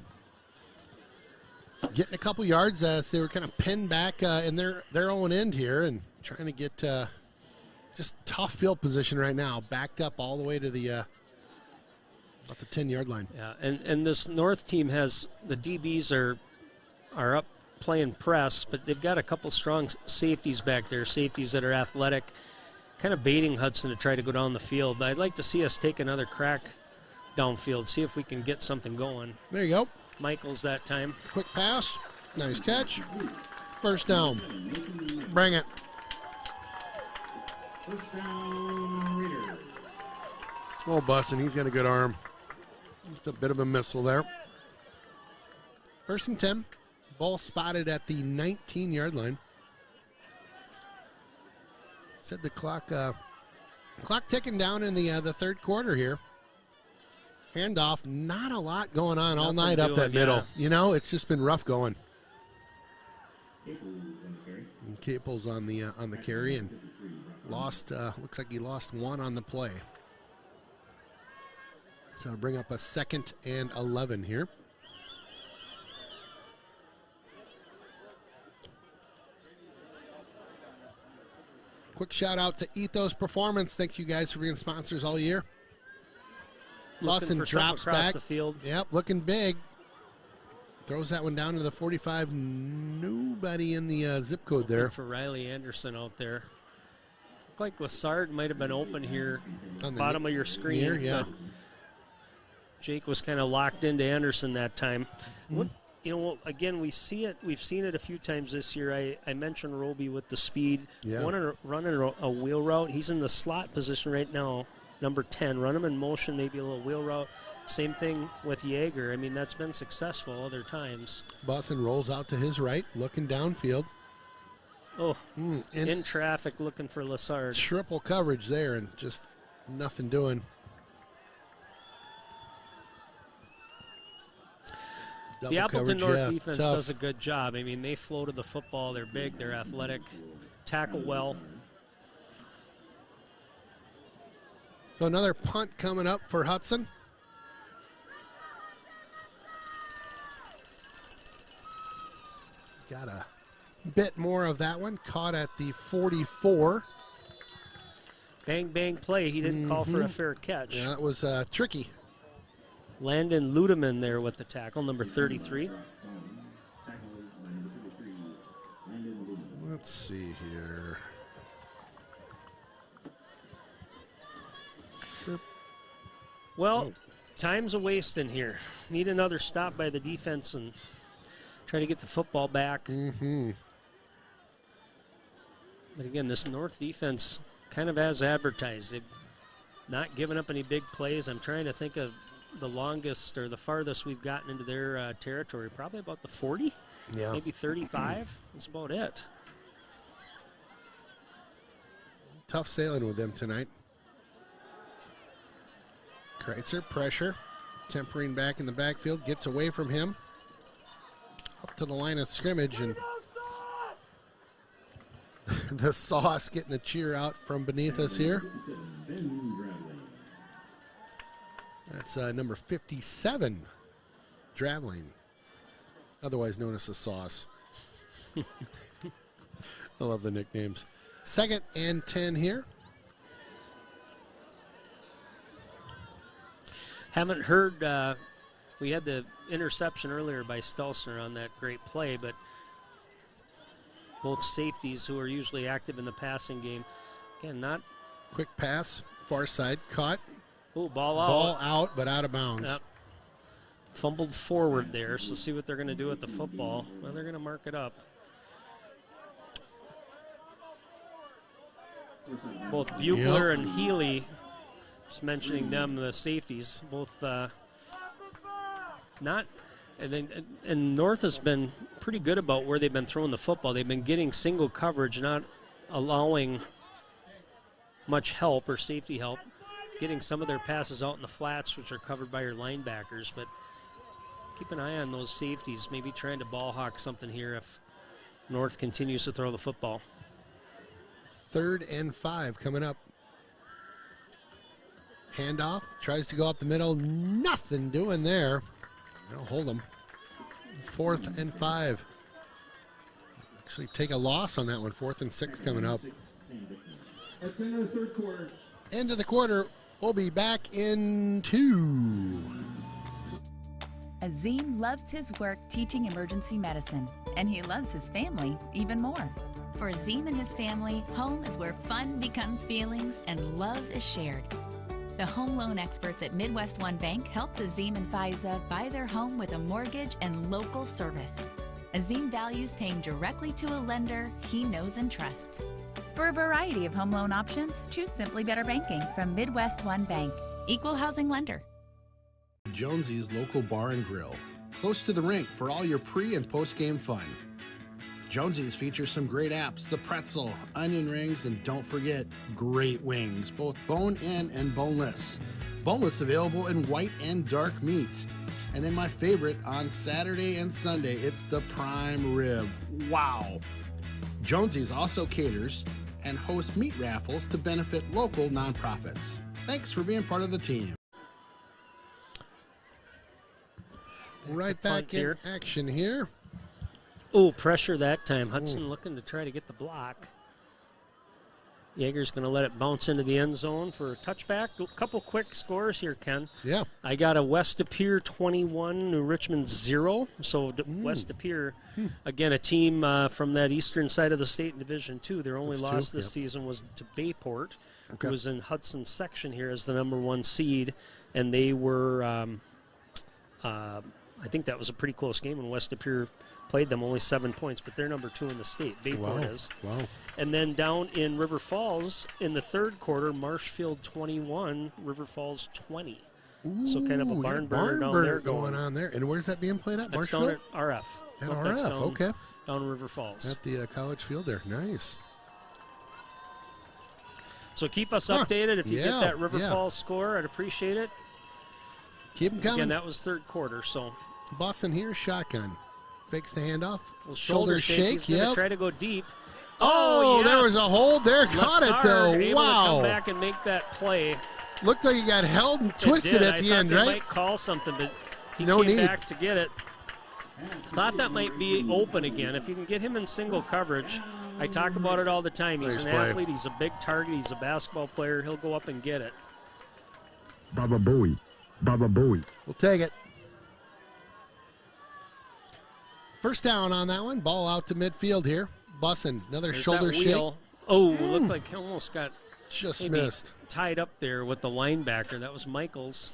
Getting a couple yards as they were kind of pinned back in their own end here and trying to get just tough field position right now. Backed up all the way to the about the 10-yard line. Yeah, and this North team has the DBs are up playing press, but they've got a couple strong safeties back there, safeties that are athletic, kind of baiting Hudson to try to go down the field. But I'd like to see us take another crack downfield, see if we can get something going. There you go. Michaels that time. Quick pass. Nice catch. First down. Bring it. First down, Raiders. Oh, Bussin', he's got a good arm. Just a bit of a missile there. First and 10. Ball spotted at the 19-yard line. Said the clock ticking down in the third quarter here. Handoff, not a lot going on all night up that middle. You know, it's just been rough going. Capel's on the carry and lost. Looks like he lost one on the play. So it'll bring up a 2nd and 11 here. Quick shout out to Ethos Performance. Thank you guys for being sponsors all year. Lawson drops back. The field. Yep, looking big. Throws that one down to the 45. Nobody in the zip code there. For Riley Anderson out there. Looked like Lassard might have been open here. On the bottom of your screen. Near, yeah. Jake was kind of locked into Anderson that time. Mm-hmm. You know, again, we see it. We've seen it a few times this year. I mentioned Roby with the speed. Yeah. Running a wheel route. He's in the slot position right now. Number 10, run him in motion, maybe a little wheel route. Same thing with Yeager. I mean, that's been successful other times. Boston rolls out to his right, looking downfield. Oh, in traffic, looking for Lassard. Triple coverage there and just nothing doing. The Appleton North defense does a good job. I mean, they flow to the football. They're big. They're athletic. Tackle well. So another punt coming up for Hudson. Got a bit more of that one. Caught at the 44. Bang, bang play. He didn't call for a fair catch. Yeah, that was tricky. Landon Ludeman there with the tackle, number 33. Let's see here. Well, time's a wasting here. Need another stop by the defense and try to get the football back. Mm-hmm. But again, this North defense kind of as advertised. They've not given up any big plays. I'm trying to think of the longest or the farthest we've gotten into their territory. Probably about the 40, maybe 35. That's about it. Tough sailing with them tonight. Kreitzer, pressure, tempering back in the backfield, gets away from him. Up to the line of scrimmage, and the Sauce getting a cheer out from beneath us here. That's number 57, Draveling, otherwise known as the Sauce. I love the nicknames. 2nd and 10 here. Haven't heard, we had the interception earlier by Stelzner on that great play, but both safeties who are usually active in the passing game, again, not. Quick pass, far side, caught. Oh, ball out. Ball out, but out of bounds. Yep. Fumbled forward there, so see what they're going to do with the football. Well, they're going to mark it up. Both Buechler and Healy, just mentioning them, the safeties, both And North has been pretty good about where they've been throwing the football. They've been getting single coverage, not allowing much help or safety help, getting some of their passes out in the flats, which are covered by your linebackers. But keep an eye on those safeties, maybe trying to ball hawk something here if North continues to throw the football. 3rd and 5 coming up. Handoff, tries to go up the middle. Nothing doing there. They'll hold him. 4th and 5. Actually take a loss on that one. 4th and 6 coming up. That's the end of the third quarter. End of the quarter. We'll be back in 2. Azim loves his work teaching emergency medicine, and he loves his family even more. For Azim and his family, home is where fun becomes feelings and love is shared. The home loan experts at Midwest One Bank helped Azim and Faiza buy their home with a mortgage and local service. Azim values paying directly to a lender he knows and trusts. For a variety of home loan options, choose Simply Better Banking from Midwest One Bank. Equal housing lender. Jonesy's local bar and grill, close to the rink for all your pre- and post-game fun. Jonesy's features some great apps, the pretzel, onion rings, and don't forget, great wings, both bone-in and boneless. Boneless available in white and dark meat. And then my favorite, on Saturday and Sunday, it's the prime rib. Wow! Jonesy's also caters and hosts meat raffles to benefit local nonprofits. Thanks for being part of the team. Right back in action here. Oh, pressure that time. Hudson looking to try to get the block. Yeager's going to let it bounce into the end zone for a touchback. A couple quick scores here, Ken. Yeah. I got a West De Pere 21, New Richmond 0. So West De Pere, again, a team from that eastern side of the state in Division 2. Their only loss this season was to Bayport, who was in Hudson's section here as the number 1 seed. And they were, I think that was a pretty close game when West De Pere played them, only 7 points, but they're number 2 in the state. Bayport is. Wow. And then down in River Falls in the third quarter, Marshfield 21, River Falls 20. Ooh, so kind of a barn burner down there going on there. And where's that being played at? That's Marshfield? down at RF. At RF, okay. Down in River Falls. At the college field there. Nice. So keep us updated. If you get that River Falls score, I'd appreciate it. Keep them coming. Again, that was third quarter, so. Boston here, shotgun. Fakes the handoff. Shoulder shake. He's going to try to go deep. Oh, yes. There was a hold there. Caught it, though. Able wow. to come back and make that play. Looked like he got held and twisted at the end, right? They might call something, but he came back to get it. Thought that might be open again. If you can get him in single coverage, I talk about it all the time. He's an athlete. He's a big target. He's a basketball player. He'll go up and get it. Baba Booey. Baba Booey. We'll take it. First down on that one. Ball out to midfield here. Bussin'. Another shoulder shake. Oh, looked like he almost got just missed. Tied up there with the linebacker. That was Michaels.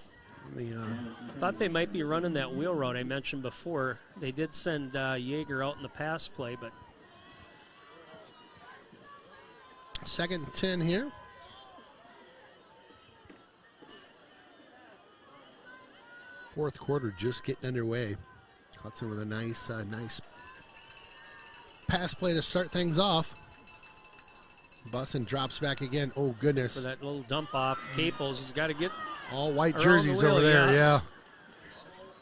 Thought they might be running that wheel route I mentioned before. They did send Yeager out in the pass play, but. 2nd and 10 here. Fourth quarter just getting underway. Hudson with a nice pass play to start things off. Bussin' drops back again. Oh, goodness. For that little dump off, Caples has got to get all white jerseys over there, yeah.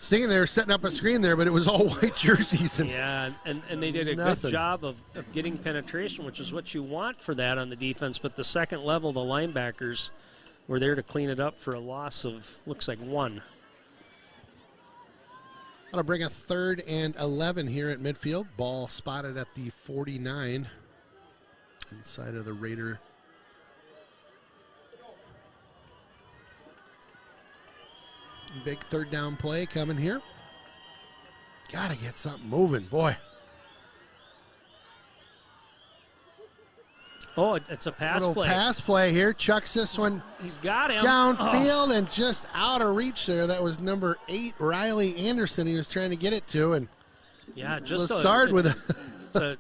Sitting there, setting up a screen there, but it was all white jerseys. And they did a good job of getting penetration, which is what you want for that on the defense. But the second level, the linebackers were there to clean it up for a loss of, looks like 1. That'll bring a 3rd and 11 here at midfield. Ball spotted at the 49 inside of the Raider. Big 3rd down play coming here. Got to get something moving, boy. Oh, it's a pass play. Pass play here. Chucks this one. He's got him. Downfield and just out of reach there. That was number 8, Riley Anderson. He was trying to get it to. And just Lassard with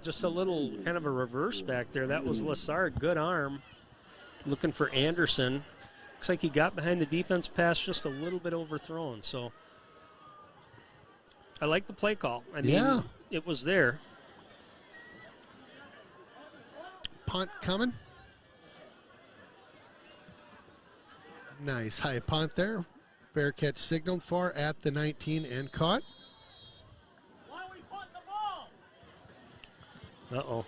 just a little kind of a reverse back there. That was Lassard. Good arm. Looking for I like the play call. I mean, Yeah. it was there. Punt coming. Nice high punt there. Fair catch signaled for at the 19 and caught. Uh-oh.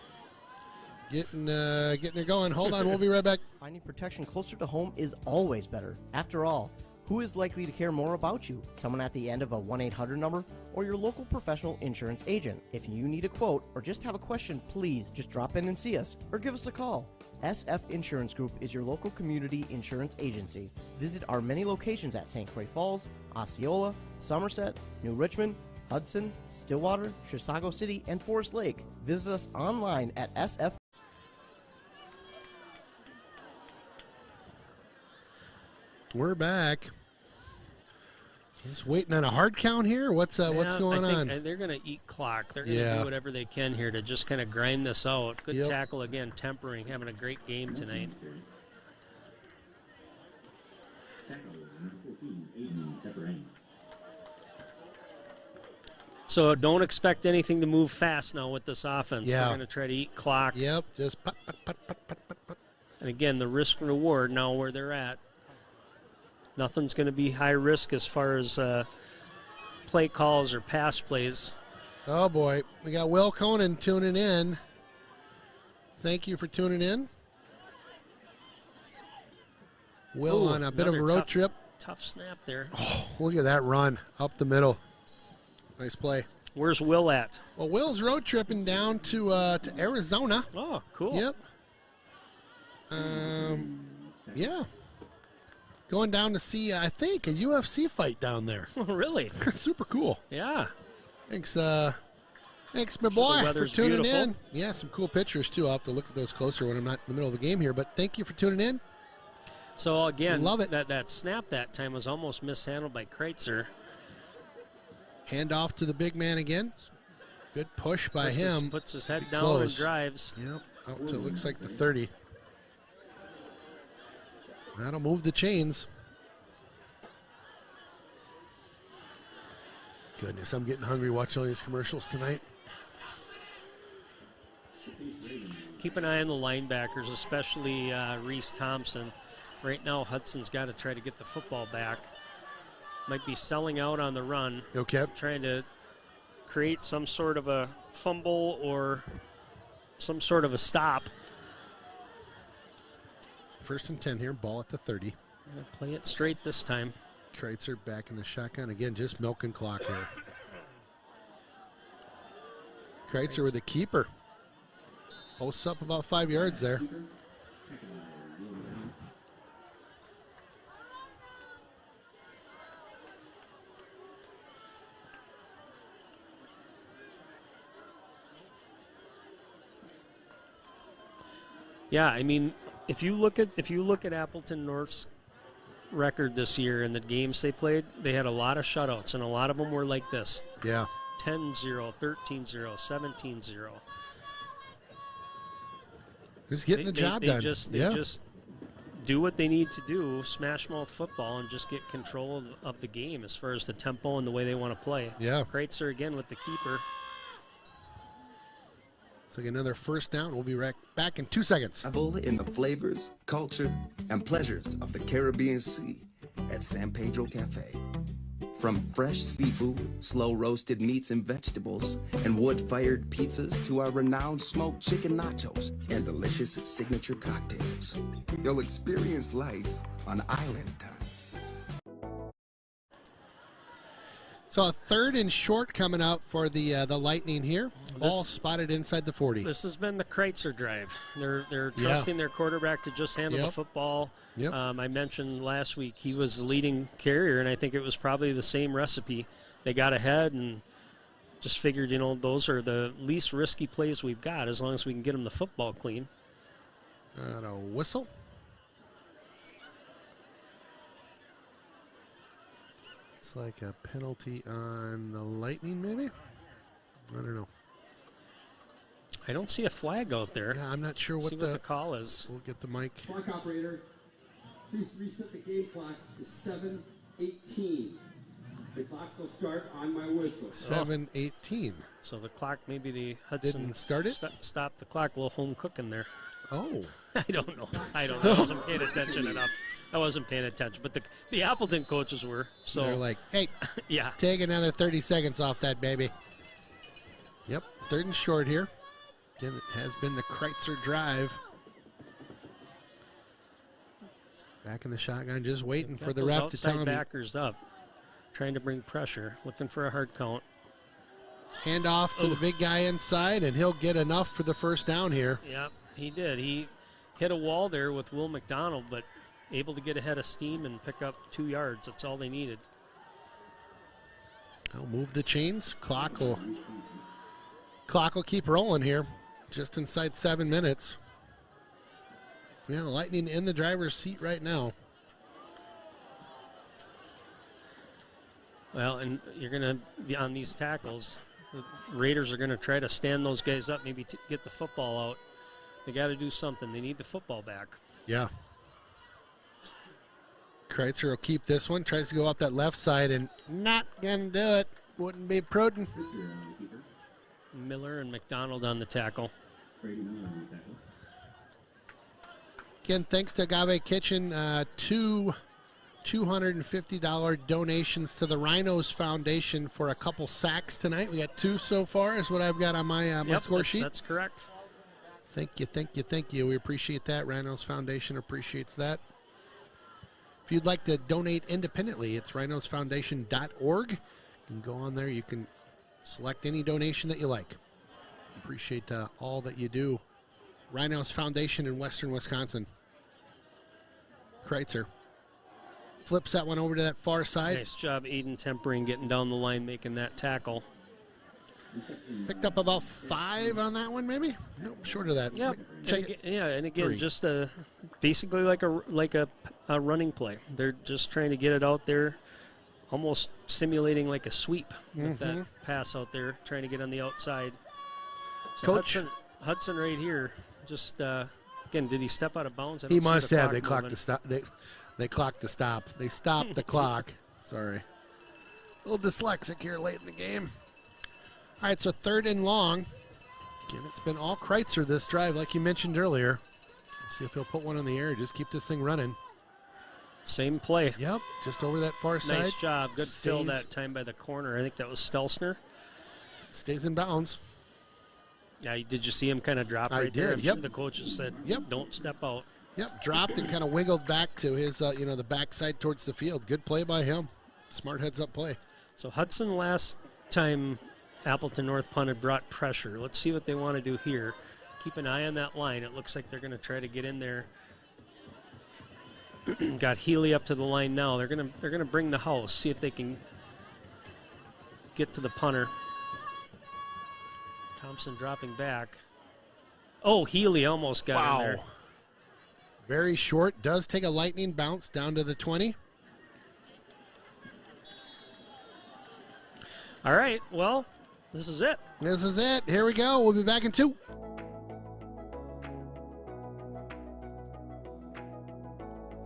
Getting it going. Hold on, we'll be right back. Finding protection closer to home is always better. After all, who is likely to care more about you? Someone at the end of a 1-800 number or your local professional insurance agent? If you need a quote or just have a question, please just drop in and see us or give us a call. SF Insurance Group is your local community insurance agency. Visit our many locations at St. Croix Falls, Osceola, Somerset, New Richmond, Hudson, Stillwater, Chisago City, and Forest Lake. Visit us online at SF. We're back. Just waiting on a hard count here. What's going on? They're going to eat clock. They're going to do whatever they can here to just kind of grind this out. Good tackle again, Tempering, having a great game tonight. So don't expect anything to move fast now with this offense. Yeah. They're going to try to eat clock. Yep, just put. And again, the risk reward now where they're at. Nothing's going to be high risk as far as play calls or pass plays. Oh, boy. We got Will Conan tuning in. Thank you for tuning in. Will on a bit of a road trip. Tough snap there. Oh, look at that run up the middle. Nice play. Where's Will at? Well, Will's road tripping down to Arizona. Oh, cool. Yep. Yeah. Going down to see, I think, a UFC fight down there. Really? Super cool. Yeah. Thanks, my boy, for tuning beautiful. in. Yeah, some cool pictures, too. I'll have to look at those closer when I'm not in the middle of the game here. But thank you for tuning in. So, again, love it. That snap that time was almost mishandled by Kreitzer. Hand off to the big man again. Good push by him. Puts his head down close. and drives. Yep, out to looks like the 30. That'll move the chains. Goodness, I'm getting hungry watching all these commercials tonight. Keep an eye on the linebackers, especially Reese Thompson. Right now, Hudson's got to try to get the football back. Might be selling out on the run. Okay. Trying to create some sort of a fumble or some sort of a stop. 1st and 10 here, ball at the 30. Play it straight this time. Kreitzer back in the shotgun. Again, just milking clock here. Kreitzer with a keeper. Posts up about 5 yards there. Yeah, I mean, if you look at Appleton North's record this year and the games they played, they had a lot of shutouts, and a lot of them were like this. Yeah. 10-0, 13-0, 17-0. Just getting the job done. They just do what they need to do, smash mouth football, and just get control of the game as far as the tempo and the way they want to play. Yeah. Kreitzer again with the keeper. It's like another 1st down. We'll be back in 2 seconds. Travel in the flavors, culture, and pleasures of the Caribbean Sea at San Pedro Cafe. From fresh seafood, slow-roasted meats and vegetables, and wood-fired pizzas to our renowned smoked chicken nachos and delicious signature cocktails. You'll experience life on island time. So a 3rd and short coming out for the Lightning here. Ball spotted inside the 40. This has been the Kreitzer drive. They're trusting their quarterback to just handle the football. Yep. I mentioned last week he was the leading carrier, and I think it was probably the same recipe. They got ahead and just figured, those are the least risky plays we've got as long as we can get them the football clean. A whistle. It's like a penalty on the Lightning, maybe? I don't know. I don't see a flag out there. Yeah, I'm not sure what the call is. We'll get the mic. Clock operator, please reset the game clock to 7:18. The clock will start on my whistle. 7:18. So the clock, maybe the Hudson Didn't start it? Stop the clock. A little home cooking there. Oh. I don't know. I wasn't paying attention enough. I wasn't paying attention. But the Appleton coaches were. So they're like, hey, yeah, take another 30 seconds off that baby. Yep, 3rd and short here. Again, it has been the Kreitzer drive. Back in the shotgun, just waiting for the ref to tell him. Backers up, trying to bring pressure, looking for a hard count. Hand off to the big guy inside, and he'll get enough for the first down here. Yep, he did. He hit a wall there with Will McDonald, but able to get ahead of steam and pick up 2 yards. That's all they needed. He'll move the chains. Clock will keep rolling here. Just inside 7 minutes. Yeah, the Lightning in the driver's seat right now. Well, and you're going to be on these tackles. The Raiders are going to try to stand those guys up, maybe get the football out. They got to do something. They need the football back. Yeah. Kreitzer will keep this one. Tries to go up that left side and not going to do it. Wouldn't be prudent. Miller and McDonald on the tackle. Again, thanks to Agave Kitchen, 2 $250 donations to the Rhinos Foundation for a couple sacks tonight. We got 2 so far is what I've got on my, my score sheet. That's correct. Thank you, thank you, thank you. We appreciate that. Rhinos Foundation appreciates that. If you'd like to donate independently, it's rhinosfoundation.org. You can go on there. You can select any donation that you like. Appreciate all that you do. Rhinos Foundation in Western Wisconsin. Kreitzer flips that one over to that far side. Nice job, Aiden Tempering, getting down the line, making that tackle. Picked up about 5 on that one, maybe? Nope, short of that. Yep. And again, 3. just basically like a running play. They're just trying to get it out there, almost simulating like a sweep with that pass out there, trying to get on the outside. So Coach Hudson right here. Just again, did he step out of bounds? He must have. They clocked the stop. They clocked the stop. They stopped the clock. Sorry. A little dyslexic here late in the game. All right, so 3rd and long. Again, it's been all Kreitzer this drive, like you mentioned earlier. Let's see if he'll put one in the air. Just keep this thing running. Same play. Yep, just over that far side. Nice job. Good fill that time by the corner. I think that was Stelzner. Stays in bounds. Yeah, did you see him kind of drop right there? I'm sure the coaches said, don't step out. Yep, dropped and kind of wiggled back to his, the backside towards the field. Good play by him. Smart heads-up play. So Hudson last time Appleton North punted brought pressure. Let's see what they want to do here. Keep an eye on that line. It looks like they're going to try to get in there. Got Healy up to the line now. They're gonna bring the house. See if they can get to the punter. Thompson dropping back. Oh, Healy almost got in there. Very short. Does take a lightning bounce down to the 20. All right. Well, this is it. This is it. Here we go. We'll be back in 2.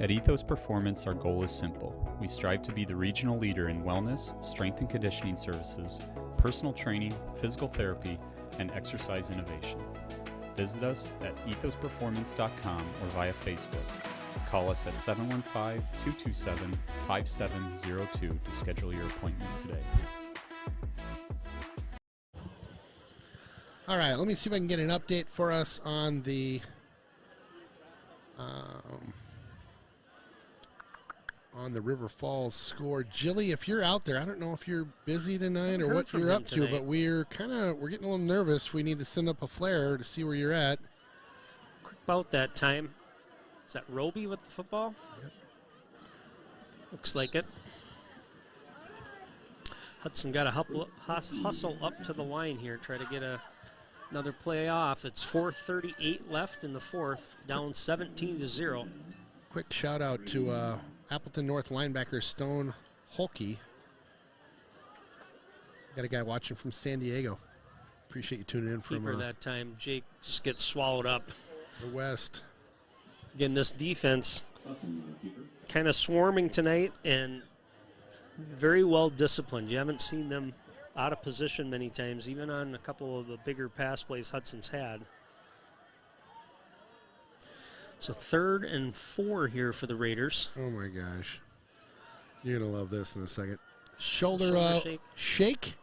At Ethos Performance, our goal is simple. We strive to be the regional leader in wellness, strength and conditioning services, personal training, physical therapy, and exercise innovation. Visit us at ethosperformance.com or via Facebook. Call us at 715-227-5702 to schedule your appointment today. All right, let me see if I can get an update for us on the River Falls score. Jilly, if you're out there, I don't know if you're busy tonight or what you're up to, but we're getting a little nervous. We need to send up a flare to see where you're at. Quick about that time. Is that Roby with the football? Yep. Looks like it. Hudson got to hustle up to the line here, try to get another play off. It's 4:38 left in the 4th, down 17-0. Quick shout out to Appleton North linebacker Stone Holke. Got a guy watching from San Diego. Appreciate you tuning in from Keeper that time. Jake just gets swallowed up. The West. Again, this defense kind of swarming tonight, and very well disciplined. You haven't seen them out of position many times, even on a couple of the bigger pass plays Hudson's had. So 3rd and 4 here for the Raiders. Oh, my gosh. You're going to love this in a second. Shoulder shake.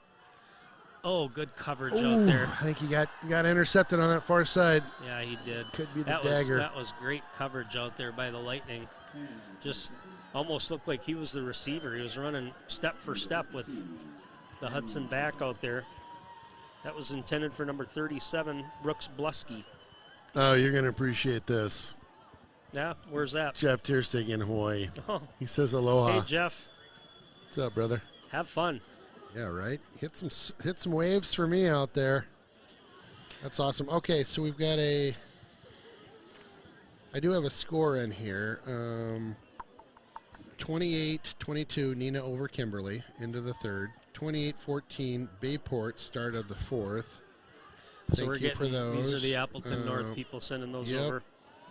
Oh, good coverage out there. I think he got intercepted on that far side. Yeah, he did. Could be the that dagger. That was great coverage out there by the Lightning. Just almost looked like he was the receiver. He was running step for step with the Hudson back out there. That was intended for number 37, Brooks Blusky. Oh, you're going to appreciate this. Yeah, where's that? Jeff Tierstig in Hawaii. Oh. He says aloha. Hey, Jeff. What's up, brother? Have fun. Yeah, right. Hit some waves for me out there. That's awesome. Okay, so we've got I do have a score in here. 28-22, Neenah over Kimberly into the 3rd. 28-14, Bayport, start of the 4th. So we're getting, for those. These are the Appleton North people sending those over.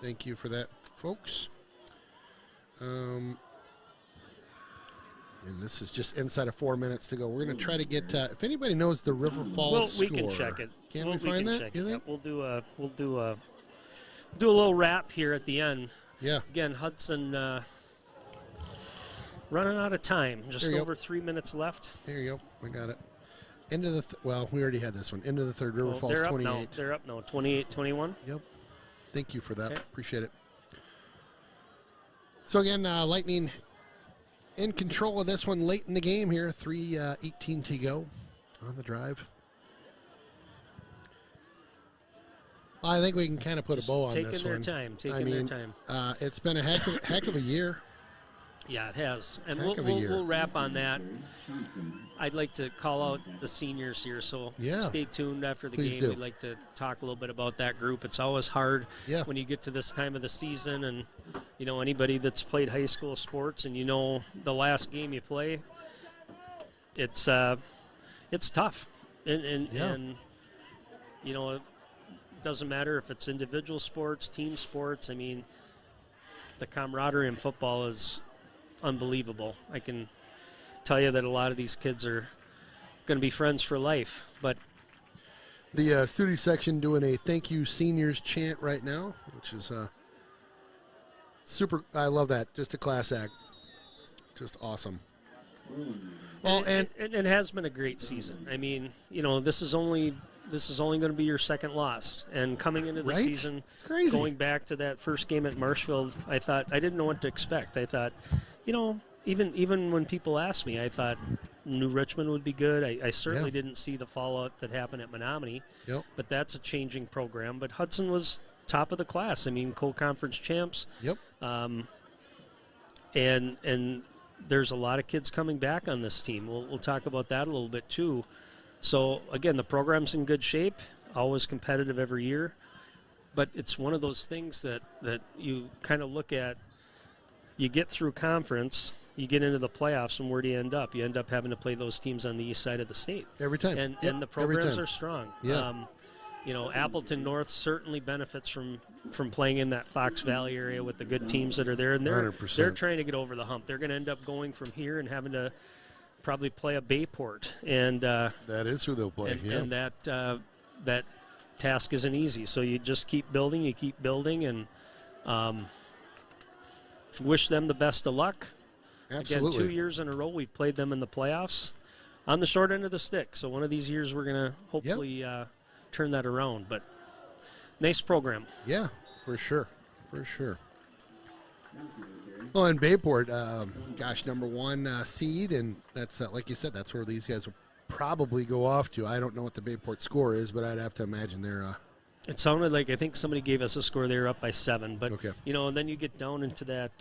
Thank you for that, folks. And this is just inside of 4 minutes to go. We're going to try to get, if anybody knows the River Falls score. We can check it. Can we find that? You think? We'll do a little wrap here at the end. Yeah. Again, Hudson running out of time. Just over 3 minutes left. There you go. I got it. Into the well, we already had this one. Into the 3rd, River Falls 28. They're up now. 28-21. Yep. Thank you for that. Okay. Appreciate it. So again, Lightning in control of this one late in the game here. 3:18 to go on the drive. I think we can kind of put a bow on this one. Taking their time. It's been a heck of a year. Yeah, it has. And we'll wrap on that. I'd like to call out the seniors here, so stay tuned after the game. We'd like to talk a little bit about that group. It's always hard when you get to this time of the season, and you know, anybody that's played high school sports and you know the last game you play, it's tough. And you know, it doesn't matter if it's individual sports, team sports. I mean, the camaraderie in football is unbelievable. I can tell you that a lot of these kids are going to be friends for life. But the studio section doing a thank you seniors chant right now, which is super. I love that. Just a class act. Just awesome. Well, and it has been a great season. I mean, you know, this is only going to be your second loss. And coming into the season, going back to that first game at Marshfield, I didn't know what to expect. I thought, you know, even when people asked me, I thought New Richmond would be good. I certainly didn't see the fallout that happened at Menominee. Yep. But that's a changing program. But Hudson was top of the class. I mean, co-conference champs. Yep. And there's a lot of kids coming back on this team. We'll talk about that a little bit too. So, again, the program's in good shape, always competitive every year. But it's one of those things that you kind of look at. You get through conference, you get into the playoffs, and where do you end up? You end up having to play those teams on the east side of the state. Every time. And the programs are strong. Yeah. You know, Appleton North certainly benefits from playing in that Fox Valley area with the good teams that are there. And they're trying to get over the hump. They're going to end up going from here and having to probably play a Bayport. And that is who they'll play. And that task isn't easy. So you just keep building, and wish them the best of luck. Absolutely. Again, 2 years in a row we've played them in the playoffs on the short end of the stick. So one of these years we're going to hopefully turn that around. But nice program. Yeah, for sure. For sure. Well, and Bayport, number 1 seed, and that's like you said, that's where these guys will probably go off to. I don't know what the Bayport score is, but I'd have to imagine they're. It sounded like I think somebody gave us a score. They were up by 7, but you know, and then you get down into that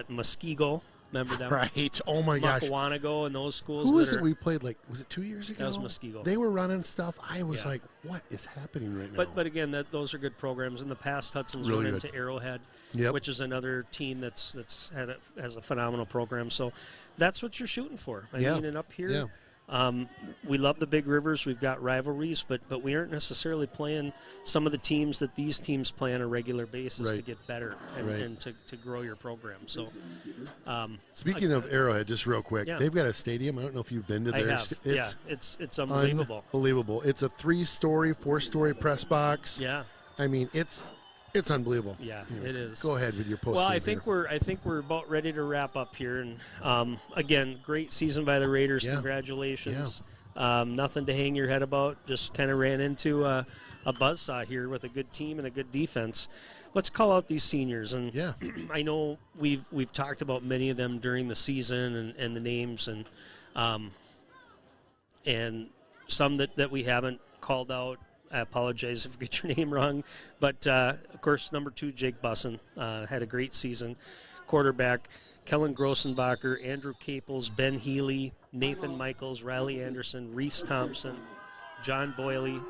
Muskego. Remember that? Right. Oh my gosh. Muckawanago and those schools. Who was it we played? Like, was it 2 years ago? That was Muskego. They were running stuff. I was like, what is happening right now? But again, those are good programs. In the past, Hudson's really run into Arrowhead, which is another team has a phenomenal program. So that's what you're shooting for. I mean, and up here, We love the big rivers. We've got rivalries, but we aren't necessarily playing some of the teams that these teams play on a regular basis to get better and to grow your program. So, speaking of Arrowhead, just real quick, they've got a stadium. I don't know if you've been to there. It's unbelievable. Unbelievable. It's a 3-story, 4-story press box. Yeah. I mean, it's unbelievable. Yeah, it is. Go ahead with your post. Well, I think we're about ready to wrap up here, and again, great season by the Raiders. Yeah. Congratulations. Yeah. Nothing to hang your head about. Just kind of ran into a buzzsaw here with a good team and a good defense. Let's call out these seniors, and I know we've talked about many of them during the season and the names and some that we haven't called out. I apologize if I get your name wrong. But, of course, number 2, Jake Bussin, had a great season. Quarterback, Kellen Grossenbacher, Andrew Caples, Ben Healy, Nathan Michaels, Riley Anderson, Reese Thompson, John Boyley,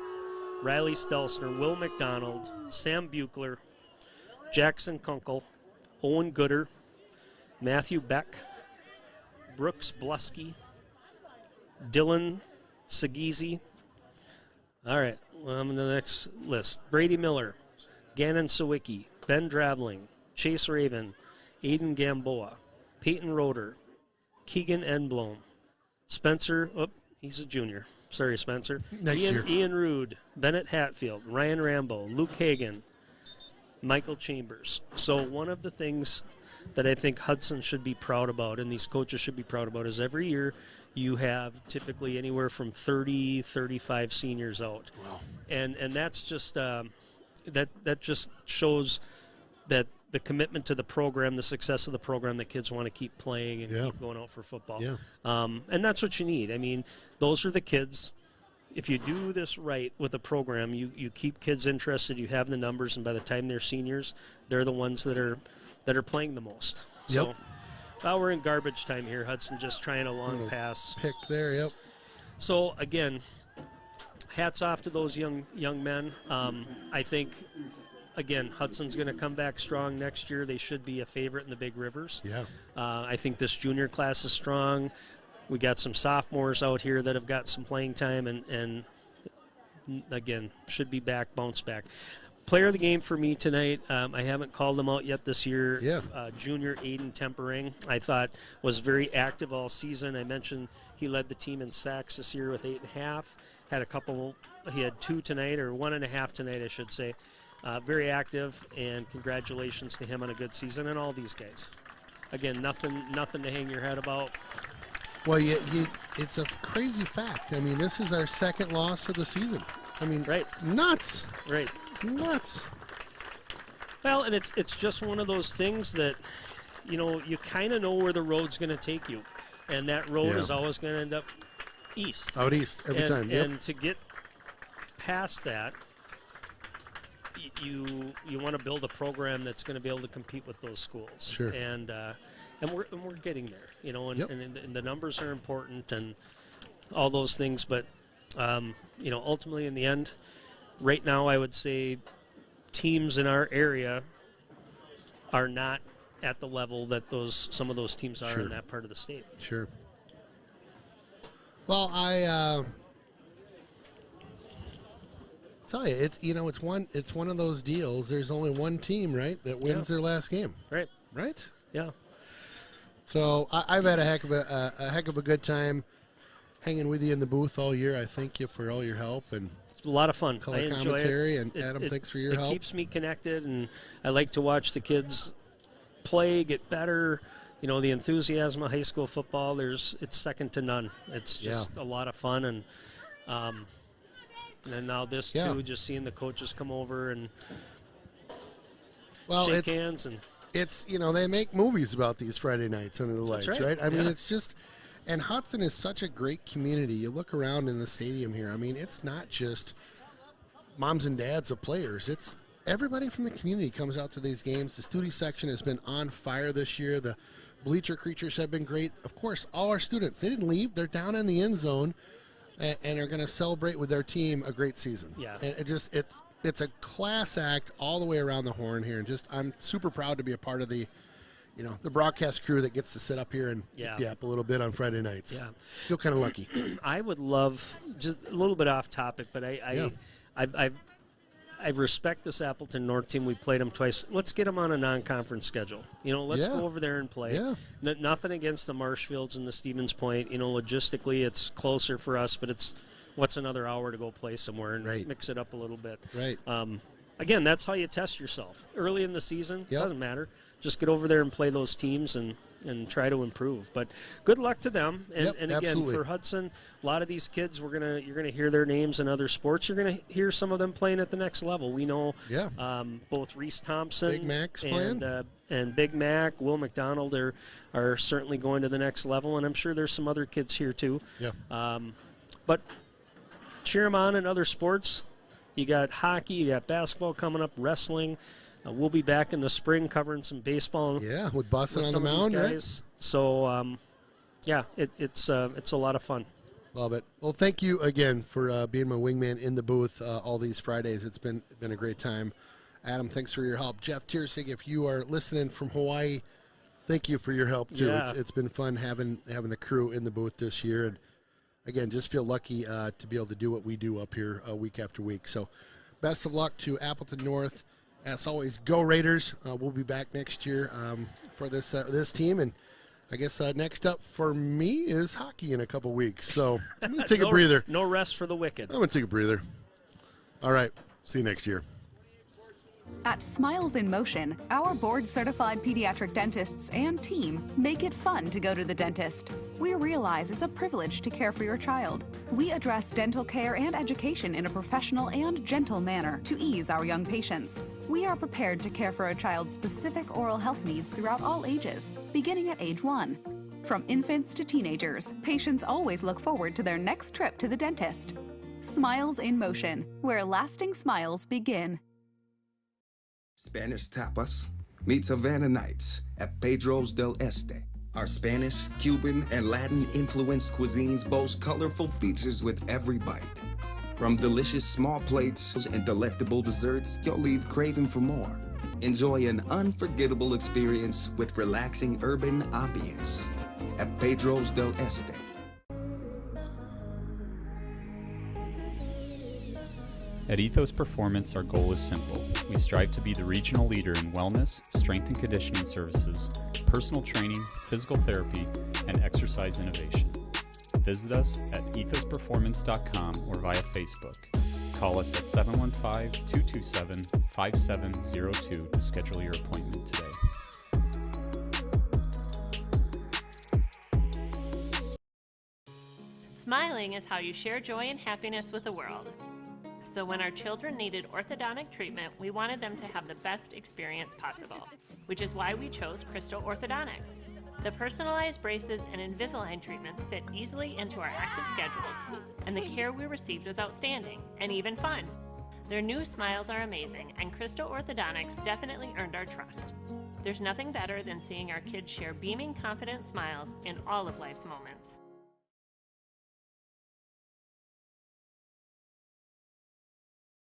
Riley Stelzner, Will McDonald, Sam Buechler, Jackson Kunkel, Owen Gooder, Matthew Beck, Brooks Blusky, Dylan Sagizi. All right. On the next list, Brady Miller, Gannon Sawicki, Ben Dravling, Chase Raven, Aiden Gamboa, Peyton Roeder, Keegan Enblom, Spencer, he's a junior. Sorry, Spencer. Ian Rude, Bennett Hatfield, Ryan Rambo, Luke Hagan, Michael Chambers. So one of the things that I think Hudson should be proud about and these coaches should be proud about is every year you have typically anywhere from 30, 35 seniors out. Wow. And that's just that just shows that the commitment to the program, the success of the program, that kids want to keep playing and keep going out for football. Yeah. And that's what you need. I mean, those are the kids. If you do this right with a program, you keep kids interested, you have the numbers, and by the time they're seniors, they're the ones that are playing the most. Yep. So, well, we're in garbage time here, Hudson, just trying a long pass. Pick there, yep. So, again, hats off to those young men. I think, again, Hudson's going to come back strong next year. They should be a favorite in the Big Rivers. Yeah. I think this junior class is strong. We got some sophomores out here that have got some playing time and again, should be back, bounce back. Player of the game for me tonight, I haven't called him out yet this year. Yeah. Junior Aiden Tempering, I thought was very active all season. I mentioned he led the team in sacks this year with 8.5. He had 2 tonight, or 1.5 tonight, I should say. Very active, and congratulations to him on a good season and all these guys. Again, nothing to hang your head about. Well, it's a crazy fact. I mean, this is our second loss of the season. I mean, nuts. Right. Nuts. Well, and it's just one of those things that, you kind of know where the road's going to take you. And that road is always going to end up east. Out east every time, yep. And to get past that, you want to build a program that's going to be able to compete with those schools. Sure. And we're getting there, and the numbers are important and all those things. But, ultimately in the end, right now I would say teams in our area are not at the level that some of those teams are in that part of the state. Sure. Well, I tell you, it's one of those deals. There's only one team, right, that wins their last game. Right. Right? Yeah. So I've had a heck of a good time hanging with you in the booth all year. I thank you for all your help and it's a lot of fun. Color I enjoy commentary, it. And Adam, thanks for your help. It keeps me connected, and I like to watch the kids play, get better. The enthusiasm of high school football, it's second to none. It's just a lot of fun, and now this too, just seeing the coaches come over and shake hands and. It's, they make movies about these Friday nights under the lights, right? I mean, it's just, and Hudson is such a great community. You look around in the stadium here. I mean, it's not just moms and dads of players. It's everybody from the community comes out to these games. The student section has been on fire this year. The bleacher creatures have been great. Of course, all our students, they didn't leave. They're down in the end zone and are going to celebrate with their team a great season. Yeah. And it's a class act all the way around the horn here, and I'm super proud to be a part of the the broadcast crew that gets to sit up here and Yeah. pick you up a little bit on Friday nights. Yeah. Feel kind of lucky. I would love, just a little bit off topic, but I respect this Appleton North team. We played them twice. Let's get them on a non-conference schedule. Let's go over there and play. Yeah. Nothing against the Marshfields and the Stevens Point. Logistically, it's closer for us, but it's what's another hour to go play somewhere and mix it up a little bit. Right. Again, that's how you test yourself. Early in the season, doesn't matter. Just get over there and play those teams and try to improve. But good luck to them. And, and again, absolutely. for Hudson, a lot of these kids, you're gonna hear their names in other sports. You're gonna hear some of them playing at the next level. We know both Reese Thompson, Big Mac's playing. And Big Mac, Will McDonald are certainly going to the next level, and I'm sure there's some other kids here too. Yeah. But cheer them on in other sports. You got hockey, you got basketball coming up, wrestling. We'll be back in the spring covering some baseball. Yeah, with Boston on the some of these mound, right? guys. So, it's a lot of fun. Love it. Well, thank you again for being my wingman in the booth all these Fridays. It's been a great time. Adam, thanks for your help. Jeff Tiersig, if you are listening from Hawaii, thank you for your help too. Yeah. It's been fun having the crew in the booth this year, and again, just feel lucky to be able to do what we do up here week after week. So, best of luck to Appleton North. As always, go Raiders. We'll be back next year for this team. And I guess next up for me is hockey in a couple weeks. So I'm going to take a breather. No rest for the wicked. I'm going to take a breather. All right. See you next year. At Smiles in Motion, our board-certified pediatric dentists and team make it fun to go to the dentist. We realize it's a privilege to care for your child. We address dental care and education in a professional and gentle manner to ease our young patients. We are prepared to care for a child's specific oral health needs throughout all ages, beginning at age 1. From infants to teenagers, patients always look forward to their next trip to the dentist. Smiles in Motion, where lasting smiles begin. Spanish tapas meets Havana Nights at Pedro's del Este. Our Spanish, Cuban, and Latin-influenced cuisines boast colorful features with every bite. From delicious small plates and delectable desserts, you'll leave craving for more. Enjoy an unforgettable experience with relaxing urban ambience at Pedro's del Este. At Ethos Performance, our goal is simple. We strive to be the regional leader in wellness, strength and conditioning services, personal training, physical therapy, and exercise innovation. Visit us at ethosperformance.com or via Facebook. Call us at 715-227-5702 to schedule your appointment today. Smiling is how you share joy and happiness with the world. So when our children needed orthodontic treatment, we wanted them to have the best experience possible, which is why we chose Crystal Orthodontics. The personalized braces and Invisalign treatments fit easily into our active schedules, and the care we received was outstanding and even fun. Their new smiles are amazing, and Crystal Orthodontics definitely earned our trust. There's nothing better than seeing our kids share beaming, confident smiles in all of life's moments.